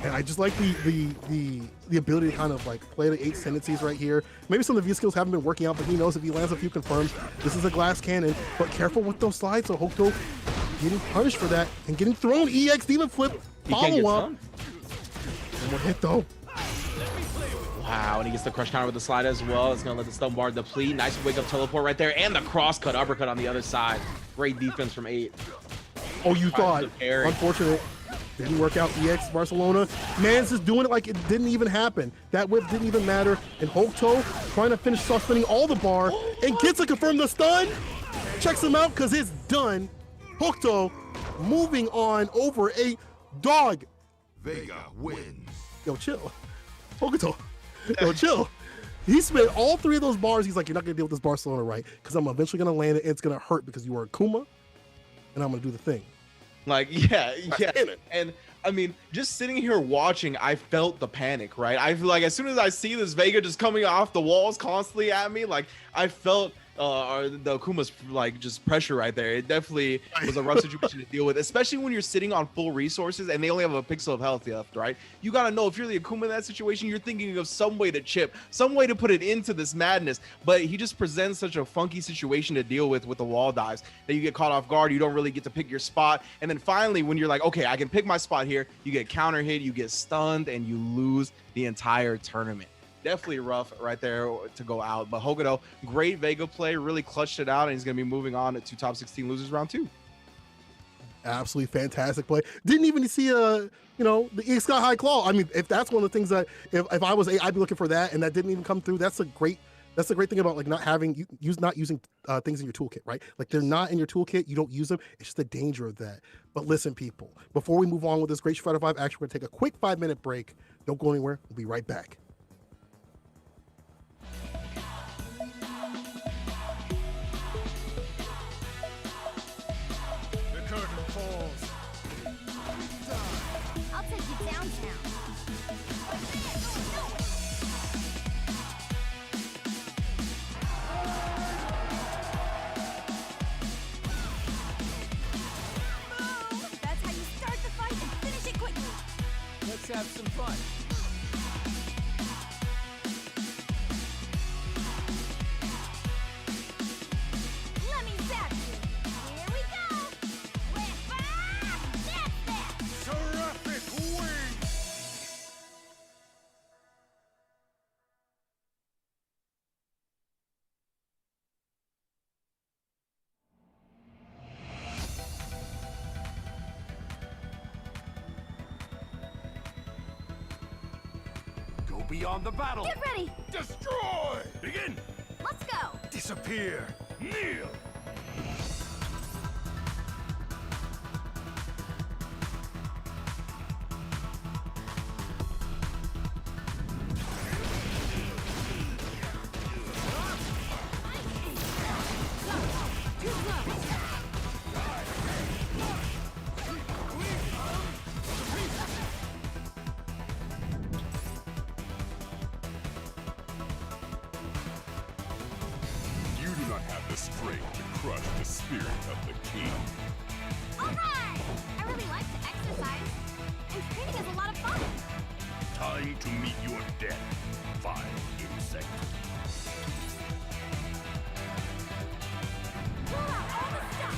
S18: And I just like the ability to kind of like play the 8 tendencies right here. Maybe some of the V skills haven't been working out, but he knows if he lands a few confirms, this is a glass cannon. But careful with those slides, so Hokuto getting punished for that and getting thrown. EX Demon Flip follow up. One more hit though.
S4: Wow, and he gets the crush counter with the slide as well. It's gonna let the stun bar deplete. Nice wake up teleport right there, and the cross cut uppercut on the other side. Great defense from 8.
S18: Oh, you thought? Unfortunate. Didn't work out. EX Barcelona. Man's just doing it like it didn't even happen. That whip didn't even matter. And Hokuto trying to finish soft spinning all the bar and gets to confirm the stun. Checks him out because it's done. Hokuto moving on over a dog.
S12: Vega wins.
S18: Yo, chill. Hokuto. Yo, chill. He spent all 3 of those bars. He's like, you're not going to deal with this Barcelona right because I'm eventually going to land it and it's going to hurt because you are Akuma and I'm going to do the thing.
S4: Like, yeah. And I mean, just sitting here watching, I felt the panic, right? I feel like as soon as I see this Vega just coming off the walls constantly at me, like I felt the Akuma's like just pressure right there. It definitely was a rough situation to deal with, especially when you're sitting on full resources and they only have a pixel of health left, right? You got to know if you're the Akuma in that situation, you're thinking of some way to chip, some way to put it into this madness. But he just presents such a funky situation to deal with the wall dives that you get caught off guard. You don't really get to pick your spot. And then finally, when you're like, okay, I can pick my spot here, you get counter hit, you get stunned, and you lose the entire tournament. Definitely rough right there to go out. But Hokuto, great Vega play, really clutched it out, and he's going to be moving on to top 16 losers round 2.
S18: Absolutely fantastic play. Didn't even see the Sky High Claw. I mean, if that's one of the things that if I was I'd be looking for that, and that didn't even come through. That's a great thing about like not using things in your toolkit, right? Like they're not in your toolkit, you don't use them. It's just the danger of that. But listen, people, before we move on with this great Street Fighter 5 action, we're going to take a quick 5-minute break. Don't go anywhere. We'll be right back.
S11: I'll take you downtown. That's how you start the fight and finish it quickly.
S12: Let's have some fun.
S11: Let me zap you. Here we go. Whip up. That's that.
S12: Terrific wing. Go beyond the battle.
S11: Get ready.
S12: Destroy. Begin.
S11: Let's go.
S12: Disappear. Kneel. You do not have the strength to crush the spirit of the king.
S11: All right. I really like to exercise. And training is a lot of fun.
S12: Time to meet your death, vile insect.
S11: Pull out all the stuff.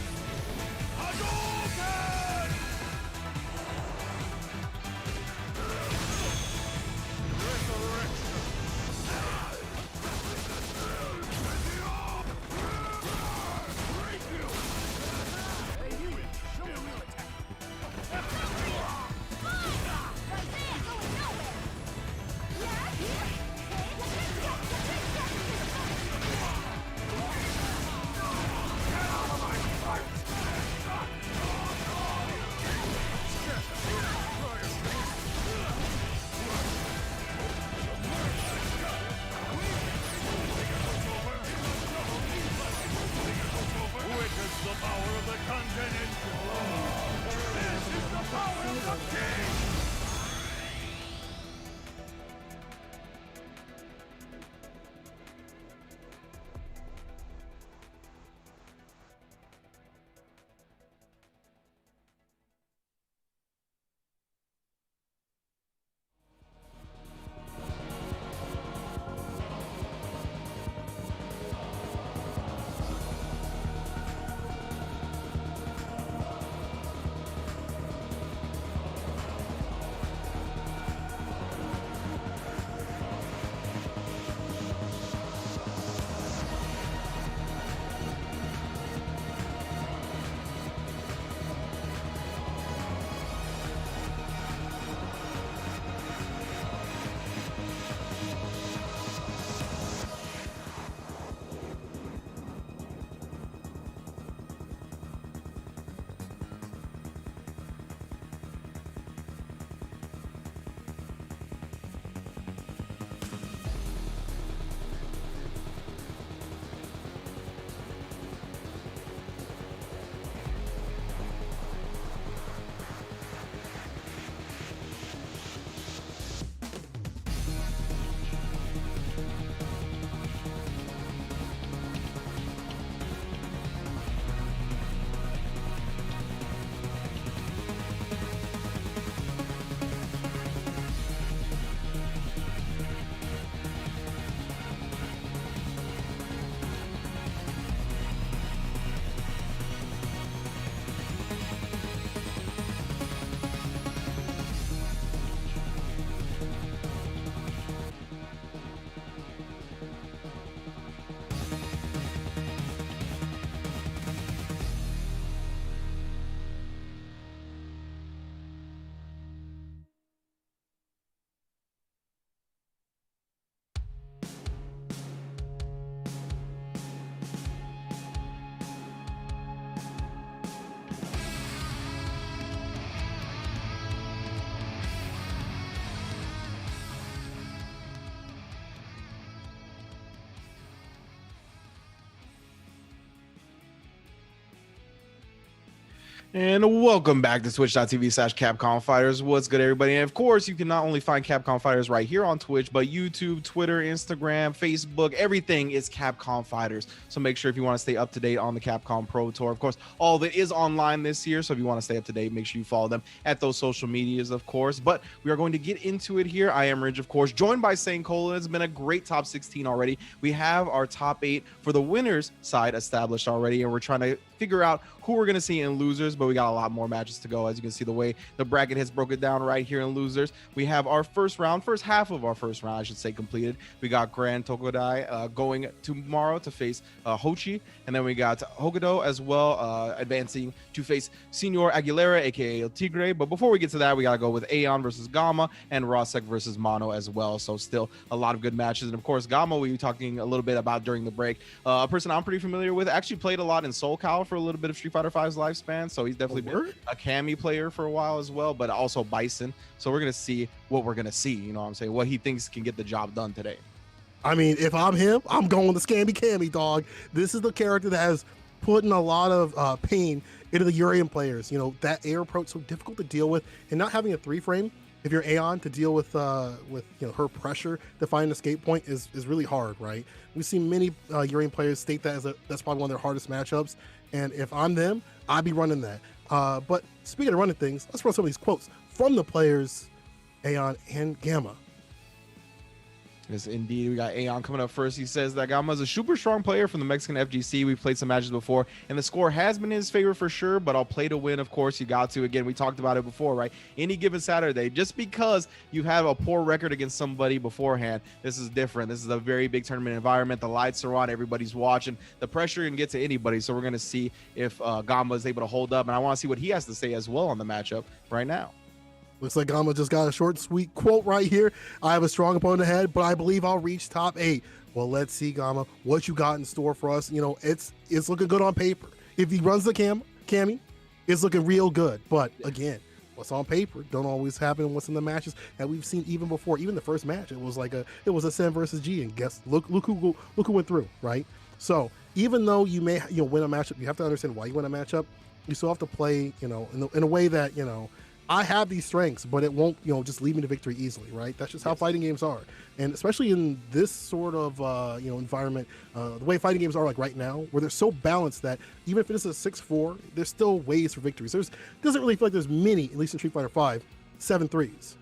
S4: And welcome back to twitch.tv/Capcom Fighters. What's good, everybody? And of course, you can not only find Capcom Fighters right here on Twitch, but YouTube, Twitter, Instagram, Facebook, everything is Capcom Fighters. So make sure if you want to stay up to date on the Capcom Pro Tour, of course, all of it is online this year. So if you want to stay up to date, make sure you follow them at those social medias, of course. But we are going to get into it here. I am Ridge, of course, joined by Saint Colin. It's been a great top 16 already. We have our top 8 for the winners side established already, and we're trying to figure out who we're going to see in losers, but we got a lot more matches to go. As you can see, the way the bracket has broken down right here in losers, we have our first half of our first round, I should say, completed. We got Gran Totokai going tomorrow to face Hoshi, and then we got Hokuto as well, advancing to face Senor Aguilera, aka El Tigre. But before we get to that, we got to go with Aeon versus Gamma and Rosek versus Mono as well. So still a lot of good matches. And of course, Gamma, we were talking a little bit about during the break, a person I'm pretty familiar with, actually played a lot in Soul Cal for a little bit of Street Fighter V's lifespan, so he's definitely been a Cammy player for a while as well, but also Bison. So we're gonna see what we're gonna see, you know what I'm saying, what he thinks can get the job done today.
S18: I mean, if I'm him, I'm going the Scammy Cammy, dog. This is the character that has put in a lot of pain into the Urian players. You know, that air approach so difficult to deal with, and not having a 3-frame if you're Aeon to deal with you know, her pressure to find an escape point is really hard, right? We've seen many Urian players state that that's probably one of their hardest matchups, and if I'm them, I'd be running that. But speaking of running things, let's run some of these quotes from the players, Aeon and Gamma.
S4: Yes, indeed. We got Aeon coming up first. He says that Gamma is a super strong player from the Mexican FGC. We've played some matches before, and the score has been in his favor for sure, but I'll play to win, of course. You got to. Again, we talked about it before, right? Any given Saturday, just because you have a poor record against somebody beforehand, this is different. This is a very big tournament environment. The lights are on. Everybody's watching. The pressure can get to anybody, so we're going to see if Gamma is able to hold up, and I want to see what he has to say as well on the matchup right now.
S18: Looks like Gamma just got a short, sweet quote right here. I have a strong opponent ahead, but I believe I'll reach top 8. Well, let's see, Gamma, what you got in store for us. You know, it's looking good on paper. If he runs the Cammy, it's looking real good. But again, what's on paper don't always happen. What's in the matches that we've seen even before, even the first match, it was a Sen versus G, and look who went through, right? So even though you may win a matchup, you have to understand why you win a matchup. You still have to play, in a way that I have these strengths, but it won't, just lead me to victory easily, right? That's just how fighting games are. And especially in this sort of, environment, the way fighting games are like right now, where they're so balanced that even if it is a 6-4, there's still ways for victories. Doesn't really feel like there's many, at least in Street Fighter V, 7-3s.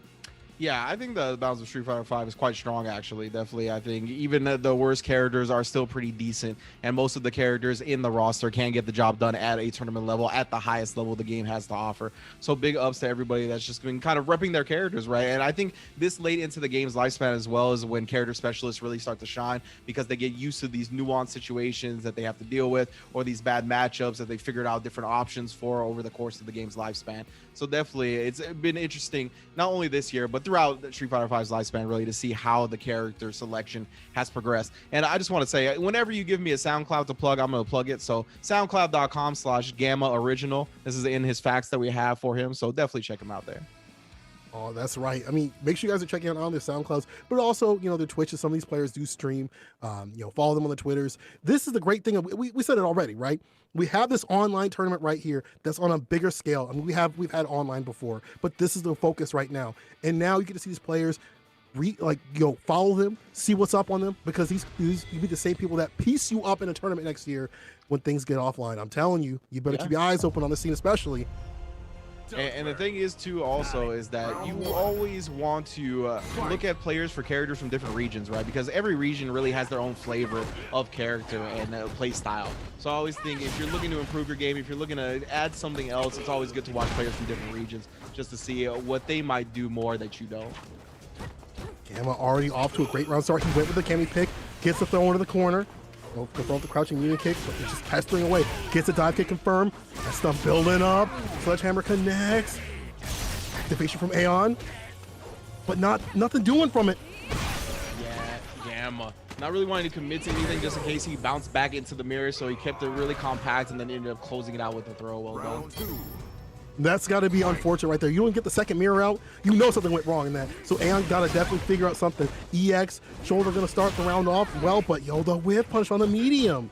S4: Yeah, I think the balance of Street Fighter V is quite strong, actually. Definitely, I think even the worst characters are still pretty decent, and most of the characters in the roster can get the job done at a tournament level, at the highest level the game has to offer. So big ups to everybody that's just been kind of repping their characters, right? And I think this late into the game's lifespan as well is when character specialists really start to shine, because they get used to these nuanced situations that they have to deal with, or these bad matchups that they figured out different options for over the course of the game's lifespan. So definitely, it's been interesting, not only this year, but throughout Street Fighter V's lifespan, really, to see how the character selection has progressed. And I just want to say, whenever you give me a SoundCloud to plug, I'm going to plug it. So soundcloud.com/Gamma Original. This is in his facts that we have for him. So definitely check him out there.
S18: Oh, that's right. I mean, make sure you guys are checking out on their SoundClouds, but also, their Twitches. Some of these players do stream. Follow them on the Twitters. This is the great thing. We said it already, right? We have this online tournament right here that's on a bigger scale. I mean, we've had online before, but this is the focus right now. And now you get to see these players, follow them, see what's up on them, because you be the same people that piece you up in a tournament next year when things get offline. I'm telling you, you better keep your eyes open on the scene, especially.
S4: And the thing is, too, also, is that you always want to look at players for characters from different regions, right? Because every region really has their own flavor of character and play style. So I always think if you're looking to improve your game, if you're looking to add something else, it's always good to watch players from different regions just to see what they might do more that you don't.
S18: Gamma already off to a great round start. He went with the Cammy pick, gets the throw into the corner. Confirm the crouching union kick, but he's just pestering away. Gets a dive kick confirmed. That stuff building up. Sledgehammer connects. Activation from Aeon, but nothing doing from it.
S4: Yeah, Gamma. Not really wanting to commit to anything just in case he bounced back into the mirror, so he kept it really compact and then ended up closing it out with the throw. Well done.
S18: That's got to be unfortunate right there. You don't get the second mirror out, something went wrong in that. So Aeon got to definitely figure out something. EX, shoulder going to start the round off well, but the whip punch on the medium.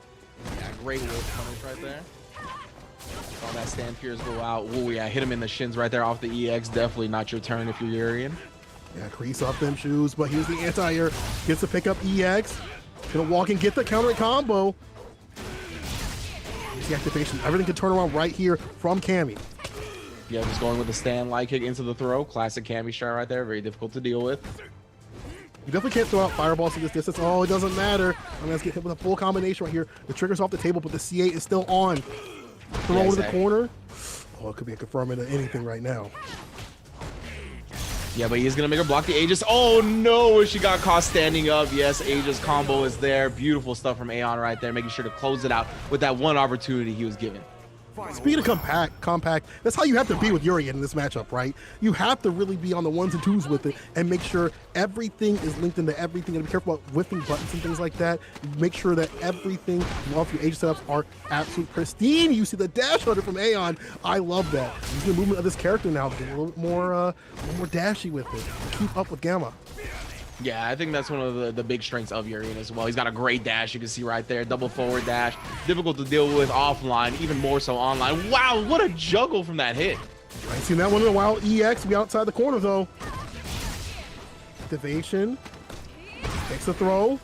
S4: Yeah, great whip punch right there. That stand fears go out. Oh yeah, hit him in the shins right there off the EX. Definitely not your turn if you're Urian.
S18: Yeah, crease off them shoes, but here's the anti-air. Gets to pick up EX. Gonna walk and get the counter combo. Here's the activation. Everything can turn around right here from Cammy.
S4: Yeah, just going with the stand light kick into the throw. Classic Cammy strat right there. Very difficult to deal with.
S18: You definitely can't throw out fireballs to this distance. Oh, it doesn't matter. I'm gonna get hit with a full combination right here. The trigger's off the table, but the C8 is still on. Throw to the corner. Oh, it could be a confirming of anything right now.
S4: Yeah, but he's gonna make her block the Aegis. Oh no, she got caught standing up. Yes, Aegis combo is there. Beautiful stuff from Aeon right there, making sure to close it out with that one opportunity he was given.
S18: Speed of compact. That's how you have to be with Urian in this matchup, right? You have to really be on the ones and twos with it and make sure everything is linked into everything. And be careful about whiffing buttons and things like that. Make sure that everything, all of your Aegis setups are absolutely pristine. You see the dash under from Aeon. I love that. You see the movement of this character now, getting a little bit more dashy with it. Keep up with Gamma.
S4: Yeah, I think that's one of the big strengths of Urian as well. He's got a great dash. You can see right there, double forward dash. Difficult to deal with offline, even more so online. Wow, what a juggle from that hit.
S18: I ain't seen that one in a while. EX, we outside the corner though. Activation. Takes the throw. You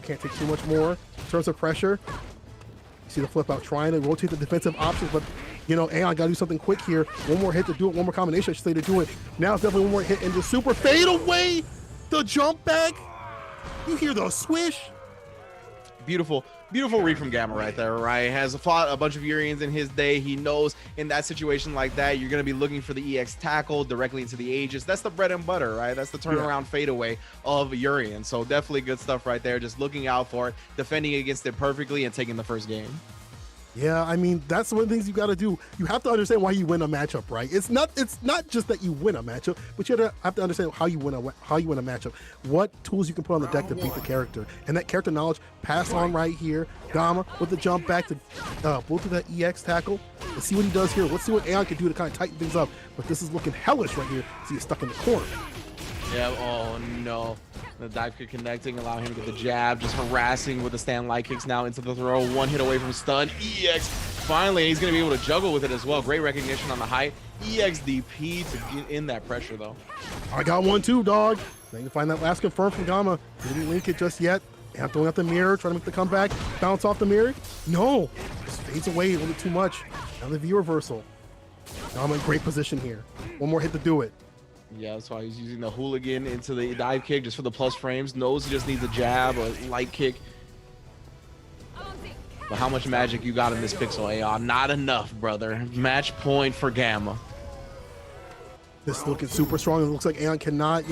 S18: can't take too much more. In terms of pressure. You see the flip out, trying to rotate the defensive options, but you know, Aeon got to do something quick here. One more hit to do it, one more combination, I should say, to do it. Now it's definitely one more hit and the super fade away. The jump back, you hear the swish.
S4: Beautiful read from Gamma right there, right? Has fought a bunch of Urians in his day. He knows in that situation like that, you're going to be looking for the EX tackle directly into the Aegis. That's the bread and butter, right? That's the turnaround fadeaway of Urian. So definitely good stuff right there. Just looking out for it, defending against it perfectly, and taking the first game.
S18: Yeah, I mean, that's one of the things you got to do. You have to understand why you win a matchup, right? It's not just that you win a matchup, but you have to understand how you win a matchup. What tools you can put on the deck to beat the character, and that character knowledge passed on right here. Gamma with the jump back to both of that EX tackle. Let's see what he does here. Let's see what Aeon can do to kind of tighten things up. But this is looking hellish right here. See, he's stuck in the corner.
S4: Yeah. Oh no. The dive kick connecting, allowing him to get the jab, just harassing with the stand light kicks now into the throw. One hit away from stun. EX, finally, he's going to be able to juggle with it as well. Great recognition on the height. EXDP to get in that pressure, though.
S18: I got one too, dog. Trying to find that last confirm from Gamma. Didn't link it just yet. And throwing out the mirror, trying to make the comeback. Bounce off the mirror. No, just fades away a little bit too much. Now the V reversal. Gamma in great position here. One more hit to do it.
S4: Yeah, that's why he's using the hooligan into the dive kick just for the plus frames. Knows he just needs a jab, a light kick. But how much magic you got in this pixel, Aeon? Not enough, brother. Match point for Gamma.
S18: This is looking super strong. It looks like Aeon cannot,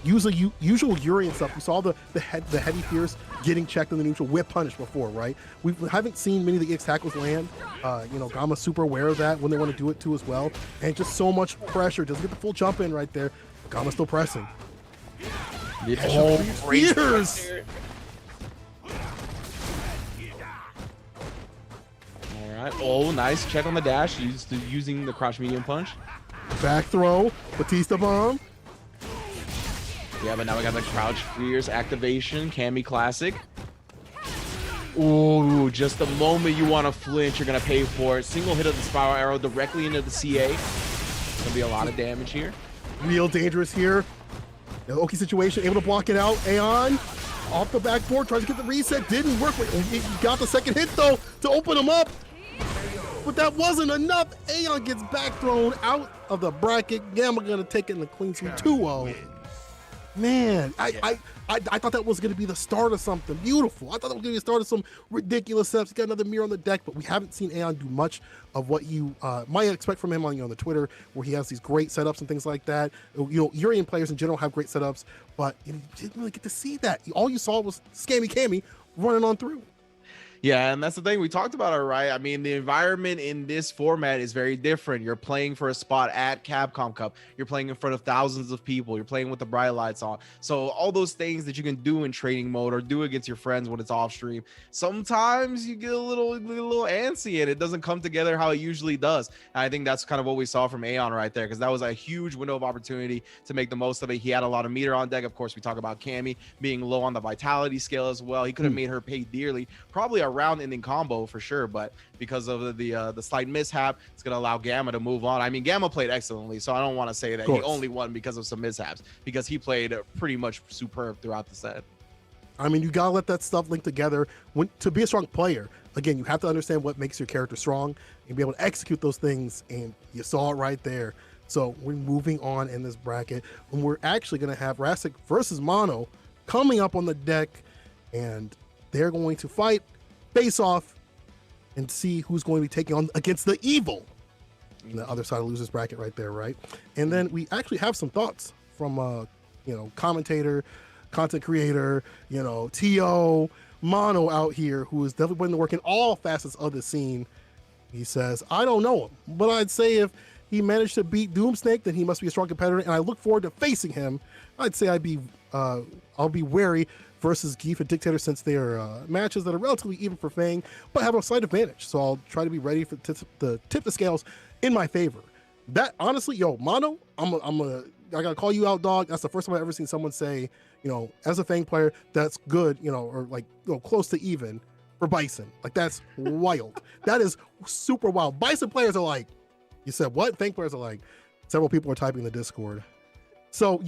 S18: use the usual Urian stuff. We saw the heavy fierce getting checked in the neutral whip punish before, right? We haven't seen many of the X tackles land. Gamma's super aware of that when they want to do it too as well. And just so much pressure. Doesn't get the full jump in right there. Gamma's still pressing.
S4: Oh,
S18: fierce!
S4: All right. Oh, nice check on the dash. Using the crouch medium punch.
S18: Back throw, Batista bomb.
S4: Yeah, but now we got the crouch fierce activation, Cammy classic. Ooh, just the moment you want to flinch, you're gonna pay for it. Single hit of the spiral arrow directly into the CA. Gonna be a lot of damage here.
S18: Real dangerous here. The Oki situation, able to block it out. Aeon off the backboard, tries to get the reset, didn't work. He got the second hit though to open him up. But that wasn't enough. Aeon gets back thrown out of the bracket. Gamma gonna take it in the clean sweep 2-0. Man, I thought that was gonna be the start of something beautiful. I thought that was gonna be the start of some ridiculous steps. He got another mirror on the deck, but we haven't seen Aeon do much of what you might expect from him on the Twitter, where he has these great setups and things like that. Urian players in general have great setups, but you didn't really get to see that. All you saw was Scammy Cammy running on through.
S4: Yeah, and that's the thing. We talked about it, right? I mean, the environment in this format is very different. You're playing for a spot at Capcom Cup. You're playing in front of thousands of people. You're playing with the bright lights on. So all those things that you can do in training mode or do against your friends when it's off stream, sometimes you get a little antsy and it doesn't come together how it usually does. And I think that's kind of what we saw from Aeon right there, because that was a huge window of opportunity to make the most of it. He had a lot of meter on deck. Of course, we talk about Cammy being low on the vitality scale as well. He could have made her pay dearly. Probably a a round-ending combo for sure, but because of the slight mishap, it's going to allow Gamma to move on. I mean, Gamma played excellently, so I don't want to say that he only won because of some mishaps, because he played pretty much superb throughout the set.
S18: I mean, you gotta let that stuff link together. To be a strong player, again, you have to understand what makes your character strong and be able to execute those things, and you saw it right there. So we're moving on in this bracket, and we're actually going to have Rasik versus Mono coming up on the deck, and they're going to fight, face off, and see who's going to be taking on against the evil. And the other side of the losers bracket right there, right? And then we actually have some thoughts from commentator, content creator, TO, Mono out here, who is definitely putting the work in all facets of the scene. He says, I don't know him, but I'd say if he managed to beat Doomsnake, then he must be a strong competitor, and I look forward to facing him. I'd say I'll be wary versus Geef and Dictator, since they are matches that are relatively even for Fang, but have a slight advantage. So I'll try to be ready to tip the scales in my favor. That honestly, Mono, I gotta call you out, dog. That's the first time I've ever seen someone say, as a Fang player, that's good, or close to even for Bison. Like, that's wild. That is super wild. Bison players are like, you said what? Fang players are like, several people are typing in the Discord. So,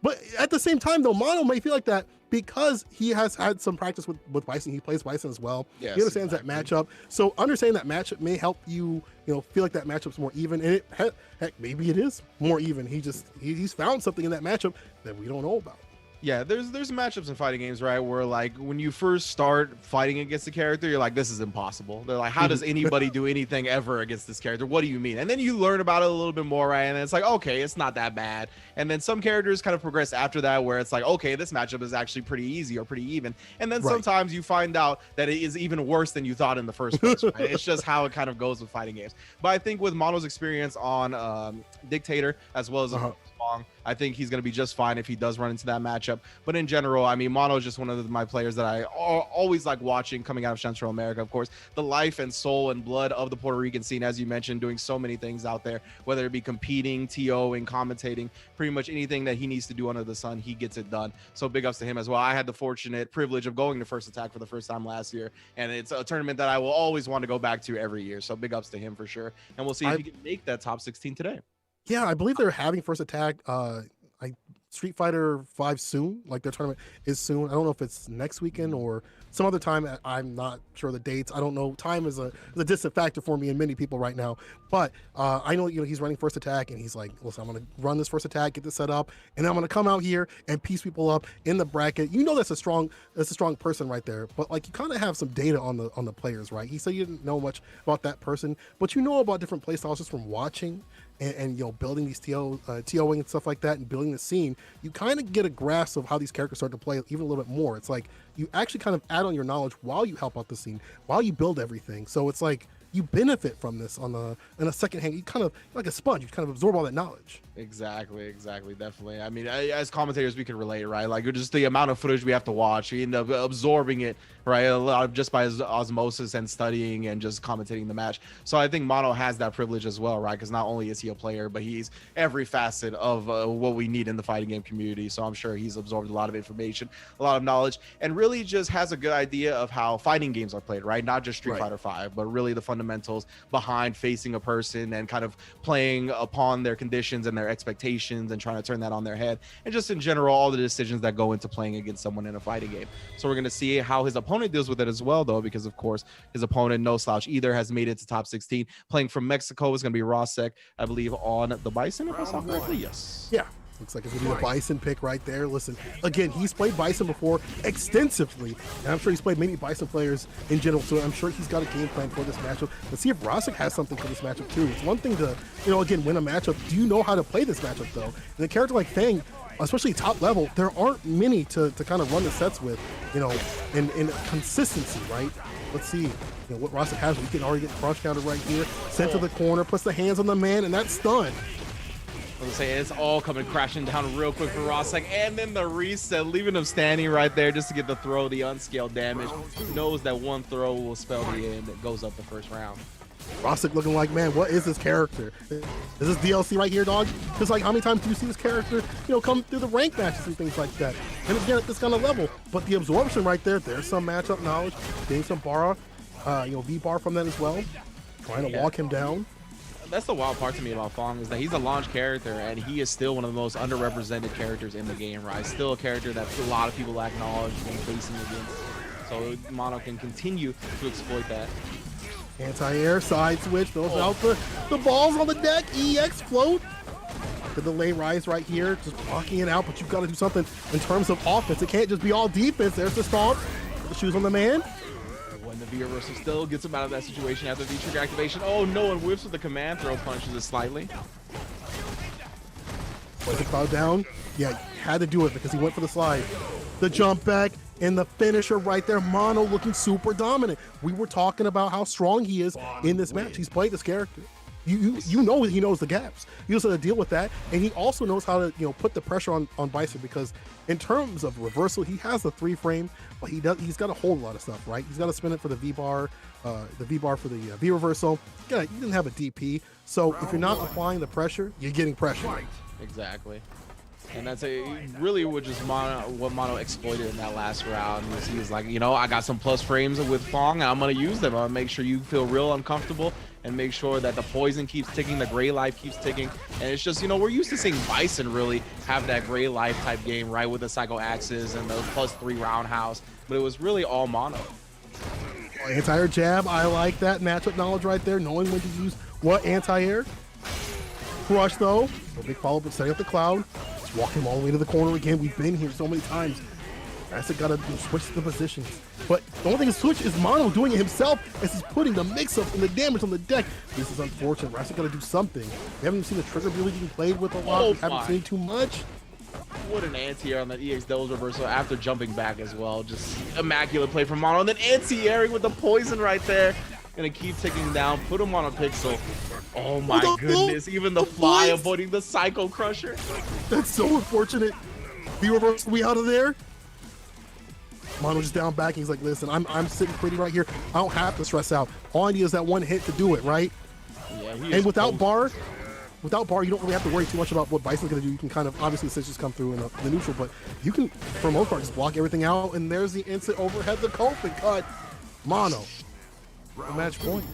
S18: but at the same time, though, Mono may feel like that because he has had some practice with Bison. He plays Bison as well. Yes, he understands that matchup. So understanding that matchup may help you, feel like that matchup's more even. And heck, maybe it is more even. He's found something in that matchup that we don't know about.
S4: Yeah, there's matchups in fighting games, right, where like when you first start fighting against a character, you're like, this is impossible. They're like, how does anybody do anything ever against this character? What do you mean? And then you learn about it a little bit more, right? And it's like, okay, it's not that bad. And then some characters kind of progress after that, where it's like, okay, this matchup is actually pretty easy or pretty even. And then sometimes you find out that it is even worse than you thought in the first place, right? It's just how it kind of goes with fighting games. But I think with Mono's experience on Dictator, as well as I think he's going to be just fine if he does run into that matchup. But in general, I mean, Mono is just one of my players that I always like watching coming out of Central America. Of course, the life and soul and blood of the Puerto Rican scene, as you mentioned, doing so many things out there, whether it be competing, TOing, commentating, pretty much anything that he needs to do under the sun, he gets it done. So big ups to him as well. I had the fortunate privilege of going to First Attack for the first time last year, and it's a tournament that I will always want to go back to every year. So big ups to him for sure. And we'll see if he can make that top 16 today. Yeah,
S18: I believe they're having First Attack Street Fighter 5 soon. Like, their tournament is soon. I don't know if it's next weekend or some other time. I'm not sure the dates. I don't know. Time is a distant factor for me and many people right now. But I know he's running First Attack, and he's like, listen, I'm going to run this First Attack, get this set up, and then I'm going to come out here and piece people up in the bracket. That's a strong person right there. But like, you kind of have some data on the players, right? He said you didn't know much about that person, but you know about different play styles just from watching. And building these TOing and stuff like that, and building the scene, you kind of get a grasp of how these characters start to play even a little bit more. It's like you actually kind of add on your knowledge while you help out the scene, while you build everything. So it's like you benefit from this in a second hand. You kind of like a sponge. You kind of absorb all that knowledge.
S4: Exactly, definitely. I mean, as commentators, we can relate, right? Like, just the amount of footage we have to watch, we end up absorbing it, right? A lot just by osmosis and studying and just commentating the match. So I think Mono has that privilege as well, right? Because not only is he a player, but he's every facet of what we need in the fighting game community. So I'm sure he's absorbed a lot of information, a lot of knowledge, and really just has a good idea of how fighting games are played, right? Not just Street Fighter 5, but really the fundamentals behind facing a person and kind of playing upon their conditions and their expectations and trying to turn that on their head, and just in general all the decisions that go into playing against someone in a fighting game. So we're going to see how his opponent deals with it as well, though, because of course his opponent, no slouch either, has made it to top 16. Playing from Mexico is going to be Rasek, I believe, on the Bison, if I saw correctly. Yes.
S18: Yeah. Looks like it's going to be a Bison pick right there. Listen, again, he's played Bison before extensively, and I'm sure he's played many Bison players in general, so I'm sure he's got a game plan for this matchup. Let's see if Rasek has something for this matchup, too. It's one thing to, again, win a matchup. Do you know how to play this matchup, though? And a character like Fang, especially top level, there aren't many to kind of run the sets with, in consistency, right? Let's see what Rasek has. We can already get cross counter right here. Sent to the corner, puts the hands on the man, and that's stunned.
S4: I was gonna say, it's all coming crashing down real quick for Rasek, and then the reset, leaving him standing right there just to get the throw, the unscaled damage. Knows that one throw will spell the end that goes up the first round.
S18: Rostic looking like, man, what is this character? Is this DLC right here, dog? Because like, how many times do you see this character, come through the rank matches and things like that? And again, at this kind of level. But the absorption right there's some matchup knowledge, getting some bar, V-bar from that as well, trying to walk him down.
S4: That's the wild part to me about Fong, is that he's a launch character, and he is still one of the most underrepresented characters in the game, right? Still a character that a lot of people acknowledge when facing against. So Mono can continue to exploit that.
S18: Anti-air, side switch, throws out the balls on the deck, EX float. The delay rise right here, just blocking it out, but you've got to do something in terms of offense. It can't just be all defense. There's the stomp, the shoes on the man.
S4: When the V reversal still gets him out of that situation after V-trigger activation. Oh no, and whiffs with the command throw, punishes it slightly.
S18: Put the cloud down. Yeah, had to do it because he went for the slide. The jump back and the finisher right there. Mono looking super dominant. We were talking about how strong he is in this match. He's played this character. You know he knows the gaps. He knows how to deal with that, and he also knows how to put the pressure on Bison, because in terms of reversal, he has the 3-frame, but he's got to hold a lot of stuff, right? He's got to spin it for the V bar for the V reversal. Yeah, you didn't have a DP, so if you're not applying the pressure, you're getting pressure.
S4: Exactly. And that's really what Mono exploited in that last round. He was like, I got some plus frames with Fong, and I'm going to use them. I'm going to make sure you feel real uncomfortable and make sure that the poison keeps ticking, the gray life keeps ticking. And it's just, we're used to seeing Bison really have that gray life type game, right, with the Psycho Axis and the +3 roundhouse. But it was really all Mono.
S18: Anti-air jab, I like that matchup knowledge right there, knowing when to use what anti-air. Crush though, no big follow-up, but setting up the cloud. Just walk him all the way to the corner again. We've been here so many times. Rasic got to switch the positions. But the only thing to switch is Mono doing it himself as he's putting the mix-up and the damage on the deck. This is unfortunate. Rasic got to do something. We haven't seen the trigger really being played with a lot. We haven't seen too much.
S4: What an anti-air on that EX Devil's reversal after jumping back as well. Just immaculate play from Mono. And then anti-airing with the poison right there. Gonna keep ticking down, put him on a pixel. Oh my goodness, even the fly avoiding the Psycho Crusher.
S18: That's so unfortunate. The reversal, we out of there. Mono just down back, he's like, listen, I'm sitting pretty right here. I don't have to stress out. All I need is that one hit to do it, right?
S4: Yeah,
S18: and without bar, you don't really have to worry too much about what Bison's gonna do. You can kind of, obviously, the just come through in the neutral, but you can, for the most part, just block everything out, and there's the instant overhead, the Copen cut. Mono, a match point.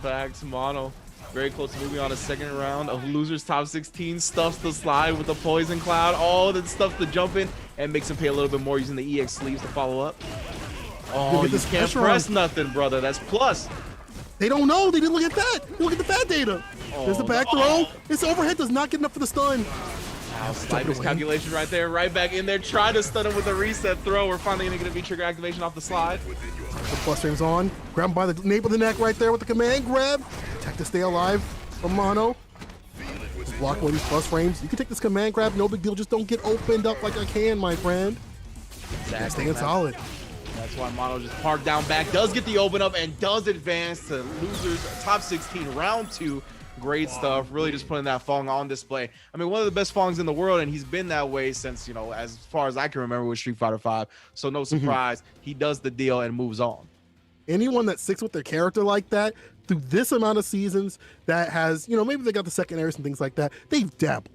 S4: Facts, Mono. Very close to moving on a second round of losers top 16. Stuffs the slide with the poison cloud. All the stuff to jump in and makes him pay a little bit more using the EX sleeves to follow up. Oh, you can't press nothing, brother. That's plus.
S18: They don't know. They didn't look at that. Look at the bad data. There's the back throw. This overhead does not get enough for the stun.
S4: Wow, slight miscalculation right there. Right back in there. Try to stun him with a reset throw. We're finally going to get a V-trigger activation off the slide.
S18: The plus frame's on. Grab him by the nape of the neck right there with the command grab. Attack to stay alive from Mono. Just block one of these plus frames. You can take this command grab, no big deal. Just don't get opened up like I can, my friend.
S4: Exactly.
S18: Staying solid.
S4: That's why Mono just parked down back, does get the open up, and does advance to losers top 16, round 2. Great stuff. Really just putting that Fong on display. I mean, one of the best Fongs in the world, and he's been that way since, as far as I can remember with Street Fighter V. So no surprise, he does the deal and moves on.
S18: Anyone that sticks with their character like that through this amount of seasons, that has, maybe they got the secondaries and things like that, they've dabbled.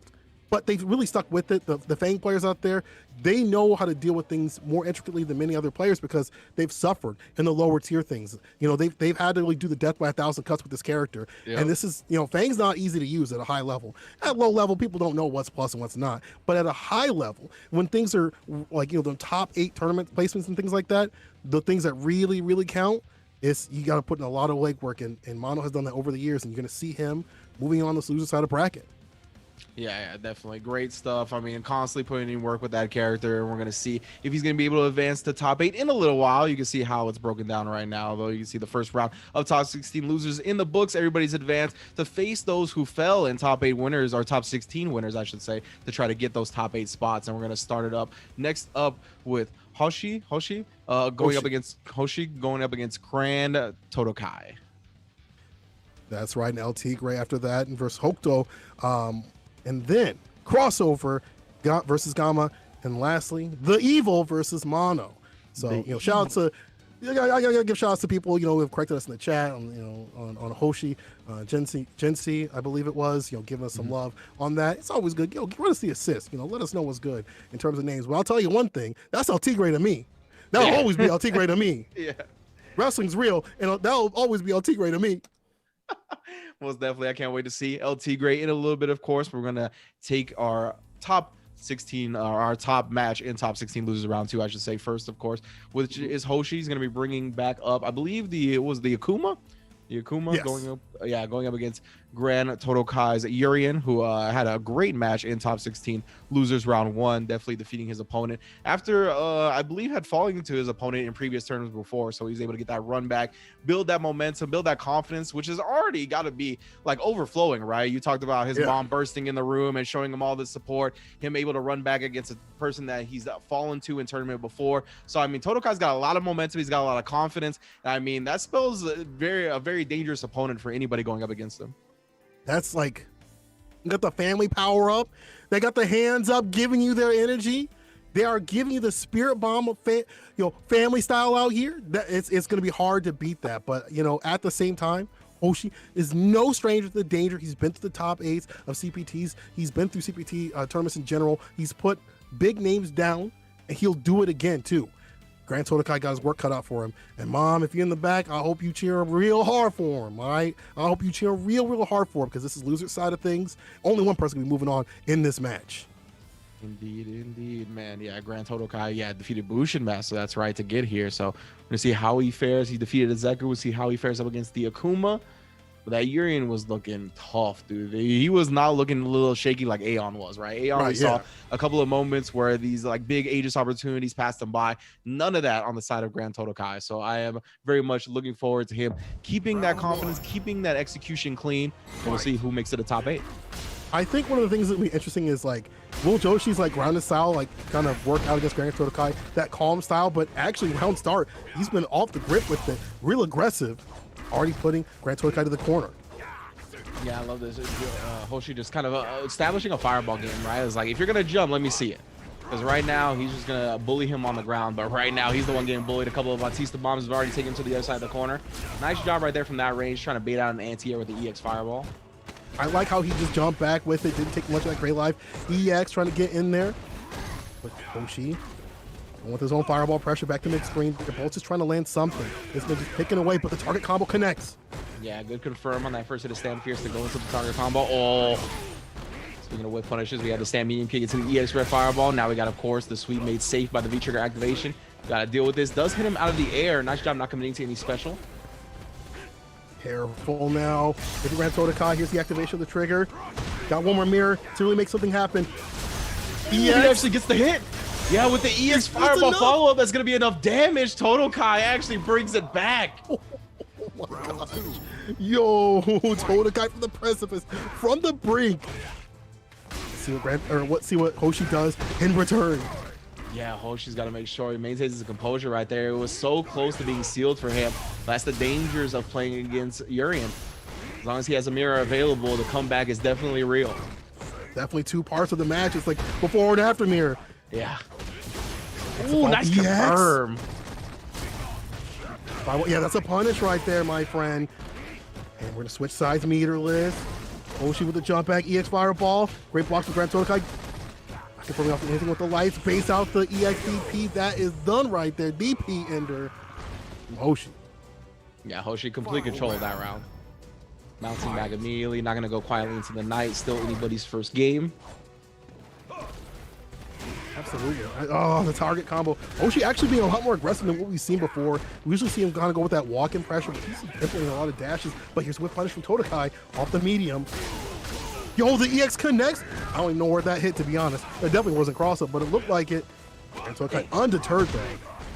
S18: But they've really stuck with it. The Fang players out there, they know how to deal with things more intricately than many other players because they've suffered in the lower tier things. They've had to really do the death by 1,000 cuts with this character. Yep. And this is, Fang's not easy to use at a high level. At low level, people don't know what's plus and what's not. But at a high level, when things are like, the top 8 tournament placements and things like that, the things that really, really count is you got to put in a lot of legwork. And Mono has done that over the years, and you're going to see him moving on this loser side of bracket.
S4: Yeah, definitely. Great stuff. I mean, constantly putting in work with that character, and we're going to see if he's going to be able to advance to top 8 in a little while. You can see how it's broken down right now, though. You can see the first round of top 16 losers in the books. Everybody's advanced to face those who fell in top 8 winners, or top 16 winners, I should say, to try to get those top 8 spots. And we're going to start it up next up with Hoshi going up against Gran Totokai.
S18: That's right, and LT Gray after that, and versus Hokuto. And then crossover versus Gamma, and lastly the Evil versus Mono. So shout out to I gotta give shout outs to people, who have corrected us in the chat on Hoshi, Gensi, I believe it was, giving us some love on that. It's always good. Give us the assist, let us know what's good in terms of names. But I'll tell you one thing, that's El Tigre to me. That'll always be El Tigre to me.
S4: Yeah.
S18: Wrestling's real, and that'll always be El Tigre to me.
S4: Most definitely. I can't wait to see El Tigre in a little bit, of course. We're going to take our top 16, our top match in top 16 losers round 2, I should say, first, of course, which is Hoshi. He's going to be bringing back up, I believe it was the Akuma. The Akuma
S18: Yes.
S4: going up against Gran Totokai's Urian, who had a great match in top 16 losers round 1, definitely defeating his opponent after I believe had fallen to his opponent in previous tournaments before. So he's able to get that run back, build that momentum, build that confidence, which has already got to be like overflowing, right? You talked about his mom bursting in the room and showing him all the support, him able to run back against a person that he's fallen to in tournament before. So I mean, Totokai's got a lot of momentum, he's got a lot of confidence, and I mean that spells a very dangerous opponent for anybody going up against him.
S18: That's like, you got the family power up. They got the hands up, giving you their energy. They are giving you the spirit bomb of family style out here. That it's going to be hard to beat that. But at the same time, Hoshi is no stranger to the danger. He's been to the top 8s of CPTs. He's been through CPT tournaments in general. He's put big names down, and he'll do it again too. Gran Totokai got his work cut out for him. And Mom, if you're in the back, I hope you cheer real hard for him, all right? I hope you cheer real hard for him, because this is loser side of things. Only one person can be moving on in this match.
S4: Indeed, man. Yeah, Gran Totokai, defeated Bushin so that's right, to get here. So we're going to see how he fares. He defeated Zeku. We'll see how he fares up against the Akuma. But that Urian was looking tough, dude. He was not looking a little shaky like Aeon was, right? Aeon, we saw a couple of moments where these like big Aegis opportunities passed him by. None of that on the side of Gran Totokai. So I am very much looking forward to him keeping that confidence, keeping that execution clean, and we'll see who makes it a top 8.
S18: I think one of the things that will be interesting is like, will Joshi's like grounded style like kind of work out against Gran Totokai, that calm style, but actually round start, he's been off the grip with it, real aggressive, already putting Gran Totokai to the corner.
S4: Yeah, I love this. Hoshi just kind of establishing a fireball game, right? It's like, if you're going to jump, let me see it. Because right now, he's just going to bully him on the ground. But right now, he's the one getting bullied. A couple of Batista bombs have already taken him to the other side of the corner. Nice job right there from that range, trying to bait out an anti-air with the EX fireball.
S18: I like how he just jumped back with it, didn't take much of that great life. EX trying to get in there. But Hoshi, with his own fireball pressure back to mid-screen, the Bolt's just trying to land something. This man just picking away, but the target combo connects.
S4: Yeah, good confirm on that first hit of Stand Fierce to go into the target combo. Oh, speaking of whip punishes, we had the Stand Medium kick into the EX Red Fireball. Now we got, of course, the sweep made safe by the V-Trigger activation. Got to deal with this. Does hit him out of the air. Nice job not committing to any special.
S18: Careful now. If you ran Totokai, here's the activation of the trigger. Got one more mirror to really make something happen.
S4: He actually gets the hit. Yeah, with the EX Fireball follow-up, that's going to be enough damage. Totokai actually brings it back.
S18: Oh my gosh. Yo, Totokai from the precipice, from the brink. See what Hoshi does in return.
S4: Yeah, Hoshi's got to make sure he maintains his composure right there. It was so close to being sealed for him. That's the dangers of playing against Urian. As long as he has a mirror available, the comeback is definitely real.
S18: Definitely two parts of the match. It's like before and after mirror.
S4: Yeah. Ooh, nice confirm.
S18: Yeah, that's a punish right there, my friend. And we're going to switch sides meterless. Hoshi with the jump back, EX Fireball. Great block from Gran Totokai. I can throw off anything with the lights. Base out the EX DP. That is done right there. DP ender from Hoshi.
S4: Yeah, Hoshi complete control of that round. Bouncing back immediately. Not going to go quietly into the night. Still anybody's first game.
S18: Absolutely. Oh, the target combo. Hoshi actually being a lot more aggressive than what we've seen before. We usually see him kind of go with that walk-in pressure, but he's implementing a lot of dashes. But here's whip punish from Totokai off the medium. Yo, the EX connects. I don't even know where that hit, to be honest. It definitely wasn't cross-up, but it looked like it. And Totokai undeterred though.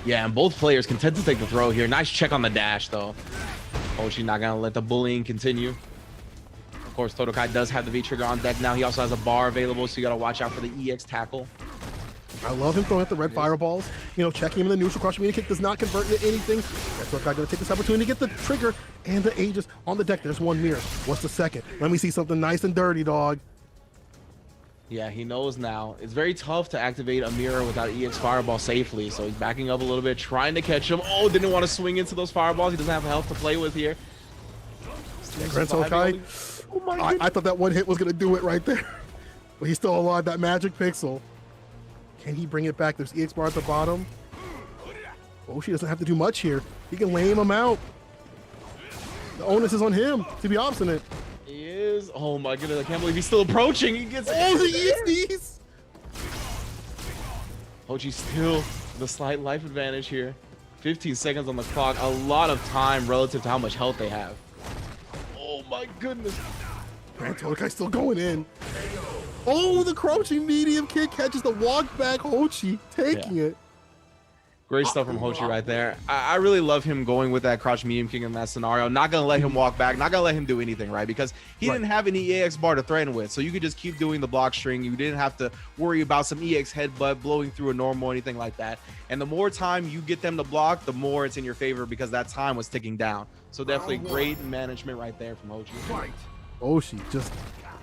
S4: Yeah, and both players content to take the throw here. Nice check on the dash, though. Hoshi not going to let the bullying continue. Of course, Totokai does have the V-Trigger on deck now. He also has a bar available, so you got to watch out for the EX tackle.
S18: I love him throwing at the red fireballs. You know, checking him in the neutral. Crush media kick does not convert into anything. Totokai going to take this opportunity to get the trigger and the Aegis on the deck. There's one mirror. What's the second? Let me see something nice and dirty, dog.
S4: Yeah, he knows now. It's very tough to activate a mirror without EX Fireball safely, so he's backing up a little bit, trying to catch him. Oh, didn't want to swing into those fireballs. He doesn't have health to play with here.
S18: Gran Totokai, I thought that one hit was going to do it right there. But he's still alive. That magic pixel. Can he bring it back? There's EX bar at the bottom. Hoshi doesn't have to do much here. He can lame him out. The onus is on him to be obstinate.
S4: He is. Oh my goodness, I can't believe he's still approaching. He gets
S18: the EXDs.
S4: Hoshi still the slight life advantage here. 15 seconds on the clock. A lot of time relative to how much health they have. Oh my goodness.
S18: Gran Totokai still going in. Oh, the crouching medium kick catches the walk back. Hoshi taking it.
S4: Great stuff from Hoshi right there. I really love him going with that crouch medium kick in that scenario. Not going to let him walk back. Not going to let him do anything, right? Because he didn't have any EX bar to threaten with. So you could just keep doing the block string. You didn't have to worry about some EX headbutt blowing through a normal or anything like that. And the more time you get them to block, the more it's in your favor because that time was ticking down. So definitely great management right there from Hoshi.
S18: Hoshi just...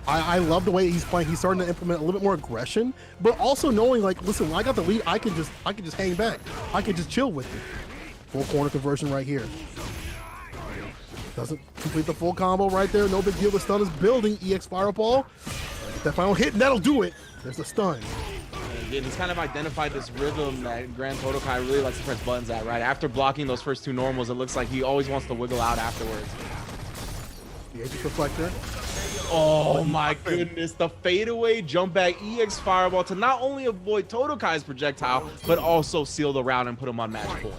S18: I love the way he's playing. He's starting to implement a little bit more aggression, but also knowing like, listen, when I got the lead, I can just hang back. I can just chill with it. Full corner conversion right here. Doesn't complete the full combo right there. No big deal. The stun is building. EX Fireball. That final hit, and that'll do it. There's the stun.
S4: Again, he's kind of identified this rhythm that Gran Totokai really likes to press buttons at, right? After blocking those first two normals, it looks like he always wants to wiggle out afterwards.
S18: The Aegis Reflector.
S4: Oh my goodness, the fadeaway jump back EX Fireball to not only avoid Totokai's projectile, but also seal the round and put him on match point.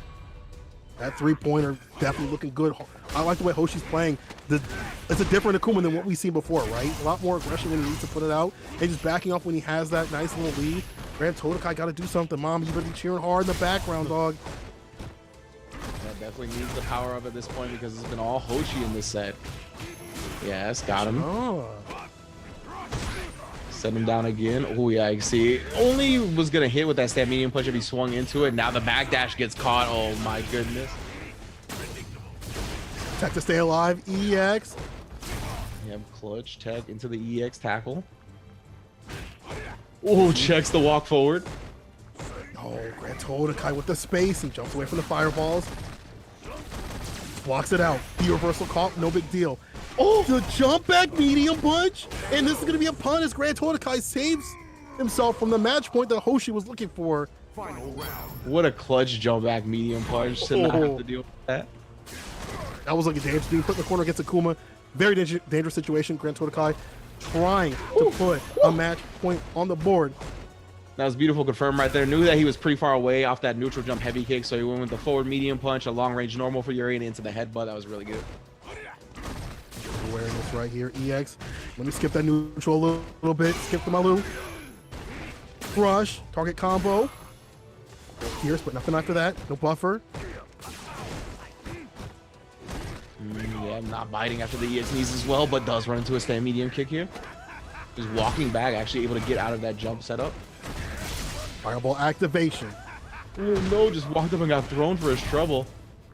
S18: That three-pointer definitely looking good. I like the way Hoshi's playing. It's a different Akuma than what we've seen before, right? A lot more aggression when he needs to put it out, and just backing off when he has that nice little lead. Gran Totokai got to do something, Mom. You better be cheering hard in the background, dog.
S4: That definitely needs the power up at this point because it's been all Hoshi in this set. Yes, got him.
S18: Oh.
S4: Set him down again. Oh yeah, you see, only was gonna hit with that stab medium punch if he swung into it. Now the backdash gets caught. Oh my goodness.
S18: Tech to stay alive. EX.
S4: Yep, clutch tech into the EX tackle. Oh, checks the walk forward.
S18: Oh, Gran Totokai with the space. He jumps away from the fireballs. Blocks it out. The reversal caught. No big deal. Oh, the jump back medium punch. And this is going to be a pun as Gran Totokai saves himself from the match point that Hoshi was looking for.
S4: What a clutch jump back medium punch to not have to deal with that.
S18: That was like a dangerous dude. Put in the corner against Akuma. Very dangerous situation. Gran Totokai trying to put a match point on the board.
S4: That was beautiful confirm right there. Knew that he was pretty far away off that neutral jump heavy kick, so he went with the forward medium punch, a long range normal for Yuri, and into the headbutt. That was really good.
S18: Awareness right here. EX. Let me skip that neutral a little bit. Skip the Malu. Crush. Target combo. Pierce, but nothing after that. No buffer.
S4: Yeah, not biting after the EX knees as well, but does run into a stand medium kick here. Just walking back, actually able to get out of that jump setup.
S18: Fireball activation.
S4: Oh no, just walked up and got thrown for his trouble.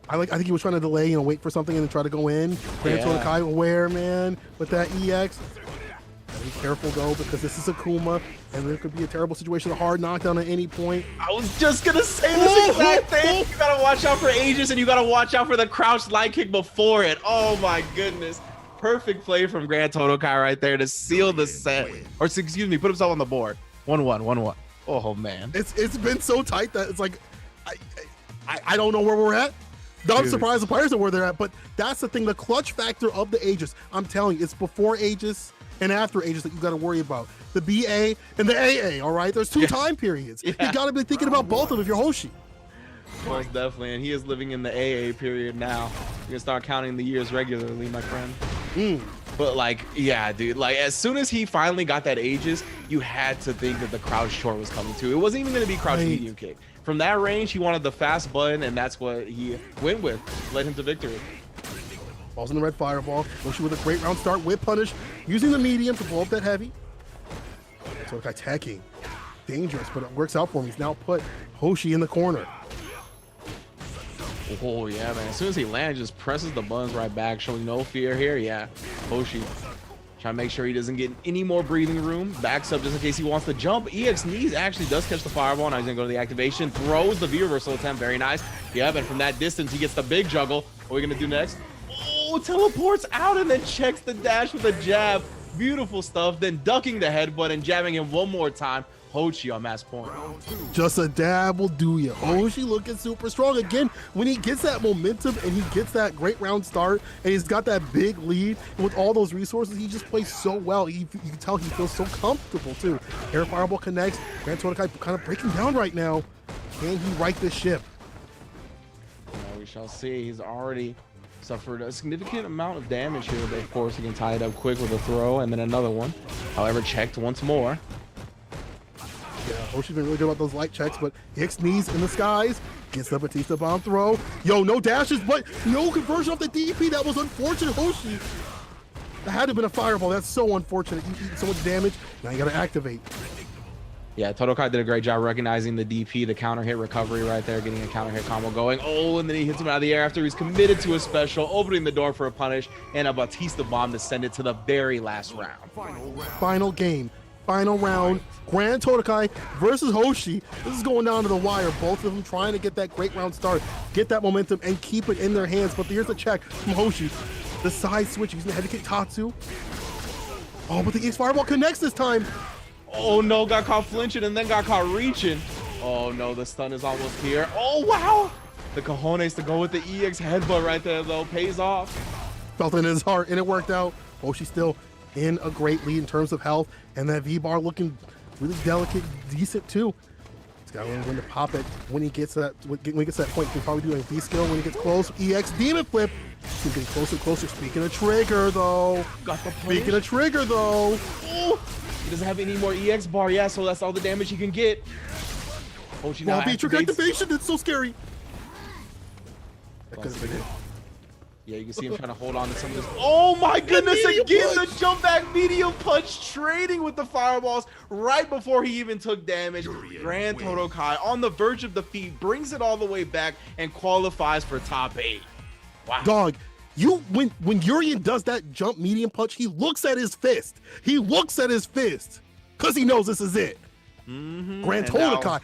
S18: I think he was trying to delay, wait for something and then try to go in. Gran Totokai aware, man, with that EX. Be careful though, because this is Akuma, and there could be a terrible situation, a hard knockdown at any point.
S4: I was just gonna say this exact thing. You gotta watch out for Aegis, and you gotta watch out for the crouched light kick before it. Oh my goodness. Perfect play from Gran Totokai right there to seal the set. Or excuse me, put himself on the board. 1-1, 1-1. Oh man.
S18: It's been so tight that it's like I don't know where we're at. I'm surprised the players are where they're at, but that's the thing, the clutch factor of the Aegis. I'm telling you, it's before Aegis and after Aegis that you got to worry about. The BA and the AA, all right? There's two time periods. You got to be thinking about both of them if you're Hoshi.
S4: Most definitely, and he is living in the AA period now. You can start counting the years regularly, my friend. But like, yeah, dude, like as soon as he finally got that Aegis, you had to think that the crouch short was coming too. It wasn't even going to be crouch medium kick. From that range, he wanted the fast button, and that's what he went with. Led him to victory.
S18: Falls in the red fireball. Hoshi with a great round start with punish, using the medium to blow up that heavy. Totokai attacking. Dangerous, but it works out for him. He's now put Hoshi in the corner.
S4: Oh yeah, man. As soon as he lands, just presses the buttons right back, showing no fear here. Yeah, Hoshi Trying to make sure he doesn't get any more breathing room. Backs up just in case he wants to jump. EX knees actually does catch the fireball. Now he's going to go to the activation. Throws the V-reversal attempt. Very nice. Yep, and from that distance, he gets the big juggle. What are we going to do next? Oh, teleports out and then checks the dash with a jab. Beautiful stuff. Then ducking the headbutt and jabbing him one more time. Hoshi on match point.
S18: Just a dab will do you. Hoshi looking super strong. Again, when he gets that momentum and he gets that great round start and he's got that big lead, and with all those resources, he just plays so well. You can tell he feels so comfortable too. Air Fireball connects. Gran Totokai kind of breaking down right now. Can he right the ship?
S4: We shall see. He's already suffered a significant amount of damage here, but of course he can tie it up quick with a throw and then another one. However, checked once more.
S18: Yeah, Hoshi's been really good about those light checks, but Hicks knees in the skies, gets the Batista bomb throw. Yo, no dashes, but no conversion off the DP. That was unfortunate, Hoshi. That had to have been a fireball. That's so unfortunate. You eat so much damage, now you gotta activate.
S4: Yeah, Totokai did a great job recognizing the DP, the counter hit recovery right there, getting a counter hit combo going. Oh, and then he hits him out of the air after he's committed to a special, opening the door for a punish, and a Batista bomb to send it to the very last round.
S18: Final game. Final round, Gran Totokai versus Hoshi. This is going down to the wire. Both of them trying to get that great round start, get that momentum, and keep it in their hands. But here's a check from Hoshi. The side switch using the heavy kick Tatsu. Oh, but the Ace Fireball connects this time.
S4: Oh no, got caught flinching and then got caught reaching. Oh no, the stun is almost here. Oh wow! The cojones to go with the EX headbutt right there though pays off.
S18: Felt it in his heart and it worked out. Hoshi still in a great lead in terms of health, and that V-bar looking really delicate, decent too. He's got when to pop it when he gets that when he gets that point. He can probably do a V skill when he gets close. EX demon flip. He's getting closer and closer. Speaking of trigger though.
S4: Got the
S18: Speaking of trigger though.
S4: Ooh. He doesn't have any more EX bar, yeah, so that's all the damage he can get. Hoshi now
S18: trigger activation. It's so scary. That could have been it.
S4: Yeah, you can see him trying to hold on to some of this. Oh my goodness, again, the jump back medium punch trading with the fireballs right before he even took damage. Gran Totokai on the verge of defeat, brings it all the way back and qualifies for top 8. Wow.
S18: Dog, when Urian does that jump medium punch, he looks at his fist. He looks at his fist because he knows this is it. Gran Totokai.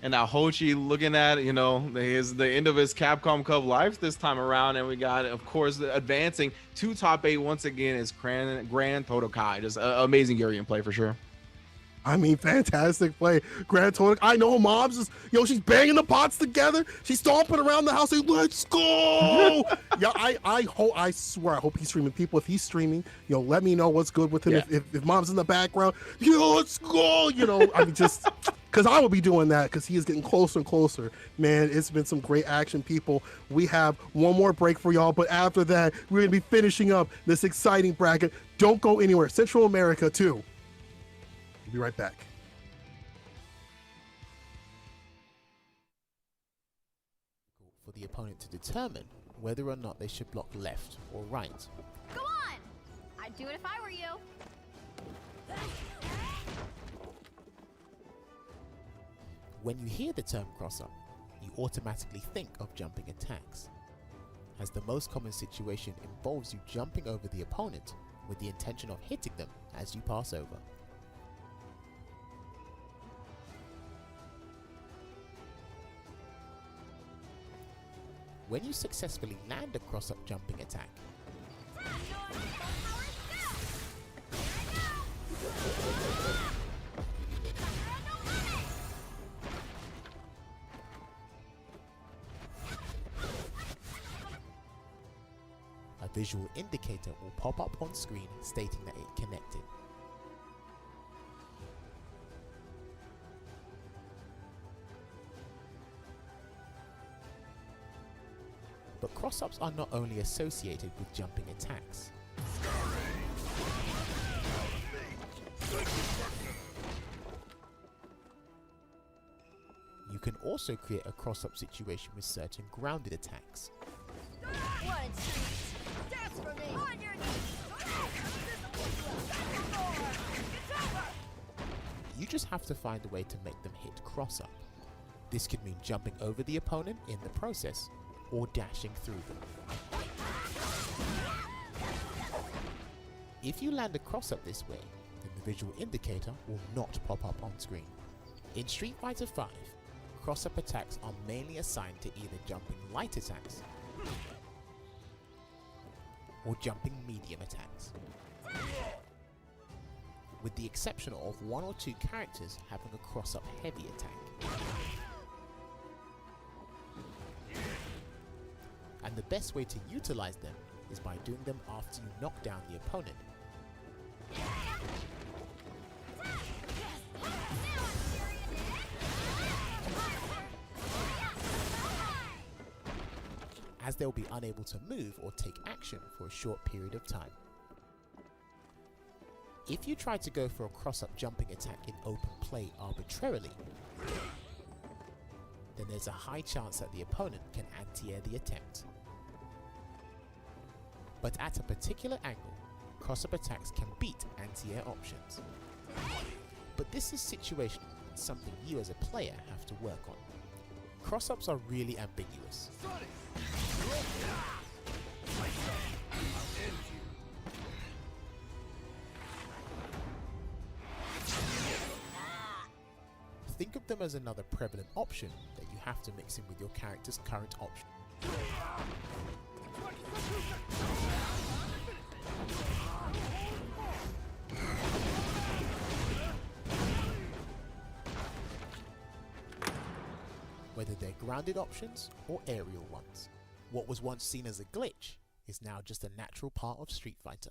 S4: And now Hoshi looking at, you know, the end of his Capcom Cup life this time around. And we got, of course, advancing to top 8 once again is Gran Totokai. Just amazing Urian play for sure.
S18: I mean, fantastic play. Gran Totokai. I know Mobs she's banging the pots together. She's stomping around the house saying, let's go. Yeah, I swear, I hope he's streaming. People, if he's streaming, let me know what's good with him. Yeah. If Mom's in the background, let's go. I mean, just because I will be doing that because he is getting closer and closer. Man, it's been some great action, people. We have one more break for y'all, but after that, we're going to be finishing up this exciting bracket. Don't go anywhere. Central America, too. We'll be right back.
S19: For the opponent to determine whether or not they should block left or right.
S11: Go on! I'd do it if I were you.
S19: When you hear the term cross-up, you automatically think of jumping attacks, as the most common situation involves you jumping over the opponent with the intention of hitting them as you pass over. When you successfully land a cross-up jumping attack, a visual indicator will pop up on screen stating that it connected. But cross-ups are not only associated with jumping attacks. You can also create a cross-up situation with certain grounded attacks. You just have to find a way to make them hit cross-up. This could mean jumping over the opponent in the process, or dashing through them. If you land a cross-up this way, then the visual indicator will not pop up on screen. In Street Fighter V, cross-up attacks are mainly assigned to either jumping light attacks or jumping medium attacks, with the exception of 1 or 2 characters having a cross-up heavy attack. And the best way to utilize them is by doing them after you knock down the opponent. As they'll be unable to move or take action for a short period of time. If you try to go for a cross-up jumping attack in open play arbitrarily, then there's a high chance that the opponent can anti-air the attempt. But at a particular angle, cross-up attacks can beat anti-air options. But this is situational and something you as a player have to work on. Cross-ups are really ambiguous. Think of them as another prevalent option that you have to mix in with your character's current option. Whether they're grounded options or aerial ones. What was once seen as a glitch is now just a natural part of Street Fighter.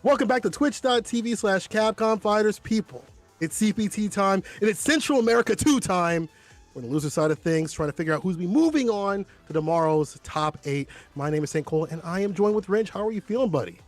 S18: Welcome back to twitch.tv/Capcom Fighters people. It's CPT time, and it's Central America 2 time. We're on the loser side of things, trying to figure out who's be moving on to tomorrow's top 8. My name is St. Cole, and I am joined with Wrench. How are you feeling, buddy?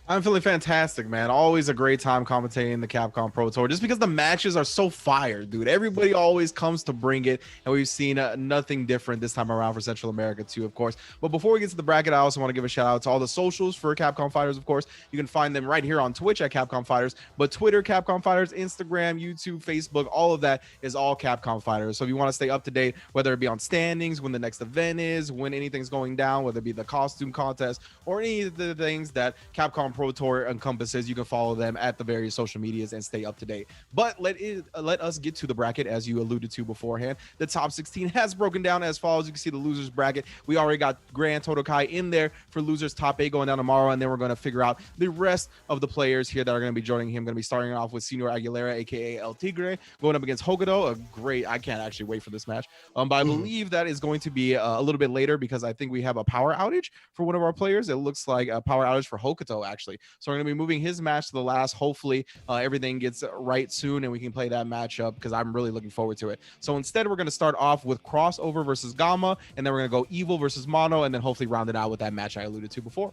S4: I'm feeling fantastic, man. Always a great time commentating the Capcom Pro Tour, just because the matches are so fire, dude. Everybody always comes to bring it, and we've seen nothing different this time around for Central America too, of course. But before we get to the bracket, I also want to give a shout out to all the socials for Capcom Fighters, of course. You can find them right here on Twitch at Capcom Fighters, but Twitter, Capcom Fighters, Instagram, YouTube, Facebook, all of that is all Capcom Fighters. So if you want to stay up to date, whether it be on standings, when the next event is, when anything's going down, whether it be the costume contest or any of the things that Capcom Pro Tour encompasses, you can follow them at the various social medias and stay up to date. But let us get to the bracket, as you alluded to beforehand. The top 16 has broken down as follows. You can see the losers bracket. We already got Gran, Totokai in there for losers top 8 going down tomorrow, and then we're going to figure out the rest of the players here that are going to be joining him. Going to be starting off with Senor Aguilera, aka El Tigre, going up against Hokuto. I can't actually wait for this match. But I believe that is going to be a little bit later, because I think we have a power outage for one of our players. It looks like a power outage for Hokuto, actually. actually. So we're going to be moving his match to the last. Hopefully everything gets right soon and we can play that matchup because I'm really looking forward to it. So instead, we're going to start off with Crossover versus Gamma, and then we're going to go Evil versus Mono, and then hopefully round it out with that match I alluded to before.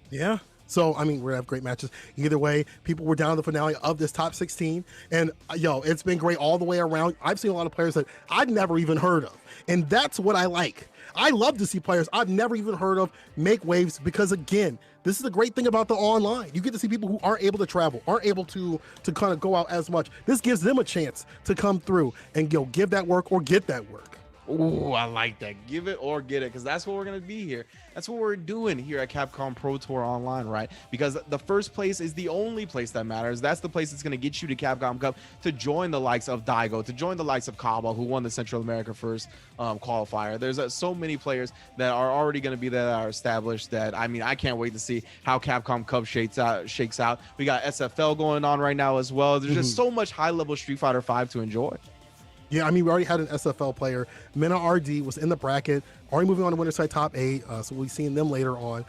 S18: Yeah. So, I mean, we're going to have great matches. Either way, people were down to the finale of this top 16. And, yo, it's been great all the way around. I've seen a lot of players that I'd never even heard of. And that's what I like. I love to see players I've never even heard of make waves because, again, this is the great thing about the online. You get to see people who aren't able to travel, aren't able to kind of go out as much. This gives them a chance to come through and, give that work or get that work.
S4: Ooh, I like that. Give it or get it, because that's what we're going to be here. That's what we're doing here at Capcom Pro Tour Online, right? Because the first place is the only place that matters. That's the place that's going to get you to Capcom Cup to join the likes of Daigo, to join the likes of Cabba, who won the Central America first qualifier. There's so many players that are already going to be there that are established that, I mean, I can't wait to see how Capcom Cup shakes out. We got SFL going on right now as well. There's just so much high-level Street Fighter V to enjoy.
S18: Yeah, I mean, we already had an SFL player. MenaRD was in the bracket, already moving on to winner side top 8. So we'll be seeing them later on.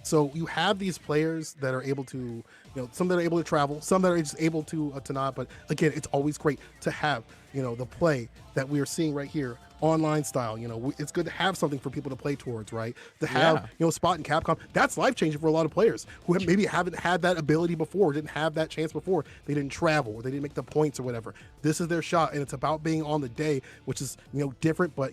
S18: So you have these players that are able to, some that are able to travel, some that are just able to not. But again, it's always great to have, the play that we are seeing right here, online style. It's good to have something for people to play towards, right? To have, spot in Capcom, that's life-changing for a lot of players who maybe haven't had that ability before, didn't have that chance before. They didn't travel, or they didn't make the points or whatever. This is their shot, and it's about being on the day, which is, different, but,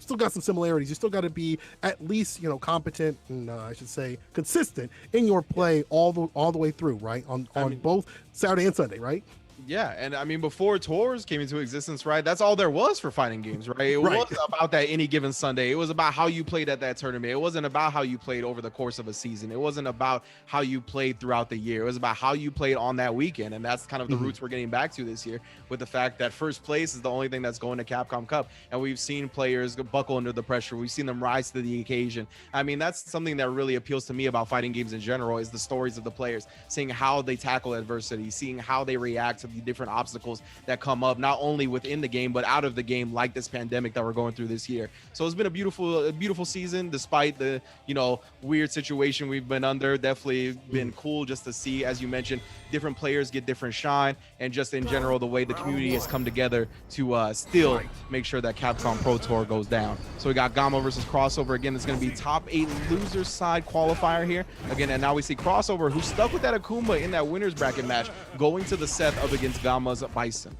S18: still got some similarities. You still got to be at least, competent and, I should say, consistent in your play all the way through, right? On both Saturday and Sunday, right?
S4: Yeah, and I mean, before tours came into existence, right, that's all there was for fighting games, right? It wasn't about that any given Sunday. It was about how you played at that tournament. It wasn't about how you played over the course of a season. It wasn't about how you played throughout the year. It was about how you played on that weekend, and that's kind of the roots we're getting back to this year, with the fact that first place is the only thing that's going to Capcom Cup, and we've seen players buckle under the pressure. We've seen them rise to the occasion. I mean, that's something that really appeals to me about fighting games in general, is the stories of the players, seeing how they tackle adversity, seeing how they react to the different obstacles that come up, not only within the game but out of the game, like this pandemic that we're going through this year. So it's been a beautiful season, despite the weird situation we've been under. Definitely been cool just to see, as you mentioned, different players get different shine, and just in general the way the community has come together to still make sure that Capcom Pro Tour goes down. So we got Gamma versus Crossover. Again, it's going to be top 8 losers side qualifier here again, and now we see Crossover, who stuck with that Akuma in that winners bracket match, going to the Seth up against Gamma's Bison.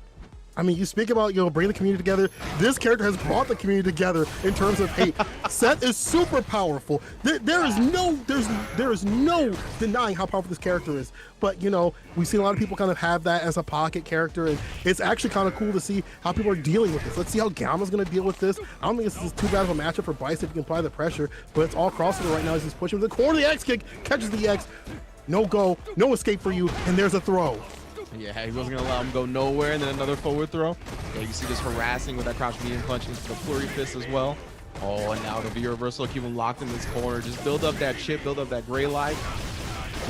S18: I mean, you speak about, bringing the community together. This character has brought the community together in terms of, hey, Seth is super powerful. There is no denying how powerful this character is. But, we've seen a lot of people kind of have that as a pocket character, and it's actually kind of cool to see how people are dealing with this. Let's see how Gamma's going to deal with this. I don't think this is too bad of a matchup for Bison if you can apply the pressure, but it's all Crossover right now as he's pushing to the corner. The X kick, catches the X. No go, no escape for you, and there's a throw.
S4: Yeah, he wasn't going to allow him to go nowhere, and then another forward throw. Yeah, you see this harassing with that crouch medium punch into the flurry fist as well. Oh, and now the V reversal, keep him locked in this corner. Just build up that chip, build up that gray light.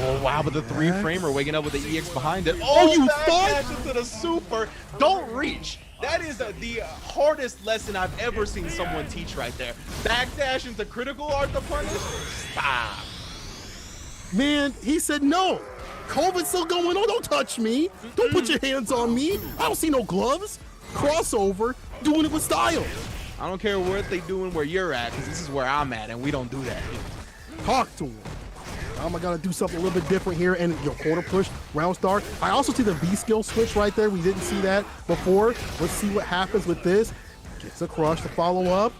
S4: Oh, wow, but the 3-framer waking up with the EX behind it. Oh, you thought? Into the super. Don't reach. That is the hardest lesson I've ever seen someone teach right there. Backdash into critical art to punish? Stop.
S18: Man, he said no. COVID's still going on. Don't touch me. Don't put your hands on me. I don't see no gloves. Crossover, doing it with style.
S4: I don't care what they doing where you're at, because this is where I'm at, and we don't do that.
S18: Talk to him. I gotta do something a little bit different here, and quarter push, round start. I also see the V skill switch right there. We didn't see that before. Let's see what happens with this. Gets a crush to follow up.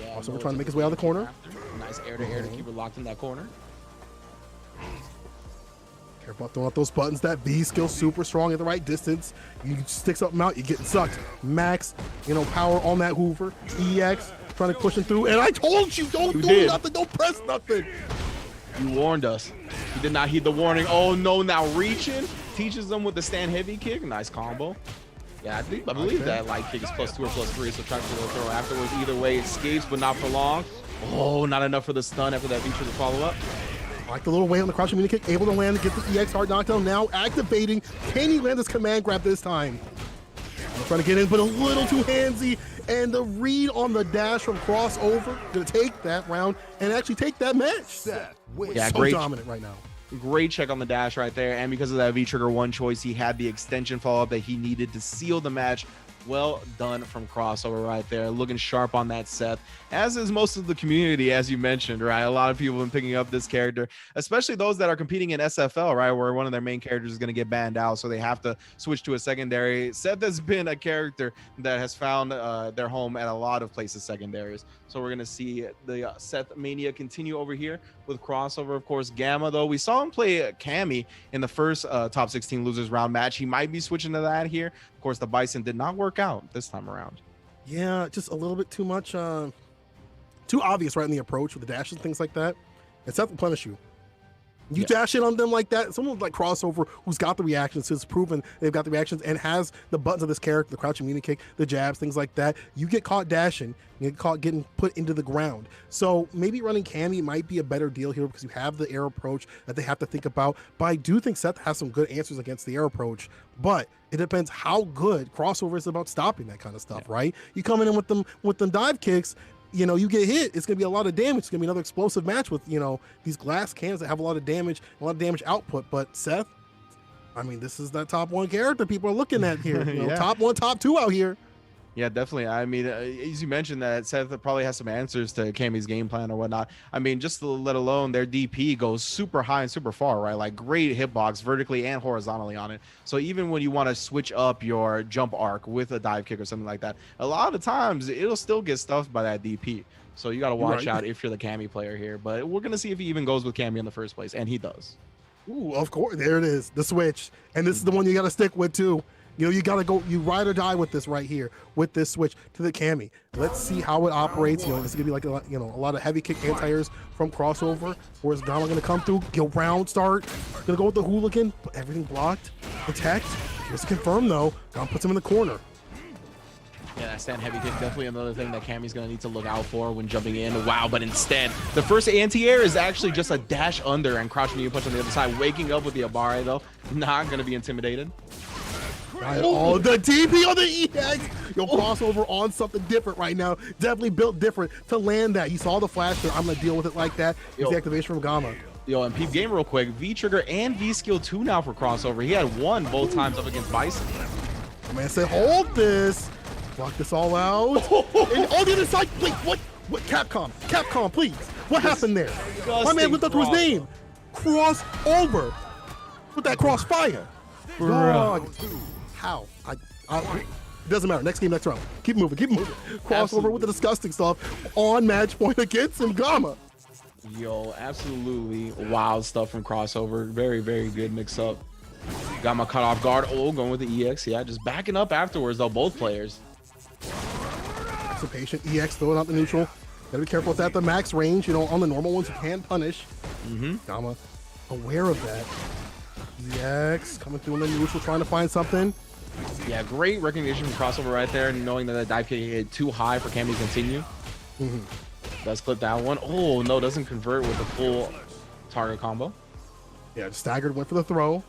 S4: Yeah,
S18: also, we're trying to make his way out of the corner.
S4: Nice air to air to keep it locked in that corner.
S18: Careful about throwing out those buttons. That V skill super strong at the right distance. You stick something out, you're getting sucked. Max, power on that Hoover. EX, trying to push him through. And I told you, don't do nothing, don't press nothing.
S4: You warned us. You did not heed the warning. Oh no, now reaching. Teaches them with the stand heavy kick. Nice combo. Yeah, I believe that light kick is +2 or +3, so try to throw afterwards. Either way, escapes, but not for long. Oh, not enough for the stun after that feature to follow up.
S18: Like the little way on the crouching mini kick, able to land to get the EX hard knockdown. Now activating. Can he land this command grab this time? Trying to get in, but a little too handsy. And the read on the dash from crossover, gonna take that round and actually take that match.
S4: Yeah,
S18: so
S4: great.
S18: dominant right now.
S4: Great check on the dash right there. And because of that V-Trigger 1 choice, he had the extension follow-up that he needed to seal the match. Well done from crossover right there. Looking sharp on that Seth, as is most of the community, as you mentioned, right? A lot of people have been picking up this character, especially those that are competing in SFL, right? Where one of their main characters is going to get banned out, so they have to switch to a secondary. Seth has been a character that has found their home at a lot of places secondaries. So we're going to see the Seth Mania continue over here with crossover. Of course, Gamma, though, we saw him play Cammy in the first top 16 losers round match. He might be switching to that here. Of course, the Bison did not work out this time around.
S18: Yeah, just a little bit too much, too obvious right in the approach with the dashes and things like that. And Seth will punish you. You dash in on them like that. Someone like crossover who's got the reactions, who's proven they've got the reactions and has the buttons of this character, the crouching muni kick, the jabs, things like that. You get caught dashing, you get caught getting put into the ground. So maybe running Cammy might be a better deal here because you have the air approach that they have to think about. But I do think Seth has some good answers against the air approach. But it depends how good crossover is about stopping that kind of stuff, right? You coming in with them dive kicks. You know, you get hit, it's going to be a lot of damage. It's going to be another explosive match with, you know, these glass cans that have a lot of damage output. But Seth, I mean, this is that top 1 character people are looking at here. You know, top 1, top 2 out here.
S4: Yeah, definitely. I mean, as you mentioned that Seth probably has some answers to Cammy's game plan or whatnot. I mean, just to let alone their DP goes super high and super far, right? Like great hitbox vertically and horizontally on it. So even when you want to switch up your jump arc with a dive kick or something like that, a lot of times it'll still get stuffed by that DP. So you got to watch out if you're the Cammy player here. But we're going to see if he even goes with Cammy in the first place. And he does.
S18: Ooh, of course. There it is. The switch. And this is the one you got to stick with too. You know, you got to go, you ride or die with this right here, with this switch to the Cammy. Let's see how it operates. You know, it's going to be like, a lot of heavy kick anti-airs from crossover. Where's Gamma going to come through? Go round start. Going to go with the hooligan, but everything blocked. Protect. Just confirm though. Gamma puts him in the corner.
S4: Yeah, that stand heavy kick, definitely another thing that Cammy's going to need to look out for when jumping in. Wow, but instead, the first anti-air is actually just a dash under and crouch knee punch on the other side. Waking up with the Abare though. Not going to be intimidated.
S18: Right. Oh, the DP on the EX. Yo, crossover on something different right now. Definitely built different to land that. You saw the flash, so I'm going to deal with it like that. It's the activation from Gamma.
S4: Yo, and peep game real quick. V-Trigger and V-Skill 2 now for crossover. He had 1 both times up against Bison.
S18: Man said, hold this. Block this all out. And on the other side, wait, what? What? Capcom, please. What happened there? My man looked up to his name. Crossover. With that crossfire. Dog. How? It doesn't matter. Next game, next round. Keep moving. Crossover with the disgusting stuff on match point against him, Gamma.
S4: Yo, absolutely wild stuff from crossover. Very, very good mix up. Gamma caught off guard. Oh, going with the EX. Yeah, just backing up afterwards, though, both players.
S18: So patient. EX throwing out the neutral. Gotta be careful with that. The max range, you know, on the normal ones, you can punish. Gamma aware of that. EX coming through in the neutral, trying to find something.
S4: Yeah, great recognition from crossover right there, knowing that the dive kick hit too high for Cammy to continue. Does clip that one. Oh, no, doesn't convert with the full target combo.
S18: Yeah, just staggered, went for the throw.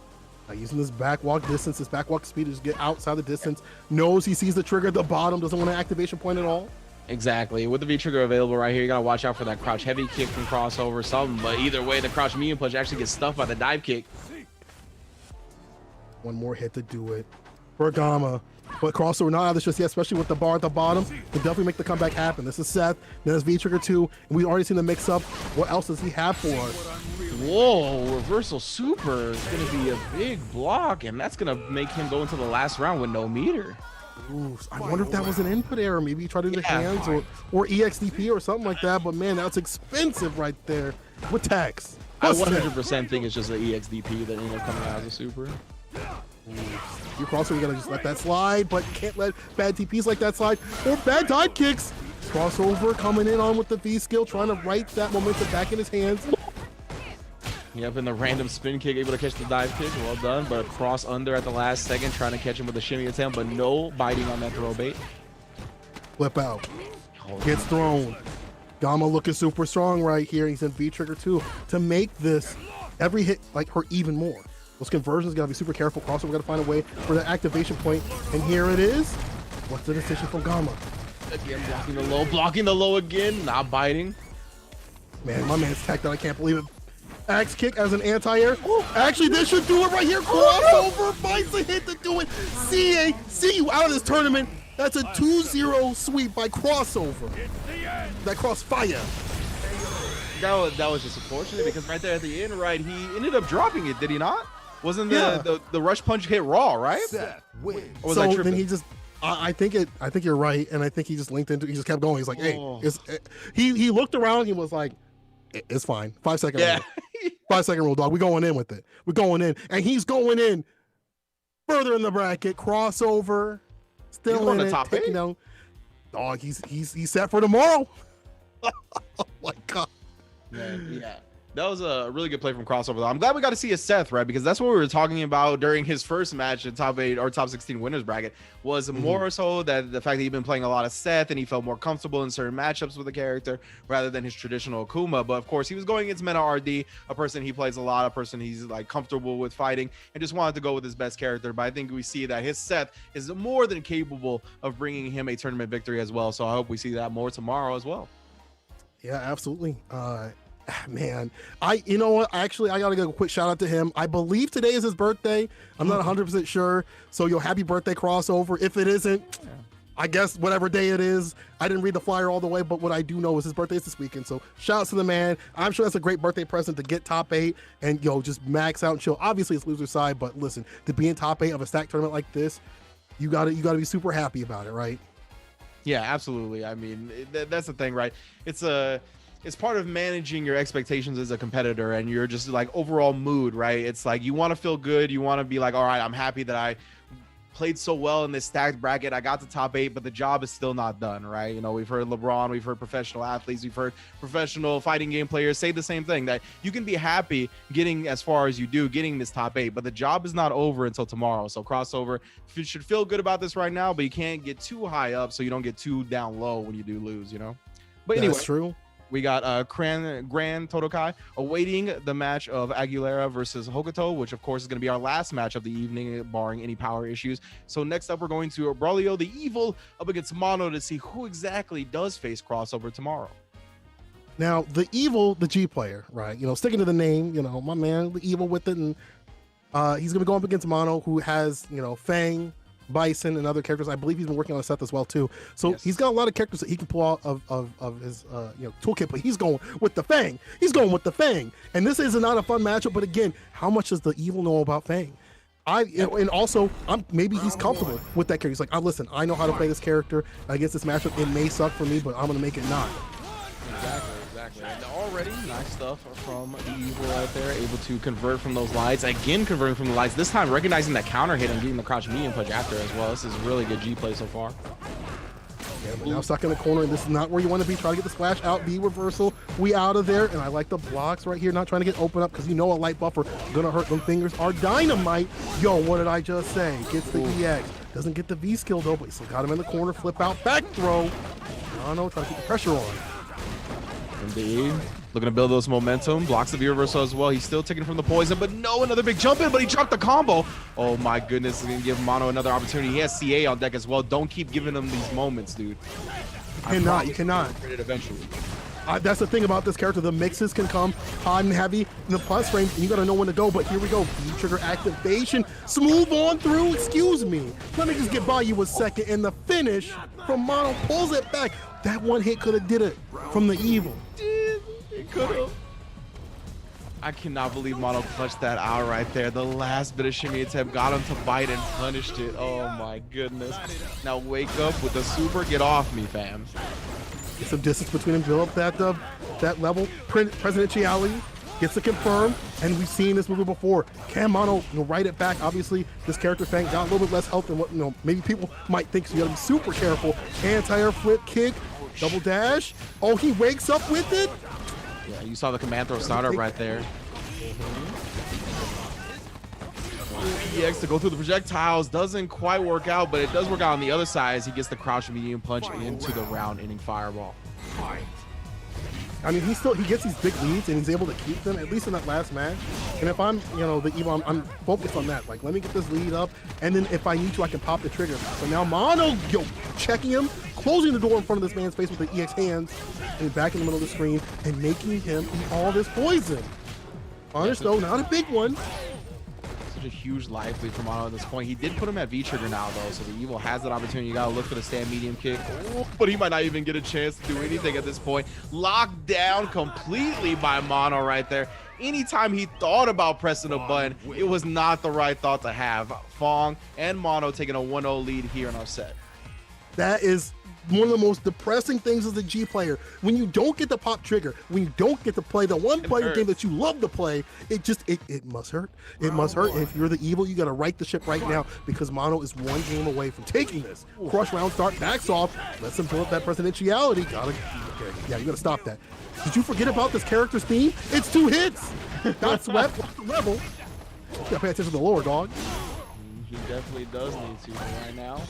S18: Using this backwalk distance, this backwalk speed to just get outside the distance. Knows he sees the trigger at the bottom, doesn't want an activation point at all.
S4: Exactly. With the V-Trigger available right here, you got to watch out for that crouch heavy kick from crossover, something. But either way, the crouch medium punch actually gets stuffed by the dive kick.
S18: One more hit to do it for Gamma. But crossover not out of this just yet, especially with the bar at the bottom. Can definitely make the comeback happen. This is Seth, then there's V-Trigger 2, and we've already seen the mix up. What else does he have for us?
S4: Whoa, reversal super is going to be a big block, and that's going to make him go into the last round with no meter.
S18: Ooh, I wonder if that was an input error. Maybe he tried to do the hands or EXDP or something like that, but man, that's expensive right there with tax.
S4: I 100% think it's just the EXDP that ended up coming out as a super.
S18: You crossover, you gotta just let that slide, but can't let bad TPs like that slide or bad dive kicks. Crossover coming in on with the V skill, trying to right that momentum back in his hands.
S4: Yep, and the random spin kick, able to catch the dive kick. Well done, but a cross under at the last second, trying to catch him with a shimmy attempt, but no biting on that throw bait.
S18: Flip out. Gets thrown. Gamma looking super strong right here. He's in V-Trigger 2 to make this every hit like hurt even more. Those conversions gotta be super careful. Crossover gotta find a way for that activation point. And here it is. What's the decision from Gamma?
S4: Again, blocking the low again, not biting.
S18: Man, my man's tacked out. I can't believe it. Axe kick as an anti-air. Actually, this should do it right here. Crossover bites a hit to do it. CA, see you out of this tournament. That's a 2-0 sweep by Crossover. That crossfire.
S4: That was just unfortunate because right there at the end, right, he ended up dropping it, did he not? Wasn't the rush punch hit raw, right? Or was
S18: So
S4: I tripping?
S18: then he just, I think you're right, and I think he just linked into. He just kept going. He's like, hey, he looked around. He was like, it's fine. 5 second rule. 5 second rule, dog. We're going in with it. We're going in, and he's going in further in the bracket. Crossover, still in it.
S4: Top
S18: taking down. Dog, he's set for tomorrow. Oh my god.
S4: Man, yeah. That was a really good play from Crossover, though. I'm glad we got to see a Seth, right? Because that's what we were talking about during his first match in top 8 or top 16 winners bracket, was more so that the fact that he'd been playing a lot of Seth and he felt more comfortable in certain matchups with the character rather than his traditional Akuma. But of course, he was going against MenaRD, a person he plays a lot, a person he's like comfortable with fighting, and just wanted to go with his best character. But I think we see that his Seth is more than capable of bringing him a tournament victory as well. So I hope we see that more tomorrow as well.
S18: Yeah, absolutely. Man, you know what? Actually, I gotta give a quick shout out to him. I believe today is his birthday. I'm not 100% sure. So, happy birthday, Crossover. If it isn't, I guess whatever day it is. I didn't read the flyer all the way, but what I do know is his birthday is this weekend. So, shout out to the man. I'm sure that's a great birthday present to get top 8 and just max out and chill. Obviously, it's loser side, but listen, to be in top 8 of a stack tournament like this, you gotta be super happy about it, right?
S4: Yeah, absolutely. I mean, that's the thing, right? It's part of managing your expectations as a competitor and your just like overall mood, right? It's like you want to feel good. You want to be like, all right, I'm happy that I played so well in this stacked bracket. I got to top 8, but the job is still not done, right? We've heard LeBron, we've heard professional athletes, we've heard professional fighting game players say the same thing, that you can be happy getting as far as you do, getting this top 8, but the job is not over until tomorrow. So Crossover, you should feel good about this right now, but you can't get too high up so you don't get too down low when you do lose, But anyway,
S18: that's true.
S4: We got Gran Totokai awaiting the match of Aguilera versus Hokuto, which of course is going to be our last match of the evening, barring any power issues. So next up, we're going to Malio the Evil up against Mono to see who exactly does face Crossover tomorrow.
S18: Now, the Evil, the G player, right? Sticking to the name, my man, the Evil with it, and he's going to go up against Mono, who has, Fang, Bison, and other characters. I believe he's been working on a Seth as well too. So he's got a lot of characters that he can pull out of his toolkit. But he's going with the Fang. And this is not a fun matchup. But again, how much does the Evil know about Fang? And also, maybe he's comfortable with that character. He's like, listen, I know how to play this character against this matchup. It may suck for me, but I'm gonna make it not.
S4: Exactly. And already nice stuff from the Evil right there, able to convert from those lights. Again, converting from the lights. This time recognizing that counter hit and getting the crouch medium punch after as well. This is really good G play so far.
S18: Yeah, but now stuck in the corner, and this is not where you want to be. Try to get the splash out, B reversal. We out of there, and I like the blocks right here. Not trying to get open up because a light buffer gonna hurt. Them fingers are dynamite. Yo, what did I just say? Gets the EX. Doesn't get the V skill though, but he still got him in the corner. Flip out, back throw. No, trying to keep the pressure on.
S4: Indeed. Looking to build those momentum. Blocks the V reversal as well. He's still taking from the poison, but no, another big jump in, but he dropped the combo. Oh my goodness, he's going to give Mono another opportunity. He has CA on deck as well. Don't keep giving him these moments, dude.
S18: You cannot.
S4: Eventually.
S18: That's the thing about this character. The mixes can come hot and heavy in the plus frame, and you got to know when to go. But here we go. V-trigger activation. Smooth on through. Excuse me. Let me just get by you a second. And the finish from Mono pulls it back. That one hit could have did it from the Evil.
S4: It could have. I cannot believe Mono clutched that out right there. The last bit of shimmy attempt got him to bite and punished it. Oh my goodness. Now wake up with the super. Get off me, fam.
S18: Get some distance between them. Build up that level. Presidentiality gets to confirm, and we've seen this movie before. Can Mono write it back? Obviously, this character Fang got a little bit less health than what maybe people might think, so you gotta be super careful. Anti-air flip kick, double dash. Oh, he wakes up with it.
S4: Yeah, you saw the command throw startup right there. EX to go through the projectiles doesn't quite work out, but it does work out on the other side as he gets the crouch medium punch into the round ending fireball.
S18: I mean, he gets these big leads and he's able to keep them, at least in that last match. And if I'm, the Evo, I'm focused on that. Like, let me get this lead up, and then if I need to, I can pop the trigger. So now Mono, checking him, closing the door in front of this man's face with the EX hands, and back in the middle of the screen, and making him eat all this poison. Punish, though, not a big one.
S4: Such a huge life lead for Mono at this point. He did put him at V-trigger now, though, so the Evil has that opportunity. You gotta look for the stand medium kick. Oh, but he might not even get a chance to do anything at this point. Locked down completely by Mono right there. Anytime he thought about pressing a button, it was not the right thought to have. Fong and Mono taking a 1-0 lead here in our set.
S18: That is one of the most depressing things as a G player. When you don't get the pop trigger, when you don't get to play the one-player game that you love to play, it must hurt. It must hurt. And if you're the Evil, you got to right the ship right now, because Mono is one game away from taking this. Crush round start, backs off, lets him pull up that presidentiality. Yeah, you got to stop that. Did you forget about this character's theme? It's 2 hits. Got swept off the level. You got to pay attention to the lower, dog.
S4: He definitely does need to right now.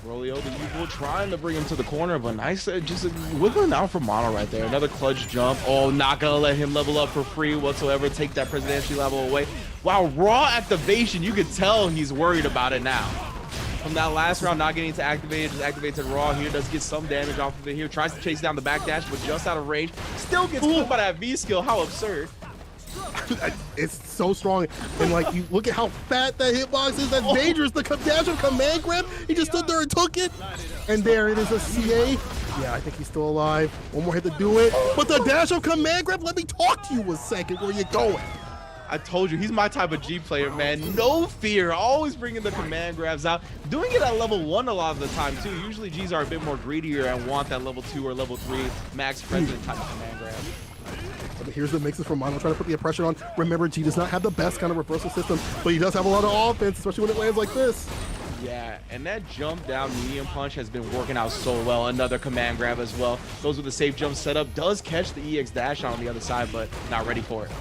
S4: Rolio, the Evil, trying to bring him to the corner, but nice, just wiggling out for Mono right there. Another clutch jump. Oh, not gonna let him level up for free whatsoever. Take that presidential level away. Wow, raw activation. You could tell he's worried about it now. From that last round, not getting to activate it, just activates it raw here. Does get some damage off of it here. Tries to chase down the backdash, but just out of range. Still gets killed by that V skill. How absurd.
S18: It's so strong, and like, you look at how fat that hitbox is. That's dangerous. The dash of command grab, he just stood there and took it, and there it is, a CA. Yeah, I think he's still alive. One more hit to do it, but the dash of command grab, let me talk to you a second. Where you going?
S4: I told you, he's my type of G player, man. No fear, always bringing the command grabs out. Doing it at level 1 a lot of the time, too. Usually Gs are a bit more greedier and want that level 2 or level 3 max president type of command grab.
S18: But here's the mixes from Mono, trying to put the pressure on. Remember, G does not have the best kind of reversal system, but he does have a lot of offense, especially when it lands like this.
S4: Yeah, and that jump down medium punch has been working out so well. Another command grab as well. Goes with the safe jump setup. Does catch the EX dash on the other side, but not ready for it.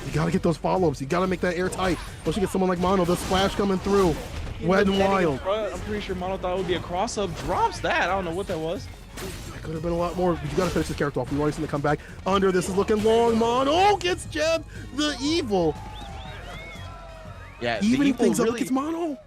S18: You gotta get those follow-ups. You gotta make that airtight. Once you get someone like Mono, the splash coming through. Wet and wild.
S4: I'm pretty sure Mono thought it would be a cross-up. Drops that. I don't know what that was.
S18: That could have been a lot more, but you gotta finish this character off. We've already seen it come back. Under, this is looking long. Mono gets jabbed. The Evil.
S4: Yeah,
S18: evening things up against Mono.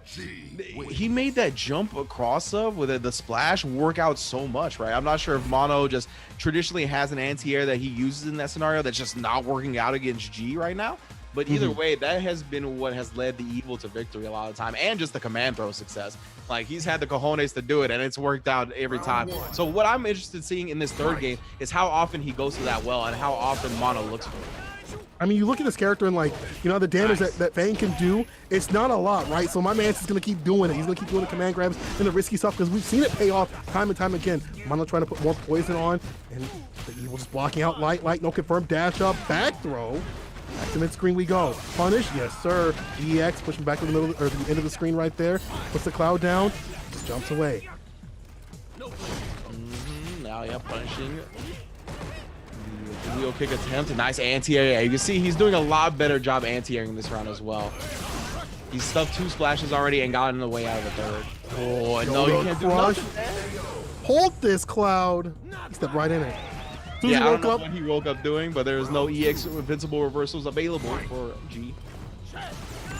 S4: He made that jump across up with the splash work out so much, right? I'm not sure if Mono just traditionally has an anti-air that he uses in that scenario that's just not working out against G right now. But either way, that has been what has led the Evil to victory a lot of the time, and just the command throw success. Like, he's had the cojones to do it, and it's worked out every time. So what I'm interested in seeing in this third game is how often he goes to that well and how often Mono looks for it.
S18: I mean, you look at this character and, like, the damage that Fang can do, it's not a lot, right? So my man's just going to keep doing it. He's going to keep doing the command grabs and the risky stuff, because we've seen it pay off time and time again. Mono trying to put more poison on, and the Evil just blocking out light, no confirmed dash up, back throw. Back to mid-screen we go. Punish, yes sir. EX pushing back to the middle, or the end of the screen right there. Puts the cloud down, just jumps away.
S4: Now, yeah, punishing. Wheel kick attempt, a nice anti-air. You can see he's doing a lot better job anti-airing this round as well. He's stuffed 2 splashes already and got in the way out of the third. Oh, no, you can't do nothing.
S18: Hold this, Cloud. He stepped right in it.
S4: Yeah, I don't know what he woke up doing, but there's no EX invincible reversals available for G.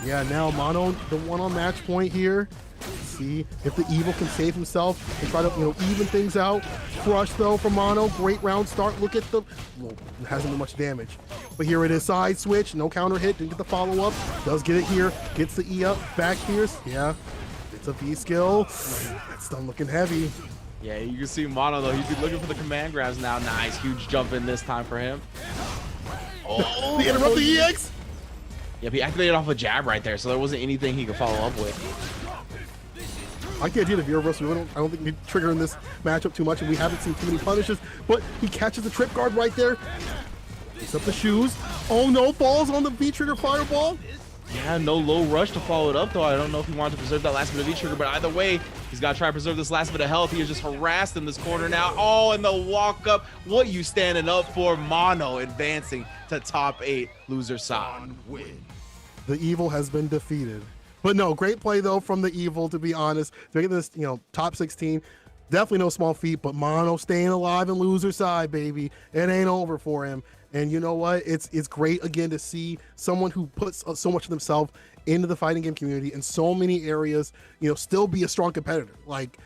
S18: Yeah, now Mono, the one on match point here. See if the Evil can save himself and try to, even things out. Crush though from Mono. Great round start. Look at the, well, it hasn't been much damage, but here it is. Side switch, no counter hit. Didn't get the follow up. Does get it here. Gets the E up. Back Pierce. Yeah, it's a V skill. That's done looking heavy.
S4: Yeah, you can see Mono though. He's looking for the command grabs now. Nice, huge jump in this time for him.
S18: Oh, they interrupt the EX.
S4: Yep, he activated off a jab right there, so there wasn't anything he could follow up with.
S18: I like the idea of your reversal. I don't think we trigger in this matchup too much, and we haven't seen too many punishes, but he catches the trip guard right there. Picks up the shoes. Oh no, falls on the V-trigger fireball.
S4: Yeah, no low rush to follow it up, though. I don't know if he wanted to preserve that last bit of V-trigger, but either way, he's got to try to preserve this last bit of health. He is just harassed in this corner now. Oh, and the walk up. What you standing up for? Mono advancing to top 8, loser side.
S18: The Evil has been defeated. But no, great play though from the Evil, to be honest. They're getting this, top 16. definitely no small feat, but Mono staying alive and loser side, baby. It ain't over for him. And you know what? It's great again to see someone who puts so much of themselves into the fighting game community in so many areas, still be a strong competitor. Like,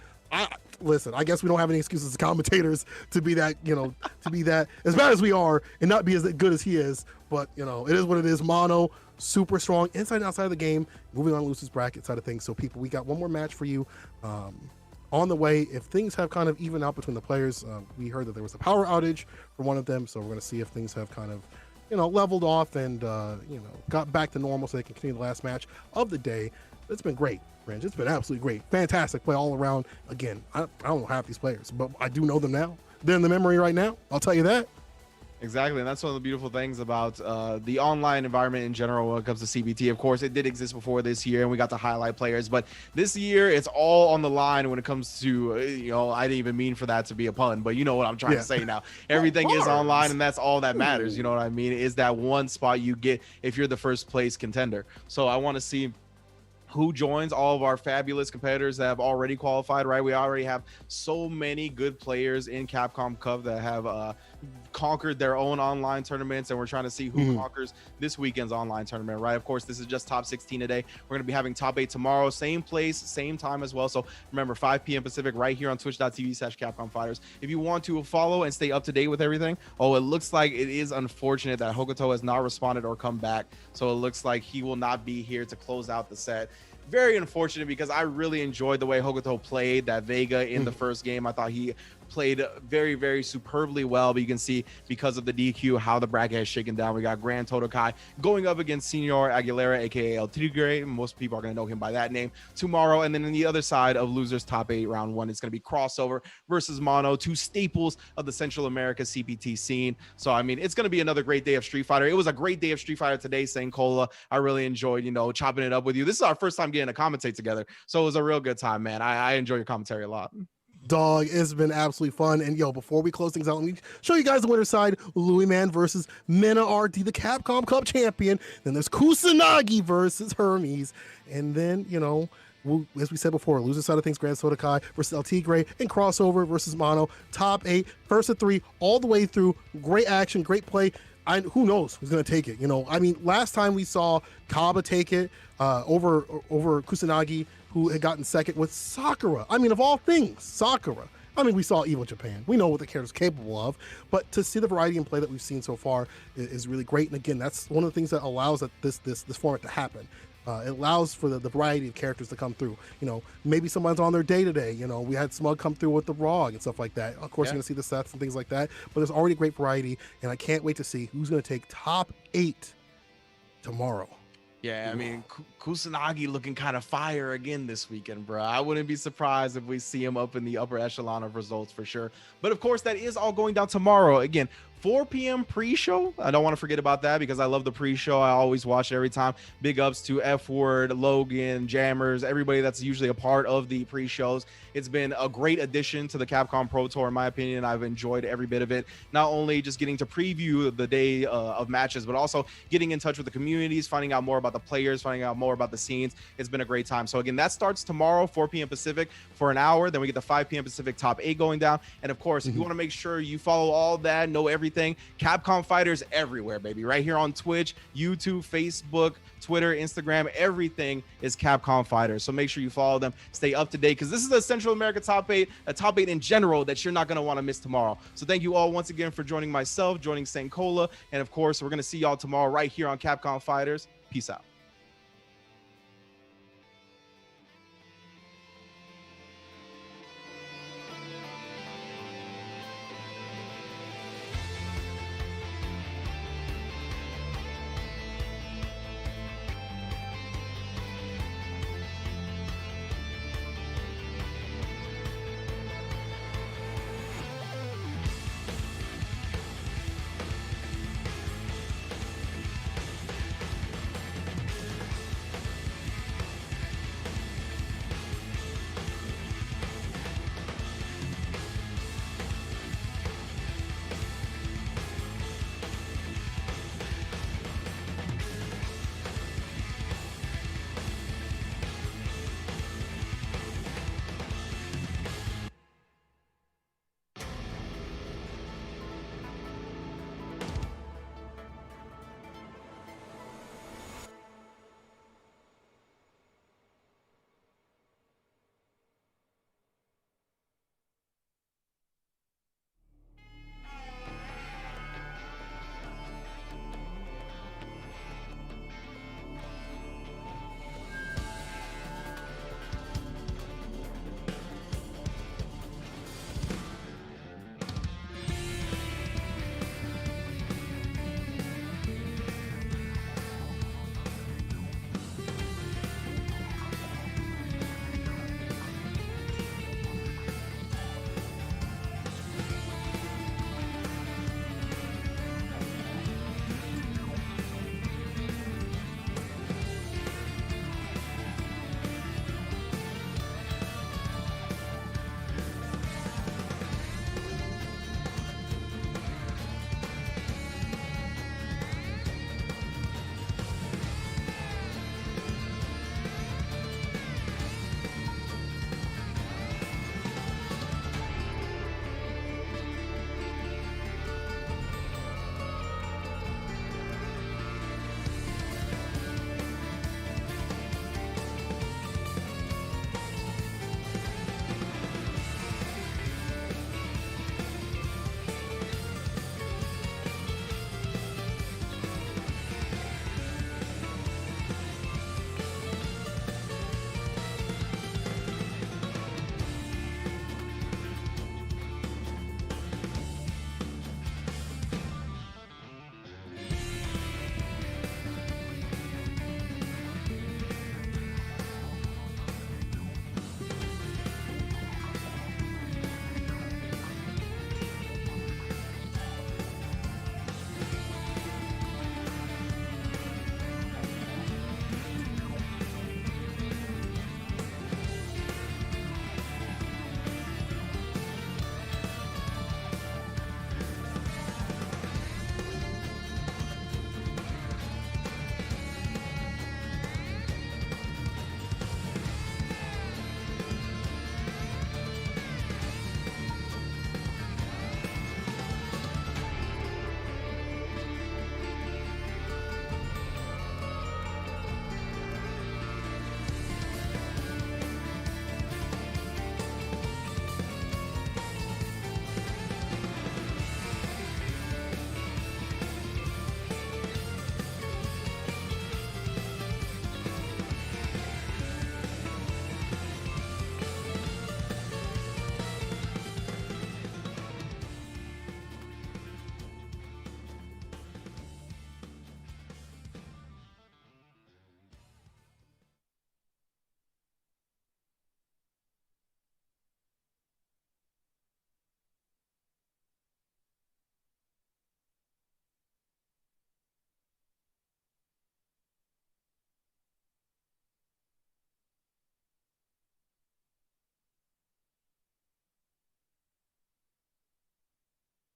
S18: listen, I guess we don't have any excuses as commentators to be that, to be that as bad as we are and not be as good as he is. But, it is what it is. Mono, super strong inside and outside of the game, moving on losers bracket side of things. So people, we got one more match for you on the way. If things have kind of evened out between the players, we heard that there was a power outage for one of them. So we're going to see if things have kind of, leveled off and, got back to normal so they can continue the last match of the day. It's been great, Range. It's been absolutely great. Fantastic play all around. Again, I don't know half these players, but I do know them now. They're in the memory right now. I'll tell you that.
S4: Exactly, and that's one of the beautiful things about the online environment in general when it comes to CPT. Of course, it did exist before this year, and we got to highlight players, but this year it's all on the line when it comes to, I didn't even mean for that to be a pun, but you know what I'm trying to say now. Everything is online, and that's all that matters, you know what I mean? Is that one spot you get if you're the first place contender. So I want to see who joins all of our fabulous competitors that have already qualified, right? We already have so many good players in Capcom Cup that have conquered their own online tournaments, and we're trying to see who conquers this weekend's online tournament, right? Of course, this is just top 16 today. We're going to be having top 8 tomorrow, same place, same time as well. So remember, 5 p.m. Pacific right here on twitch.tv/Capcom Fighters. If you want to follow and stay up to date with everything, it looks like it is unfortunate that Hokuto has not responded or come back. So it looks like he will not be here to close out the set. Very unfortunate, because I really enjoyed the way Hokuto played that Vega in the first game. I thought he played very, very superbly well, but you can see because of the DQ how the bracket has shaken down. We got Gran Totokai going up against Senor Aguilera, aka El Tigre. Most people are going to know him by that name tomorrow. And then in the other side of losers top 8 round 1, it's going to be Crossover versus Mono, 2 staples of the Central America CPT scene. So I mean, it's going to be another great day of Street Fighter. It was a great day of Street Fighter today, Saint Cola. I really enjoyed chopping it up with you. This is our first time getting to commentate together, so it was a real good time, man. I enjoy your commentary a lot.
S18: Dog, it's been absolutely fun. And before we close things out, let me show you guys the winner's side. Louis Man versus MenaRD, the Capcom Cup champion. Then there's Kusanagi versus Hermes. And then, as we said before, loser side of things, Gran Totokai versus El Tigre, and Crossover versus Mono. Top 8, first of 3, all the way through. Great action, great play. Who knows who's going to take it? Last time we saw Cabba take it over Kusanagi, who had gotten second with Sakura. Of all things, Sakura. We saw Evil Japan. We know what the character's capable of, but to see the variety in play that we've seen so far is really great. And again, that's one of the things that allows this format to happen. It allows for the variety of characters to come through. Maybe someone's on their day today. We had Smug come through with the Raw and stuff like that. Of course, you're going to see the Seths and things like that, but there's already great variety, and I can't wait to see who's going to take top 8 tomorrow.
S4: Yeah, Kusanagi looking kind of fire again this weekend, bro. I wouldn't be surprised if we see him up in the upper echelon of results for sure. But of course, that is all going down tomorrow. Again, 4 p.m. pre-show. I don't want to forget about that because I love the pre-show. I always watch it every time. Big ups to F-Word, Logan, Jammers, everybody that's usually a part of the pre-shows. It's been a great addition to the Capcom Pro Tour, in my opinion. I've enjoyed every bit of it. Not only just getting to preview the day of matches, but also getting in touch with the communities, finding out more about the players, finding out more about the scenes. It's been a great time. So again, that starts tomorrow, 4 p.m. Pacific for an hour. Then we get the 5 p.m. Pacific top 8 going down. And of course, if you want to make sure you follow all that, know everything, Capcom Fighters everywhere, baby. Right here on Twitch, YouTube, Facebook, Twitter, Instagram, everything is Capcom Fighters. So make sure you follow them, stay up to date, because this is a Central America top 8, a top 8 in general that you're not going to want to miss tomorrow. So thank you all once again for joining myself, joining Saint Cola, and of course, we're going to see y'all tomorrow right here on Capcom Fighters. Peace out.